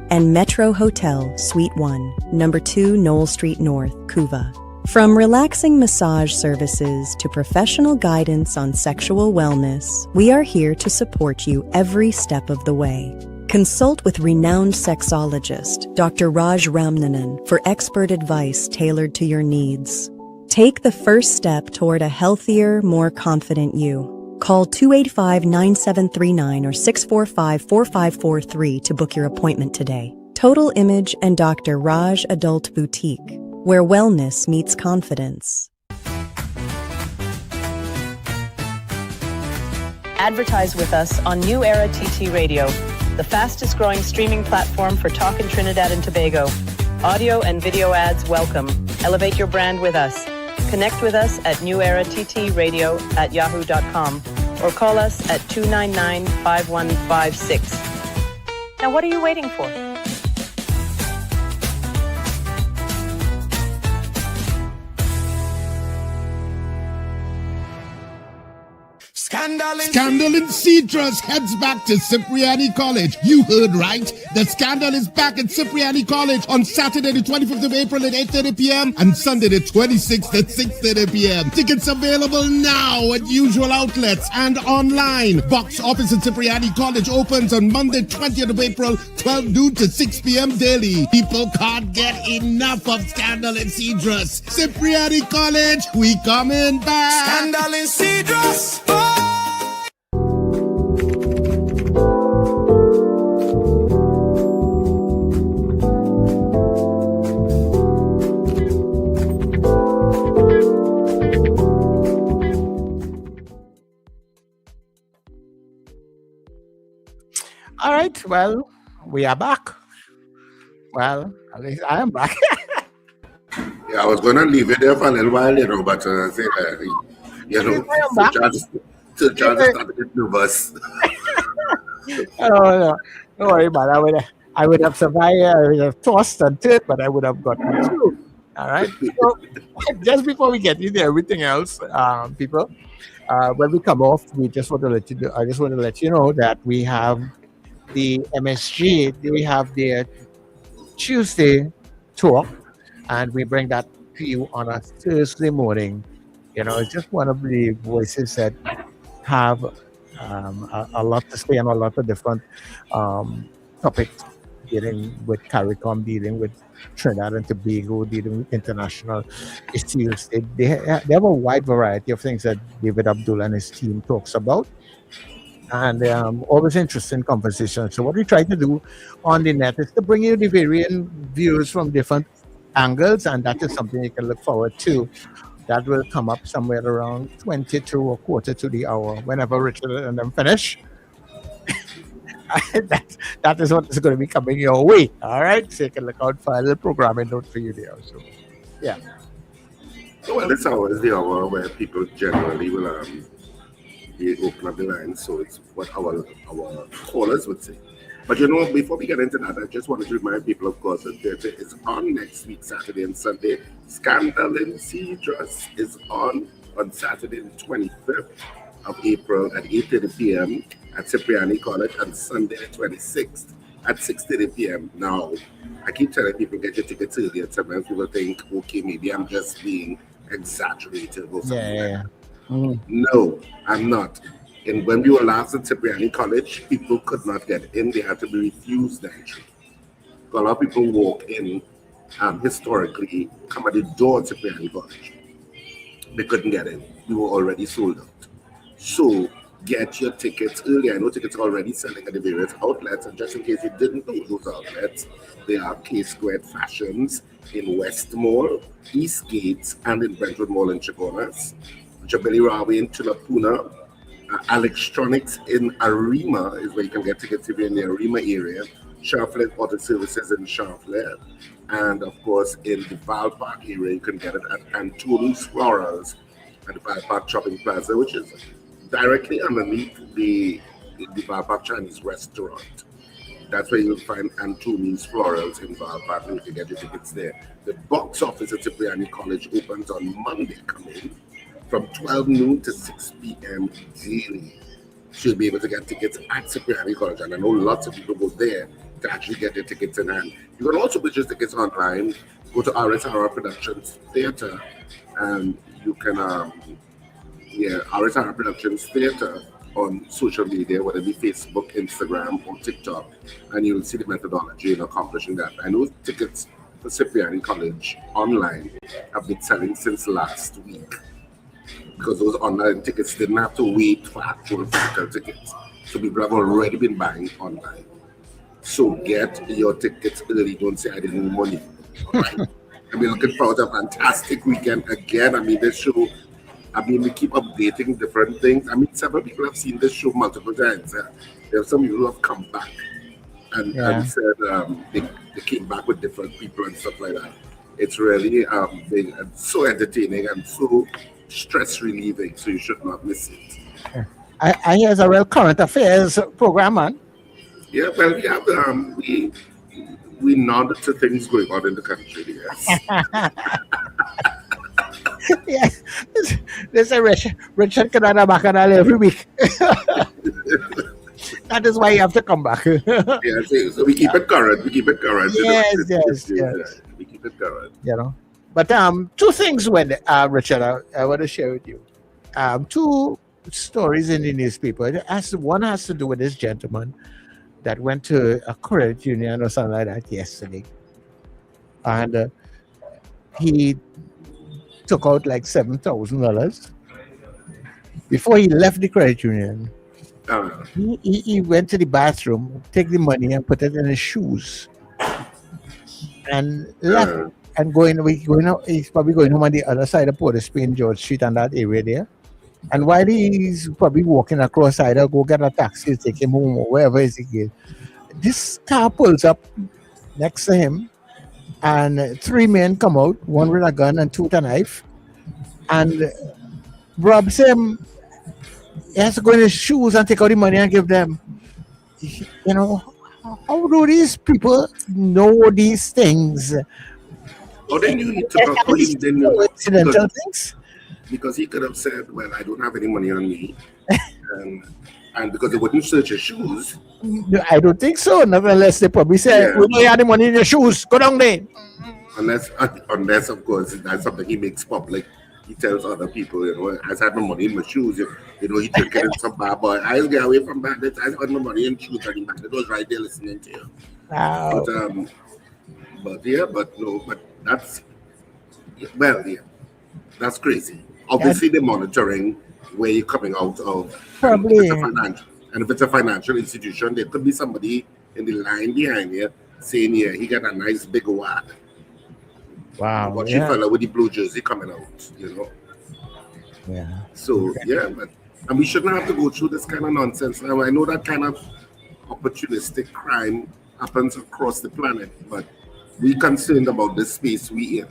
and Metro Hotel, Suite 1, Number 2, Knoll Street North, Couva. From relaxing massage services to professional guidance on sexual wellness, we are here to support you every step of the way. Consult with renowned sexologist Dr. Raj Ramnanan for expert advice tailored to your needs. Take the first step toward a healthier, more confident you. Call 285-9739 or 645-4543 to book your appointment today. Total Image and Dr. Raj Adult Boutique, where wellness meets confidence. Advertise with us on New Era TT Radio, the fastest growing streaming platform for talk in Trinidad and Tobago. Audio and video ads welcome. Elevate your brand with us. Connect with us at newerattradio@yahoo.com or call us at 299-5156. Now what are you waiting for? Scandal in Cedros heads back to Cipriani College. You heard right. The Scandal is back at Cipriani College on Saturday the 25th of April at 8:30 p.m. and Sunday the 26th at 6:30 p.m. Tickets available now at usual outlets and online. Box office at Cipriani College opens on Monday 20th of April, 12 noon to 6 p.m. daily. People can't get enough of Scandal in Cedros. Cipriani College, we coming back. Scandal in Cedros. All right, well, we are back. Well, at least I am back. Yeah, I was going to leave it there for a little while, but I said, Sir Charles started to get nervous. No worry about it. I would have survived. I would have tossed and turned, but I would have gotten through. All right. So, just before we get into everything else, people, when we come off, we just want to let you know. I just want to let you know that we have the MSG. We have their Tuesday talk, and we bring that to you on a Thursday morning. You know, it's just one of the voices that have a lot to say on a lot of different topics, dealing with CARICOM, dealing with Trinidad and Tobago, dealing with international issues. They have a wide variety of things that David Abdul and his team talks about, and always interesting conversations. So what we try to do on the net is to bring you the varying views from different angles, and that is something you can look forward to. That will come up somewhere around 22 or quarter to the hour, whenever Richard and them finish. that is what is going to be coming your way. All right, so you can look out for a little programming note for you there. So, yeah. Well, this hour is the hour where people generally will open up the line. So it's what our callers would say. But before we get into that, I just wanted to remind people, of course, that theatre is on next week, Saturday and Sunday. Scandal in Cedros is on Saturday, the 25th of April at 8:30 p.m. at Cipriani College, and Sunday, the 26th at 6:30 p.m. Now, I keep telling people get your tickets early, and sometimes people think, okay, maybe I'm just being exaggerated or something. Yeah. Mm. No, I'm not. And when we were last at Cipriani College, people could not get in. They had to be refused entry. A lot of people walk in historically, come at the door at Cipriani College. They couldn't get in. We were already sold out. So get your tickets early. I know tickets are already selling at the various outlets. And just in case you didn't know those outlets, there are K-Squared Fashions in West Mall, East Gates, and in Brentwood Mall in Chagonas. Jabili Rawi in Tulapuna. Electronics in Arima is where you can get tickets if you're in the Arima area. Sharflet Auto Services in Sharflet. And of course, in the Val Park area, you can get it at Antoni's Florals at the Val Park Shopping Plaza, which is directly underneath the Val Park Chinese restaurant. That's where you'll find Antoni's Florals in Val Park, and you can get your tickets there. The box office at Cipriani College opens on Monday coming from 12 noon to 6 p.m. daily. So you'll be able to get tickets at Cipriani College, and I know lots of people go there to actually get their tickets in hand. You can also purchase tickets online. Go to RSR Productions Theatre, and you can, RSR Productions Theatre on social media, whether it be Facebook, Instagram, or TikTok, and you'll see the methodology in accomplishing that. I know tickets for Cipriani College online have been selling since last week, because those online tickets didn't have to wait for actual physical tickets. So people have already been buying online. So get your tickets early. Don't say I didn't need money. All right? I mean, looking forward to a fantastic weekend again. I mean, this show, we keep updating different things. I mean, several people have seen this show multiple times. There are some people who have come back and said they came back with different people and stuff like that. It's really been so entertaining and so stress relieving, so you should not miss it. I hear a real current affairs program, man. Yeah, well, we have we nod to things going on in the country. Yes. Yeah, there's a Richard Canada Bacchanal every week. That is why you have to come back. Yeah, so we keep it current. We keep it current. Yes. We keep it current. You know. But two things, when Richard, I want to share with you. Two stories in the newspaper. One has to do with this gentleman that went to a credit union or something like that yesterday, and he took out like $7,000 before he left the credit union. He went to the bathroom, take the money, and put it in his shoes, and left. And he's probably going home on the other side of Port of Spain, George Street, and that area there. And while he's probably walking across, either go get a taxi, take him home, or wherever he is, this car pulls up next to him, and three men come out, one with a gun and two with a knife, and robs him. He has to go in his shoes and take out the money and give them. You know, how do these people know these things? Oh, then you need to talk to him. Then incidental things. Because he could have said, "Well, I don't have any money on me," and because they wouldn't search your shoes. I don't think so. Nevertheless, they probably said, "We don't have the money in your shoes. Go down there." Unless of course that's something he makes public. He tells other people, you know, I had my money in my shoes. You know, he took it in some bar boy. I get away from bandits. I had my money in shoes, and the bandit was right there listening to you. Wow. But that's that's crazy. Obviously, they're monitoring where you're coming out of. Probably. And if it's a financial institution, there could be somebody in the line behind you saying, "Yeah, he got a nice big wad." Wow. Watch the fella with the blue jersey coming out, you know. Yeah. So and we shouldn't have to go through this kind of nonsense. Now I know that kind of opportunistic crime happens across the planet, but we're concerned about the space we in.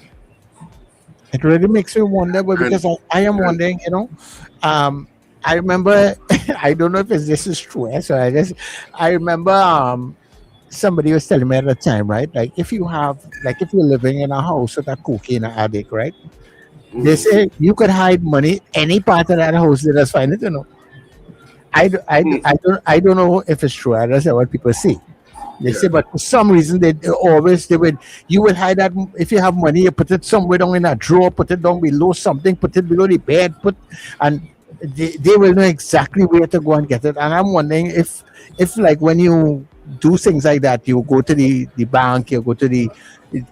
It really makes me wonder, but because I am wondering, you know, I remember, I don't know if this is true, so I remember somebody was telling me at the time, right? Like if you're living in a house with a cocaine addict, right? They say you could hide money any part of that house, they just find it, you know. I don't know if it's true. I don't know what people see. They say, but for some reason you would hide that. If you have money, you put it somewhere down in a drawer, put it down below something, put it below the bed, and they will know exactly where to go and get it. And I'm wondering if like when you do things like that, you go to the bank, you go to the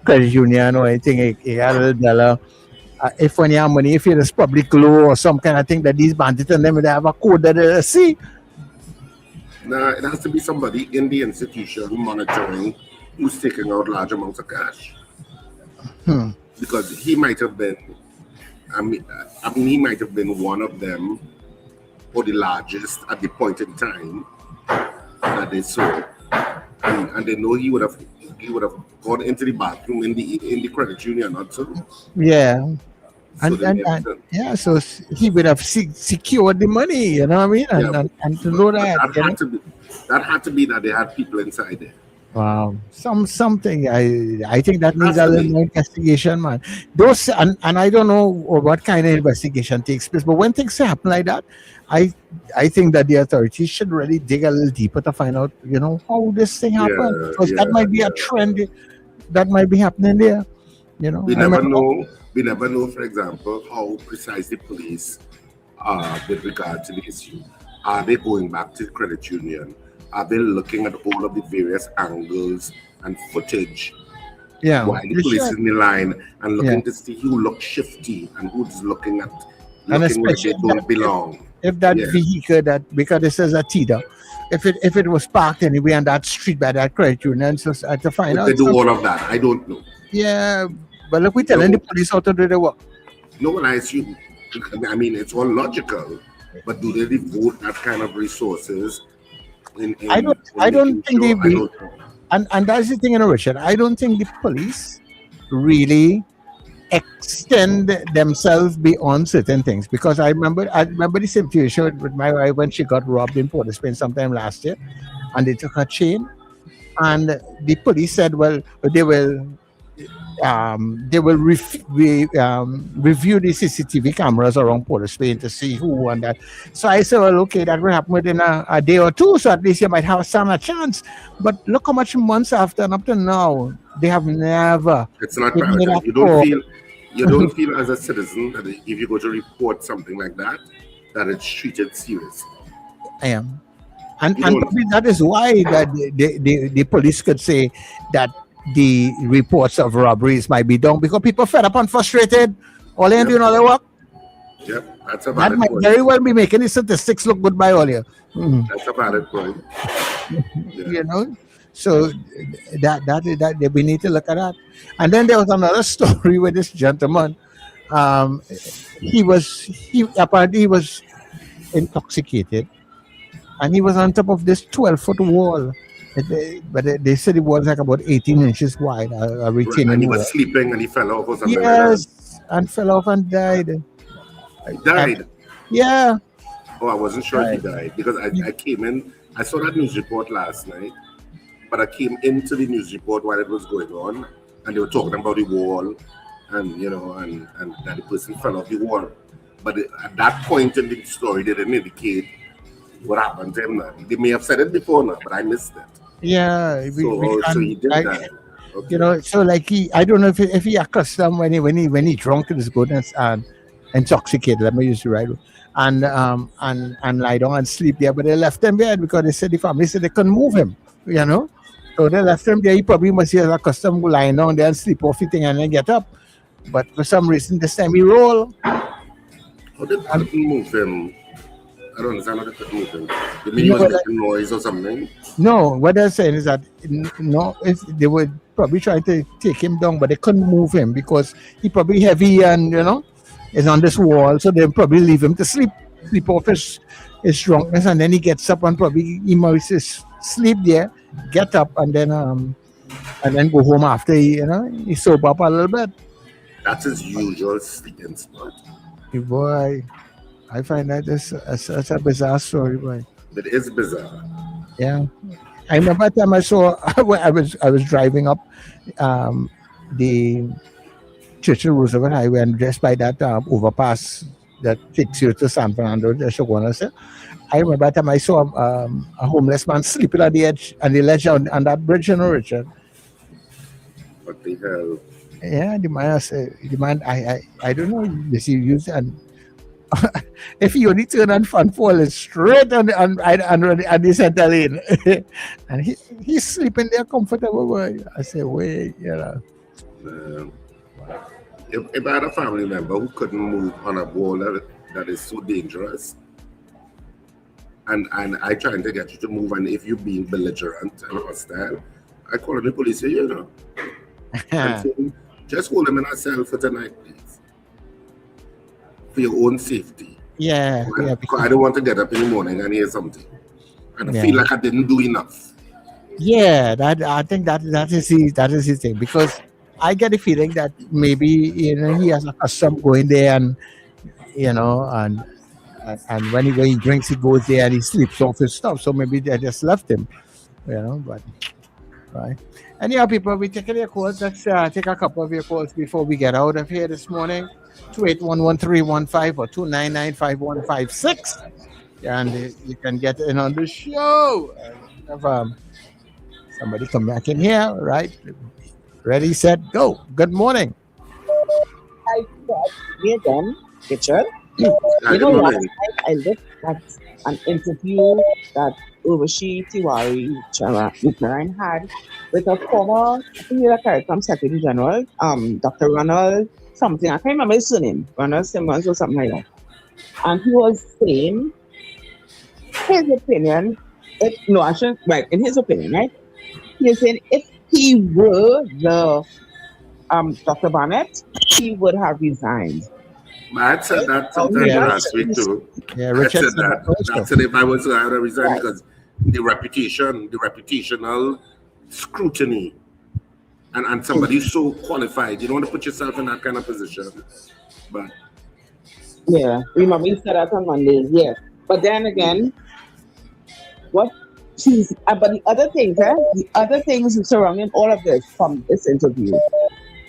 credit union or anything, you got a little dollar. If when you have money, if it's public law or some kind of thing that these bandits and them, they have a code that they see. Nah, it has to be somebody in the institution monitoring who's taking out large amounts of cash. Because he might have been, I mean, he might have been one of them, or the largest at the point in time that they saw, and they know he would have gone into the bathroom in the credit union, not so. Yeah. So he would have secured the money, you know what I mean? And to know that had to be that they had people inside there. Wow, something. I think that needs a little more investigation, man. Those and I don't know what kind of investigation takes place, but when things happen like that, I think that the authorities should really dig a little deeper to find out, how this thing happened, because that might be a trend that might be happening there. We never know. We never know, for example, how precise the police are with regard to the issue. Are they going back to the credit union? Are they looking at all of the various angles and footage? Yeah. While the police is in the line and looking to see who looks shifty and who's looking like they don't belong. If that vehicle because it says a TIDA, if it was parked anywhere on that street by that credit union, so I had to find out. They do all of that. I don't know. Yeah, but look, we're telling the police how to do their work. No, I assume. I mean, it's all logical, but do they devote that kind of resources? I don't think they will. And that's the thing, Richard. I don't think the police really extend themselves beyond certain things, because I remember the situation with my wife when she got robbed in Port of Spain sometime last year, and they took her chain, and the police said, well, they will review the CCTV cameras around Port of Spain to see who and that. So I said, well, okay, that will happen within a day or two, so at least you might have some chance. But look how much months after and up to now, they have never. It's not practical. You don't feel as a citizen that if you go to report something like that it's treated seriously. I am. And that is why that the police could say that the reports of robberies might be down, because people fed up and frustrated. All they doing all their work. Yep, that's a that valid might point. very well be making the statistics look good by all you. That's a valid point. So that we need to look at that. And then there was another story with this gentleman. He apparently was intoxicated, and he was on top of this 12-foot wall. But they said it was like about 18 inches wide. A retaining and he wall. was sleeping and he fell off or something. Yes, and fell off and died. He died? Yeah. Oh, I wasn't sure he died, because I came in. I saw that news report last night, but I came into the news report while it was going on, and they were talking about the wall, and and that the person fell off the wall. But at that point in the story, they didn't indicate what happened to him now. They may have said it before now, but I missed it. Yeah, so he did that. Okay. So like I don't know if he accustomed when he drunk is good and intoxicated. Let me use the right word. And lie down and sleep there, but they left him there because they said the family said they couldn't move him. So they left him there. He probably must be accustomed to lying down there and sleep off the thing and then get up. But for some reason this time he rolled. How did they move him? I don't understand how they could move him. You mean he was making noise or something? No, what they're saying is that if they were probably trying to take him down, but they couldn't move him because he probably heavy and is on this wall, so they probably leave him to sleep off his drunkenness, and then he gets up and probably he must sleep there, get up, and then go home after he sober up a little bit. That's his usual sleeping spot. Boy, I find that it's a bizarre story, boy. It is bizarre. Yeah, I remember a time I saw I was driving up the Churchill Roosevelt Highway, and just by that overpass that takes you to San Fernando de Shogunose. I remember that time I saw a homeless man sleeping on the ledge on that bridge, Richard. What the hell? Yeah, the man, I don't know. You see, and if you only turn and fall straight on the center lane, and he's sleeping there comfortable. Boy. I say, wait, If I had a family member who couldn't move on a wall that is so dangerous, and I trying to get you to move, and if you're being belligerent and hostile, I call the police, and so, just hold them in a cell for tonight, please, for your own safety. Because I don't want to get up in the morning and hear something, and I feel like I didn't do enough. Yeah, I think that is his thing, because I get the feeling that maybe he has a custom going there, and and when he drinks, he goes there and he sleeps off his stuff. So maybe they just left him, But right. Anyhow, people, we're taking your calls. Let's take a couple of your calls before we get out of here this morning. 2811315 or 2995156, and you can get in on the show. Have somebody come back in here, right? Ready, set, go. Good morning. Hi, we're done, Richard. Last night I looked at an interview that Urvashi Tiwari Puckerin had with a former CARICOM Secretary General, Dr. Ronald something. I can't remember his surname, Ronald Simmons or something like that. And he was saying his opinion. In his opinion, right? He was saying if he were the Dr. Barnett, he would have resigned. I said that sometime last week too. Yeah, Richard said that. I said if I was to have to resign because the reputational scrutiny, and somebody so qualified, you don't want to put yourself in that kind of position. But yeah, remember he said that on Monday. Yeah, but then again, but the other things surrounding all of this from this interview,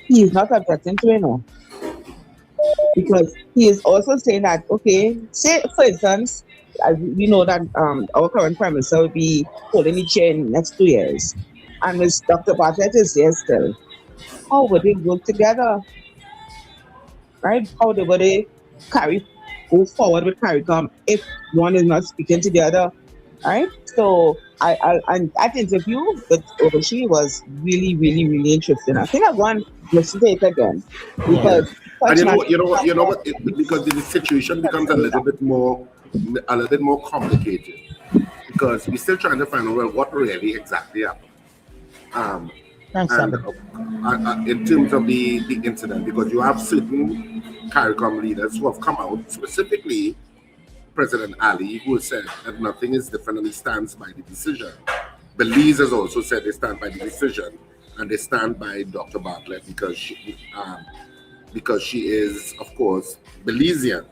he is not objecting to it, because he is also saying that, say for instance, we know that our current Prime Minister will be holding the chair in the next 2 years, and Ms. Dr. Bartlett is there still. How would they work together? Right? How would they go forward with CARICOM if one is not speaking to the other? Right? So and that interview with Urvashi was really, really, really interesting. I think I want to listen to it again, because and you know what? Because the situation becomes a little bit more complicated, because we're still trying to find out what really exactly happened. In terms of the incident, because you have certain CARICOM leaders who have come out, specifically President Ali, who said that nothing is different and he stands by the decision. Belize has also said they stand by the decision, and they stand by Dr. Bartlett because she is, of course, Belizean,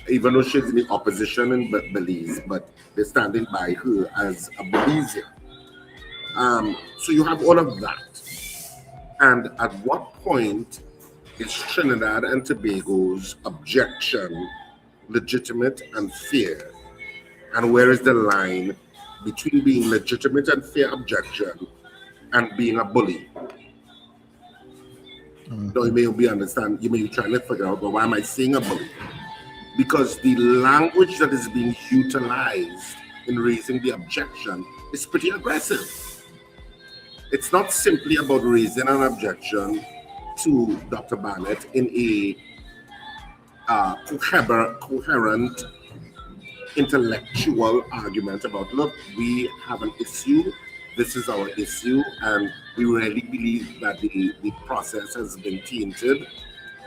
even though she's in the opposition in Belize, but they're standing by her as a Belizean. So you have all of that. And at what point is Trinidad and Tobago's objection legitimate and fair? And where is the line between being legitimate and fair objection and being a bully? Now you may be trying to figure out, but why am I saying a bully? Because the language that is being utilized in raising the objection is pretty aggressive. It's not simply about raising an objection to Dr. Barnett in a coherent intellectual argument about, look, we have an issue, this is our issue, and we really believe that the process has been tainted,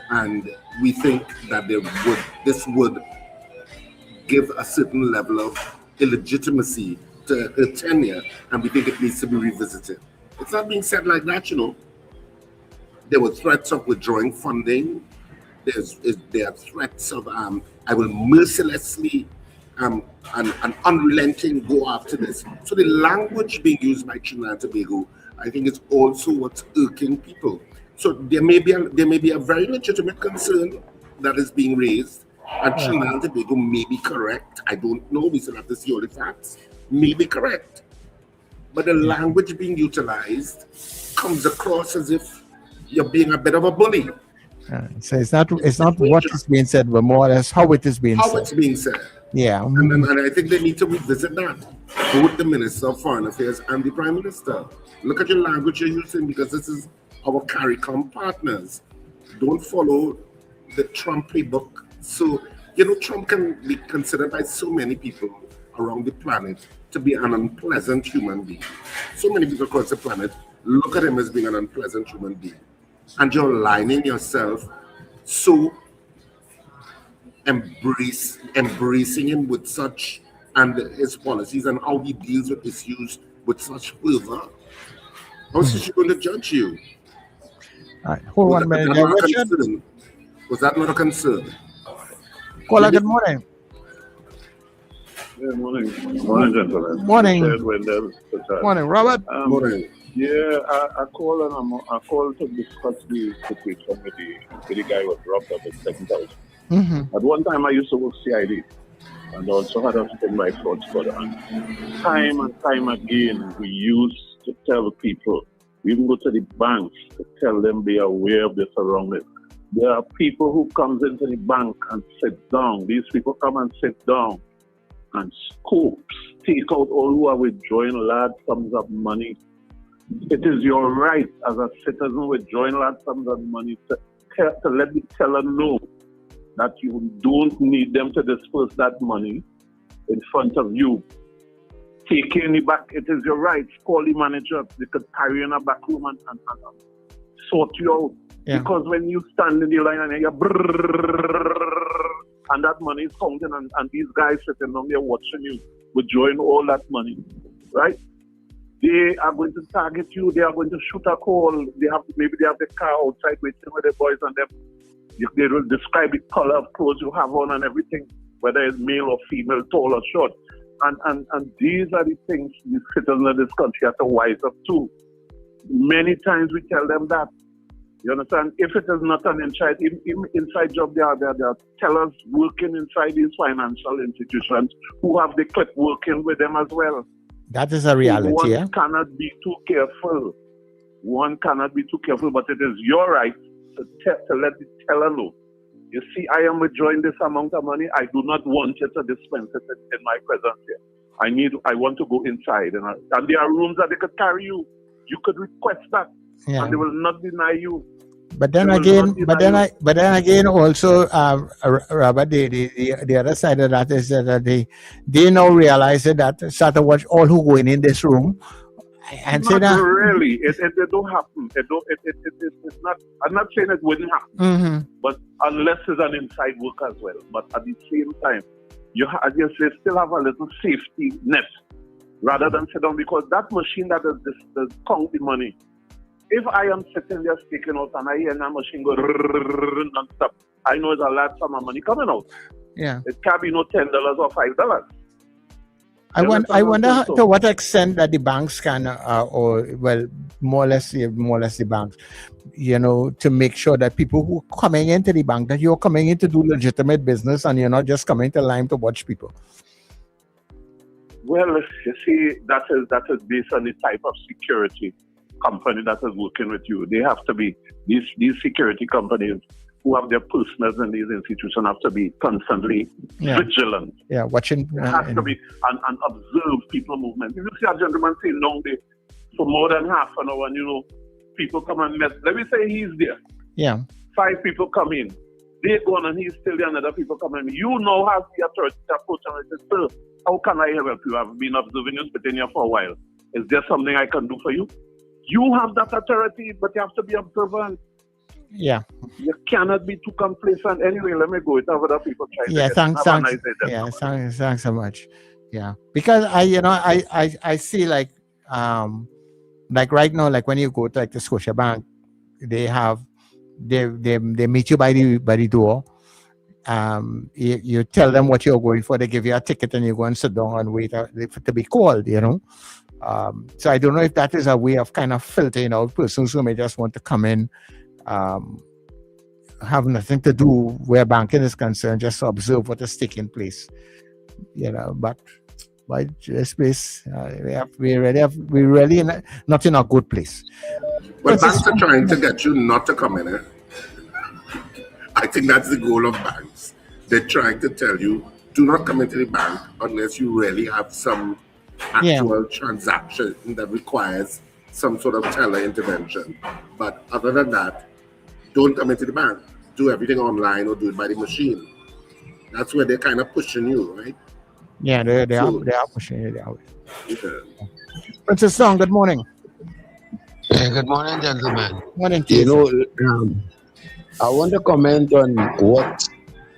and we think that this would give a certain level of illegitimacy to her tenure, and we think it needs to be revisited. It's not being said like that, There were threats of withdrawing funding. There are threats of I will mercilessly and unrelenting go after this. So the language being used by Trinidad and Tobago, I think, is also what's irking people. So there may be a very legitimate concern that is being raised, And Trinidad and Tobago may be correct. I don't know. We still have to see all the facts. May be correct. But the language being utilized comes across as if you're being a bit of a bully. So it's not what is being said, but more or less how it is being said. How it's being said. Yeah. And I think they need to revisit that. Both the Minister of Foreign Affairs and the Prime Minister. Look at your language you're using, because this is our CARICOM partners. Don't follow the Trump playbook. So, Trump can be considered by so many people around the planet to be an unpleasant human being. So many people across the planet look at him as being an unpleasant human being. And you're aligning yourself so embracing him with such, and his policies and how he deals with issues with such fervor. How is she going to judge you? All right, hold on a minute. Was that not a concern? Caller, good morning. Yeah, morning, gentlemen. Morning. Morning, Robert. Morning. Yeah, I called to discuss the situation with the guy who was robbed up at 7,000. At one time, I used to work CID and also had to spend my thoughts for that. Time and time again, we used to tell people, we even go to the banks to tell them be aware of the surroundings. There are people who comes into the bank and sit down. These people come and sit down and scoops, take out all who are withdrawing large sums of money. It is your right as a citizen withdrawing large sums of money to let the teller know that you don't need them to disperse that money in front of you. Taking it back, it is your right. Call the manager. They could carry you in a back room and sort you out. Yeah. Because when you stand in the line and you're and that money is counting and these guys sitting down there watching you withdrawing all that money, right? They are going to target you. They are going to shoot a call. Maybe they have the car outside waiting with the boys and them. They will describe the color of clothes you have on and everything, whether it's male or female, tall or short. And these are the things the citizens of this country have to wise up to. Many times we tell them that. You understand? If it is not an inside job, there are tellers working inside these financial institutions who have the clip working with them as well. That is a reality, One cannot be too careful. One cannot be too careful, but it is your right to let the teller know. You see, I am withdrawing this amount of money. I do not want you to dispense it in my presence here. I want to go inside. And there are rooms that they could carry you. You could request that. Yeah. And they will not deny you. But then again, also, Robert, the other side of that is that they now realize that start to watch all who go in this room and say that really, it don't happen. It's not. I'm not saying it wouldn't happen, but unless it's an inside work as well. But at the same time, you still have a little safety net rather than sit down, because that machine that does count the money. If I am sitting there speaking out and I hear that machine go non-stop, I know there's a large sum of money coming out. Yeah. It can't be no $10 or $5. I wonder to what extent that the banks can, more or less the banks, to make sure that people who are coming into the bank, that you're coming in to do legitimate business and you're not just coming to line to watch people. Well, you see, that is based on the type of security company that is working with you. They have to be, these security companies who have their personnel in these institutions have to be constantly vigilant. Yeah, watching. It has to be, and observe people movement. If you see a gentleman sitting down there for more than half an hour and, people come and mess. Let me say he's there. Yeah. 5 people come in. They go on and he's still there and other people come in. You now have the authority to approach and say, sir, how can I help you? I've been observing you, sitting here for a while. Is there something I can do for you? You have that authority, but you have to be observant. Yeah. You cannot be too complacent. Anyway, let me go. It's other people trying to thanks so much. Yeah. Because I see like right now, like when you go to like the Scotia Bank, they meet you by the door. You tell them what you're going for, they give you a ticket and you go and sit down and wait to be called, So I don't know if that is a way of kind of filtering out persons who may just want to come in have nothing to do where banking is concerned, just to observe what is taking place. But by this place, we really not in a good place. Well, banks are trying to get you not to come in here. I think that's the goal of banks. They're trying to tell you, do not come into the bank unless you really have some actual transaction that requires some sort of teller intervention. But other than that, don't come into the bank. Do everything online or do it by the machine. That's where they're kind of pushing you, right? Yeah, they are pushing you that way. Princess Song, good morning. Good morning, gentlemen. Morning, I want to comment on what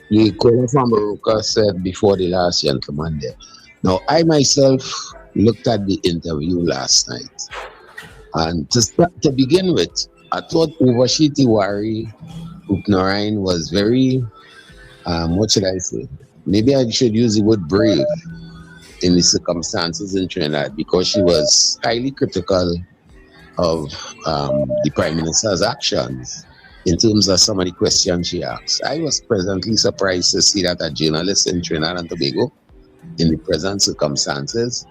the caller from Baruka said before the last gentleman there. Now, I myself looked at the interview last night. And to begin with, I thought Uvashi Tiwari Upnarayan was very, what should I say? Maybe I should use the word brave in the circumstances in Trinidad, because she was highly critical of the Prime Minister's actions in terms of some of the questions she asked. I was pleasantly surprised to see that a journalist in Trinidad and Tobago, in the present circumstances,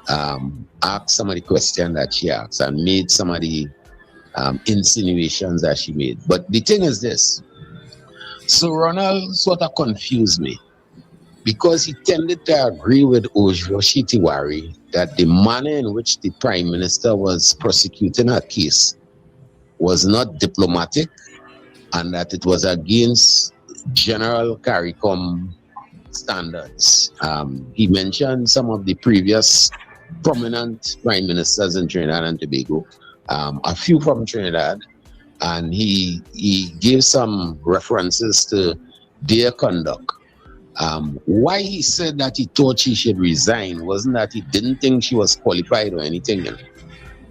asked some of the questions that she asked and made some of the insinuations that she made. But the thing is this, so Ronald sort of confused me, because he tended to agree with Uvashi Tiwari that the manner in which the Prime Minister was prosecuting her case was not diplomatic, and that it was against general CARICOM standards. He mentioned some of the previous prominent Prime Ministers in Trinidad and Tobago, a few from Trinidad, and he gave some references to their conduct. Why he said that he thought she should resign wasn't that he didn't think she was qualified or anything,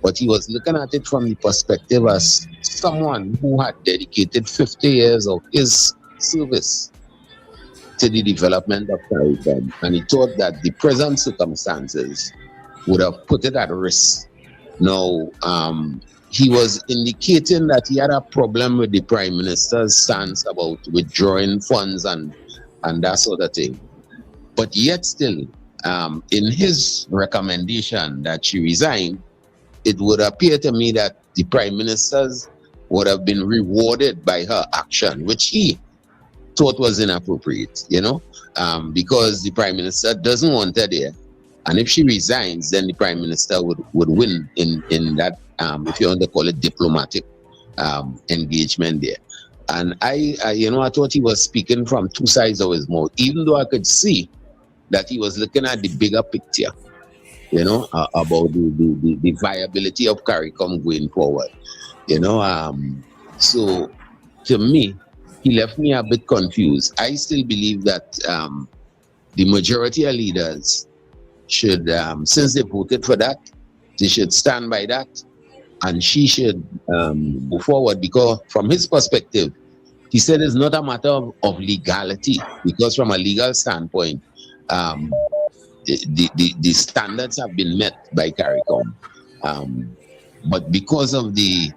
but he was looking at it from the perspective as someone who had dedicated 50 years of his service to the development of CARICOM, and he thought that the present circumstances would have put it at risk. Now, he was indicating that he had a problem with the Prime Minister's stance about withdrawing funds and that sort of thing. But yet still, in his recommendation that she resign, it would appear to me that the Prime Ministers would have been rewarded by her action, which he thought was inappropriate, because the Prime Minister doesn't want her there. And if she resigns, then the Prime Minister would win in that, if you want to call it diplomatic engagement there. And I thought he was speaking from two sides of his mouth, even though I could see that he was looking at the bigger picture, about the viability of CARICOM going forward, So to me, he left me a bit confused. I still believe that the majority of leaders should, since they voted for that, they should stand by that, and she should move forward, because from his perspective, he said it's not a matter of legality, because from a legal standpoint, the standards have been met by CARICOM. But because of the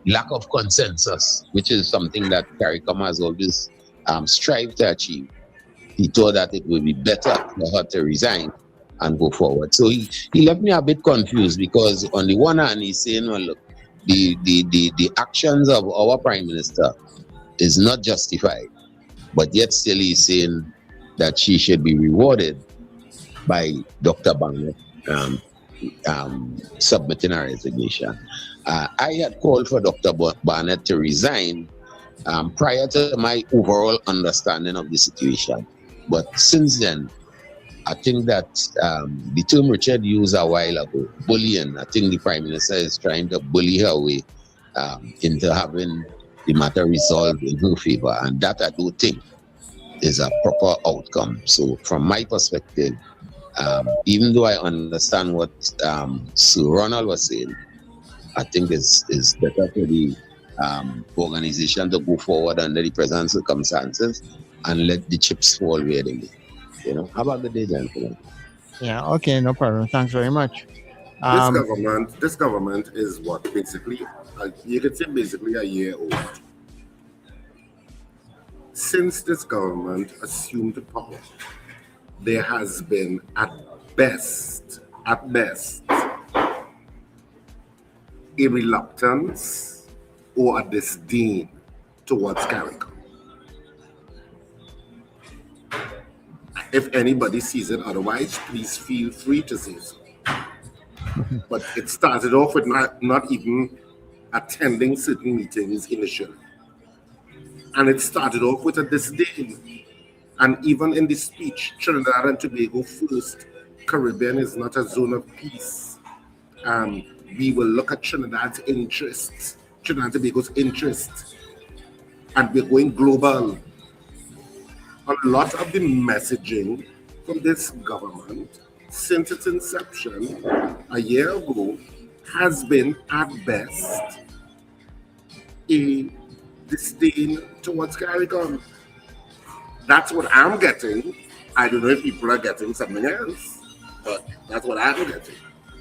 lack of consensus, which is something that CARICOM has always strived to achieve, he thought that it would be better for her to resign and go forward. So he left me a bit confused, because on the one hand, he's saying, well, look, the actions of our Prime Minister is not justified, but yet still he's saying that she should be rewarded by Dr. Barnett submitting her resignation. I had called for Dr. Barnett to resign prior to my overall understanding of the situation. But since then, I think that the term Richard used a while ago, bullying, I think the Prime Minister is trying to bully her way into having the matter resolved in her favor. And that I do think is a proper outcome. So from my perspective, even though I understand what Sir Ronald was saying, I think it's better for the organization to go forward under the present circumstances and let the chips fall where they may. Have a good day, gentlemen. Yeah, okay, no problem. Thanks very much. This government is what, basically, you could say basically a year old. since this government assumed power, there has been at best, a reluctance or a disdain towards CARICOM. If anybody sees it otherwise, please feel free to say so. But it started off with not even attending certain meetings initially. And it started off with a disdain. And even in the speech, Trinidad and Tobago first, Caribbean is not a zone of peace. We will look at Trinidad's interests, Trinidad and Tobago's interests, and we're going global. A lot of the messaging from this government since its inception a year ago has been at best a disdain towards CARICOM. That's what I'm getting. I don't know if people are getting something else, but that's what I'm getting.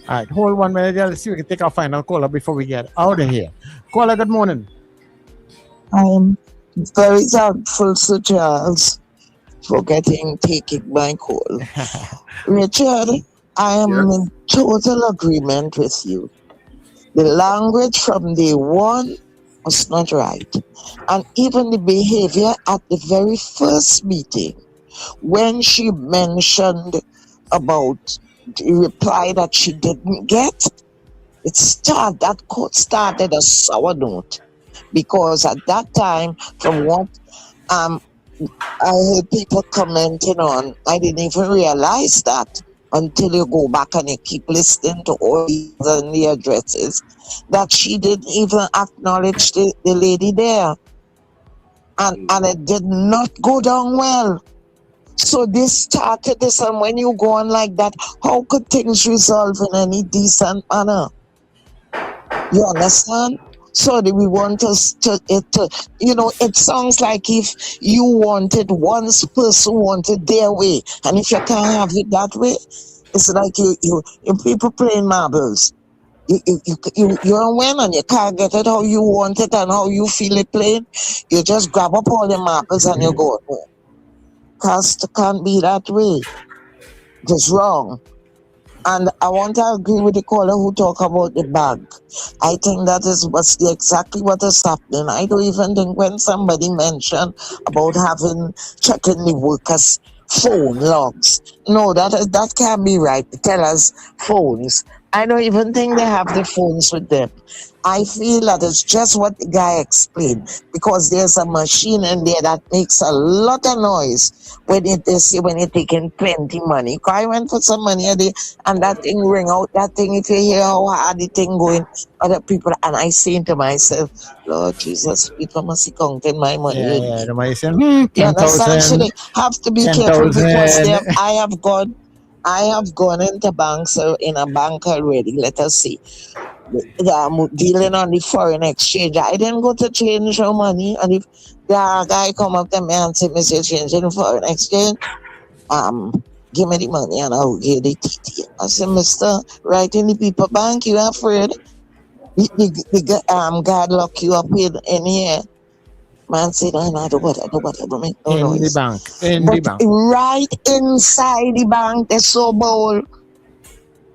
All right, hold 1 minute. Let's see if we can take our final caller before we get out of here. Caller, good morning. I'm very thankful to Charles for taking my call. Richard, I am in total agreement with you. The language from day one was not right. And even the behavior at the very first meeting, when she mentioned about the reply that she didn't get, that quote started a sour note. Because at that time, from what I heard people commenting on, I didn't even realize that until you go back and you keep listening to all the addresses, that she didn't even acknowledge the lady there. And it did not go down well. So this started this, and when you go on like that, how could things resolve in any decent manner? You understand? So we want us to, it sounds like if you wanted, one person wanted their way, and if you can't have it that way, it's like you people playing marbles. You win and you can't get it how you want it and how you feel it playing. You just grab up all the marbles and you go home. Because it can't be that way. It's wrong. And I want to agree with the caller who talk about the bag. I think that is exactly what is happening. I don't even think when somebody mentioned about checking the workers' phone logs. No, that can't be right. The tellers' phones. I don't even think they have the phones with them. I feel that it's just what the guy explained, because there's a machine in there that makes a lot of noise when you're taking plenty money. I went for some money a day and that thing ring out. That thing, if you hear how hard the thing going, other people, and I say to myself, Lord Jesus, people must be counting my money. Yeah, the saying, you understand? So they have to be 10, careful because I have gone into banks, in a bank already, let us see. Dealing on the foreign exchange. I didn't go to change your money, and if the guy come up to me and say, Mr. changing foreign exchange, give me the money and I'll give the TT. I said, Mr. right in the people bank, you afraid? The guard lock you up in here. Man said, no, don't make no noise. In the bank. Right inside the bank, they're so bold.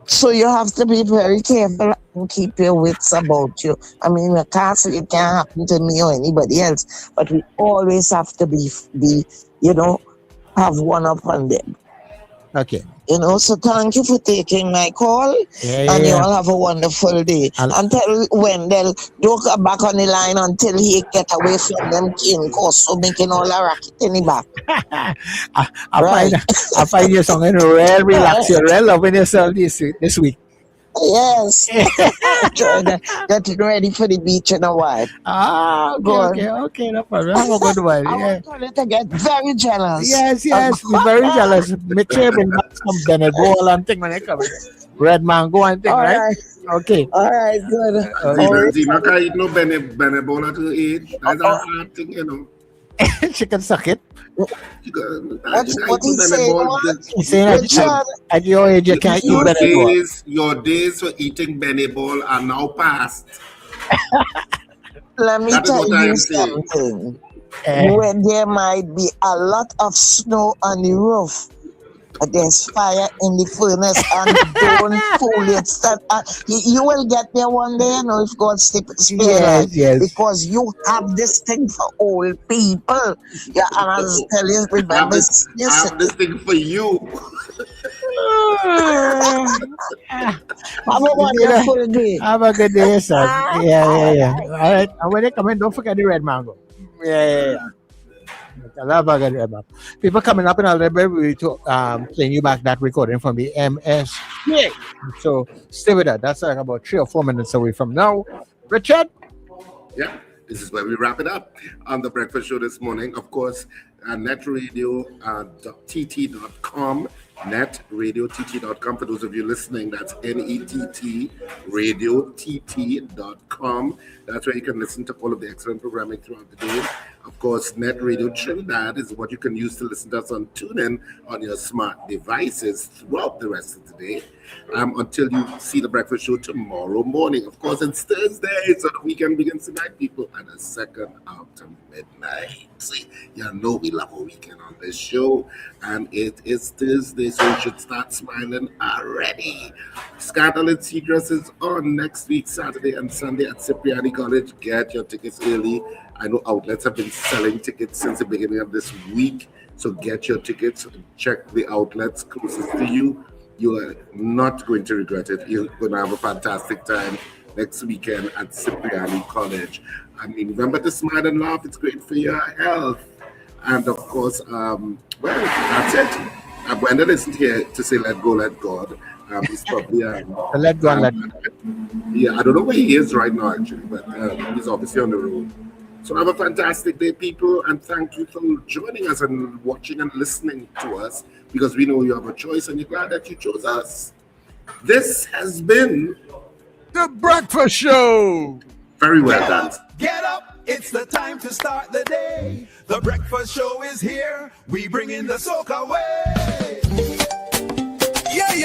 So you have to be very careful and keep your wits about you. I mean, it can't happen to me or anybody else, but we always have to be have one up on them. Okay. So thank you for taking my call, and you all have a wonderful day. And tell Wendell, don't come back on the line until he get away from them king so making all the racket in the back. I find you something real relaxed. You're real loving yourself this week. Yes. Getting ready for the beach in a while. Okay, no problem. Have a good one. I want to get very jealous. Yes, we're very jealous. Make sure you bring back some Bennett Ball and thing when they come. Red mango and thing, right? Okay. All right, good. Zina can eat no Bennett Ball at her age. That's a hard thing, She can suck it. What he saying? He's saying at your age you can't eat Bennett Ball. Your days for eating Bennett Ball are now past. Let me tell you something. where there might be a lot of snow on the roof. There's fire in the furnace, and don't fool it. You will get there one day, if God spare Yes. because you have this thing for old people. Yeah, and I was telling you, remember, I have this thing for you. Have a good day, son. Yeah. All right. And when they come in, don't forget the red mango. Yeah. I love a good red mango. People coming up in a little bit, we'll playing you back that recording from the MSK. So stay with that. That's like about 3 or 4 minutes away from now. Richard? Yeah, this is where we wrap it up on the breakfast show this morning. Of course, netradio.tt.com. netradiott.com. For those of you listening, that's NETT radiott.com. That's where you can listen to all of the excellent programming throughout the day. Of course, Net Radio Trinidad is what you can use to listen to us on TuneIn on your smart devices throughout the rest of the day. Until you see the breakfast show tomorrow morning. Of course, it's Thursday, so the weekend begins tonight, people, at a second after midnight. See, you know we love a weekend on this show, and it is Thursday, so you should start smiling already. Scandal and Seagrass is on next week, Saturday and Sunday at Cipriani College. Get your tickets early. I know outlets have been selling tickets since the beginning of this week, so get your tickets. Check the outlets closest to you. You are not going to regret it. You're going to have a fantastic time next weekend at Cipriani College. I mean, remember to smile and laugh. It's great for your health. And of course, well, that's it. Wendell isn't here to say let go, let God. He's probably let go and let go. Yeah, I don't know where he is right now, actually, but he's obviously on the road. So have a fantastic day, people, and thank you for joining us and watching and listening to us, because we know you have a choice and you're glad that you chose us. This has been The Breakfast Show. Very well done. Get up, it's the time to start the day. The breakfast show is here. We bring in the soca way. Yeah.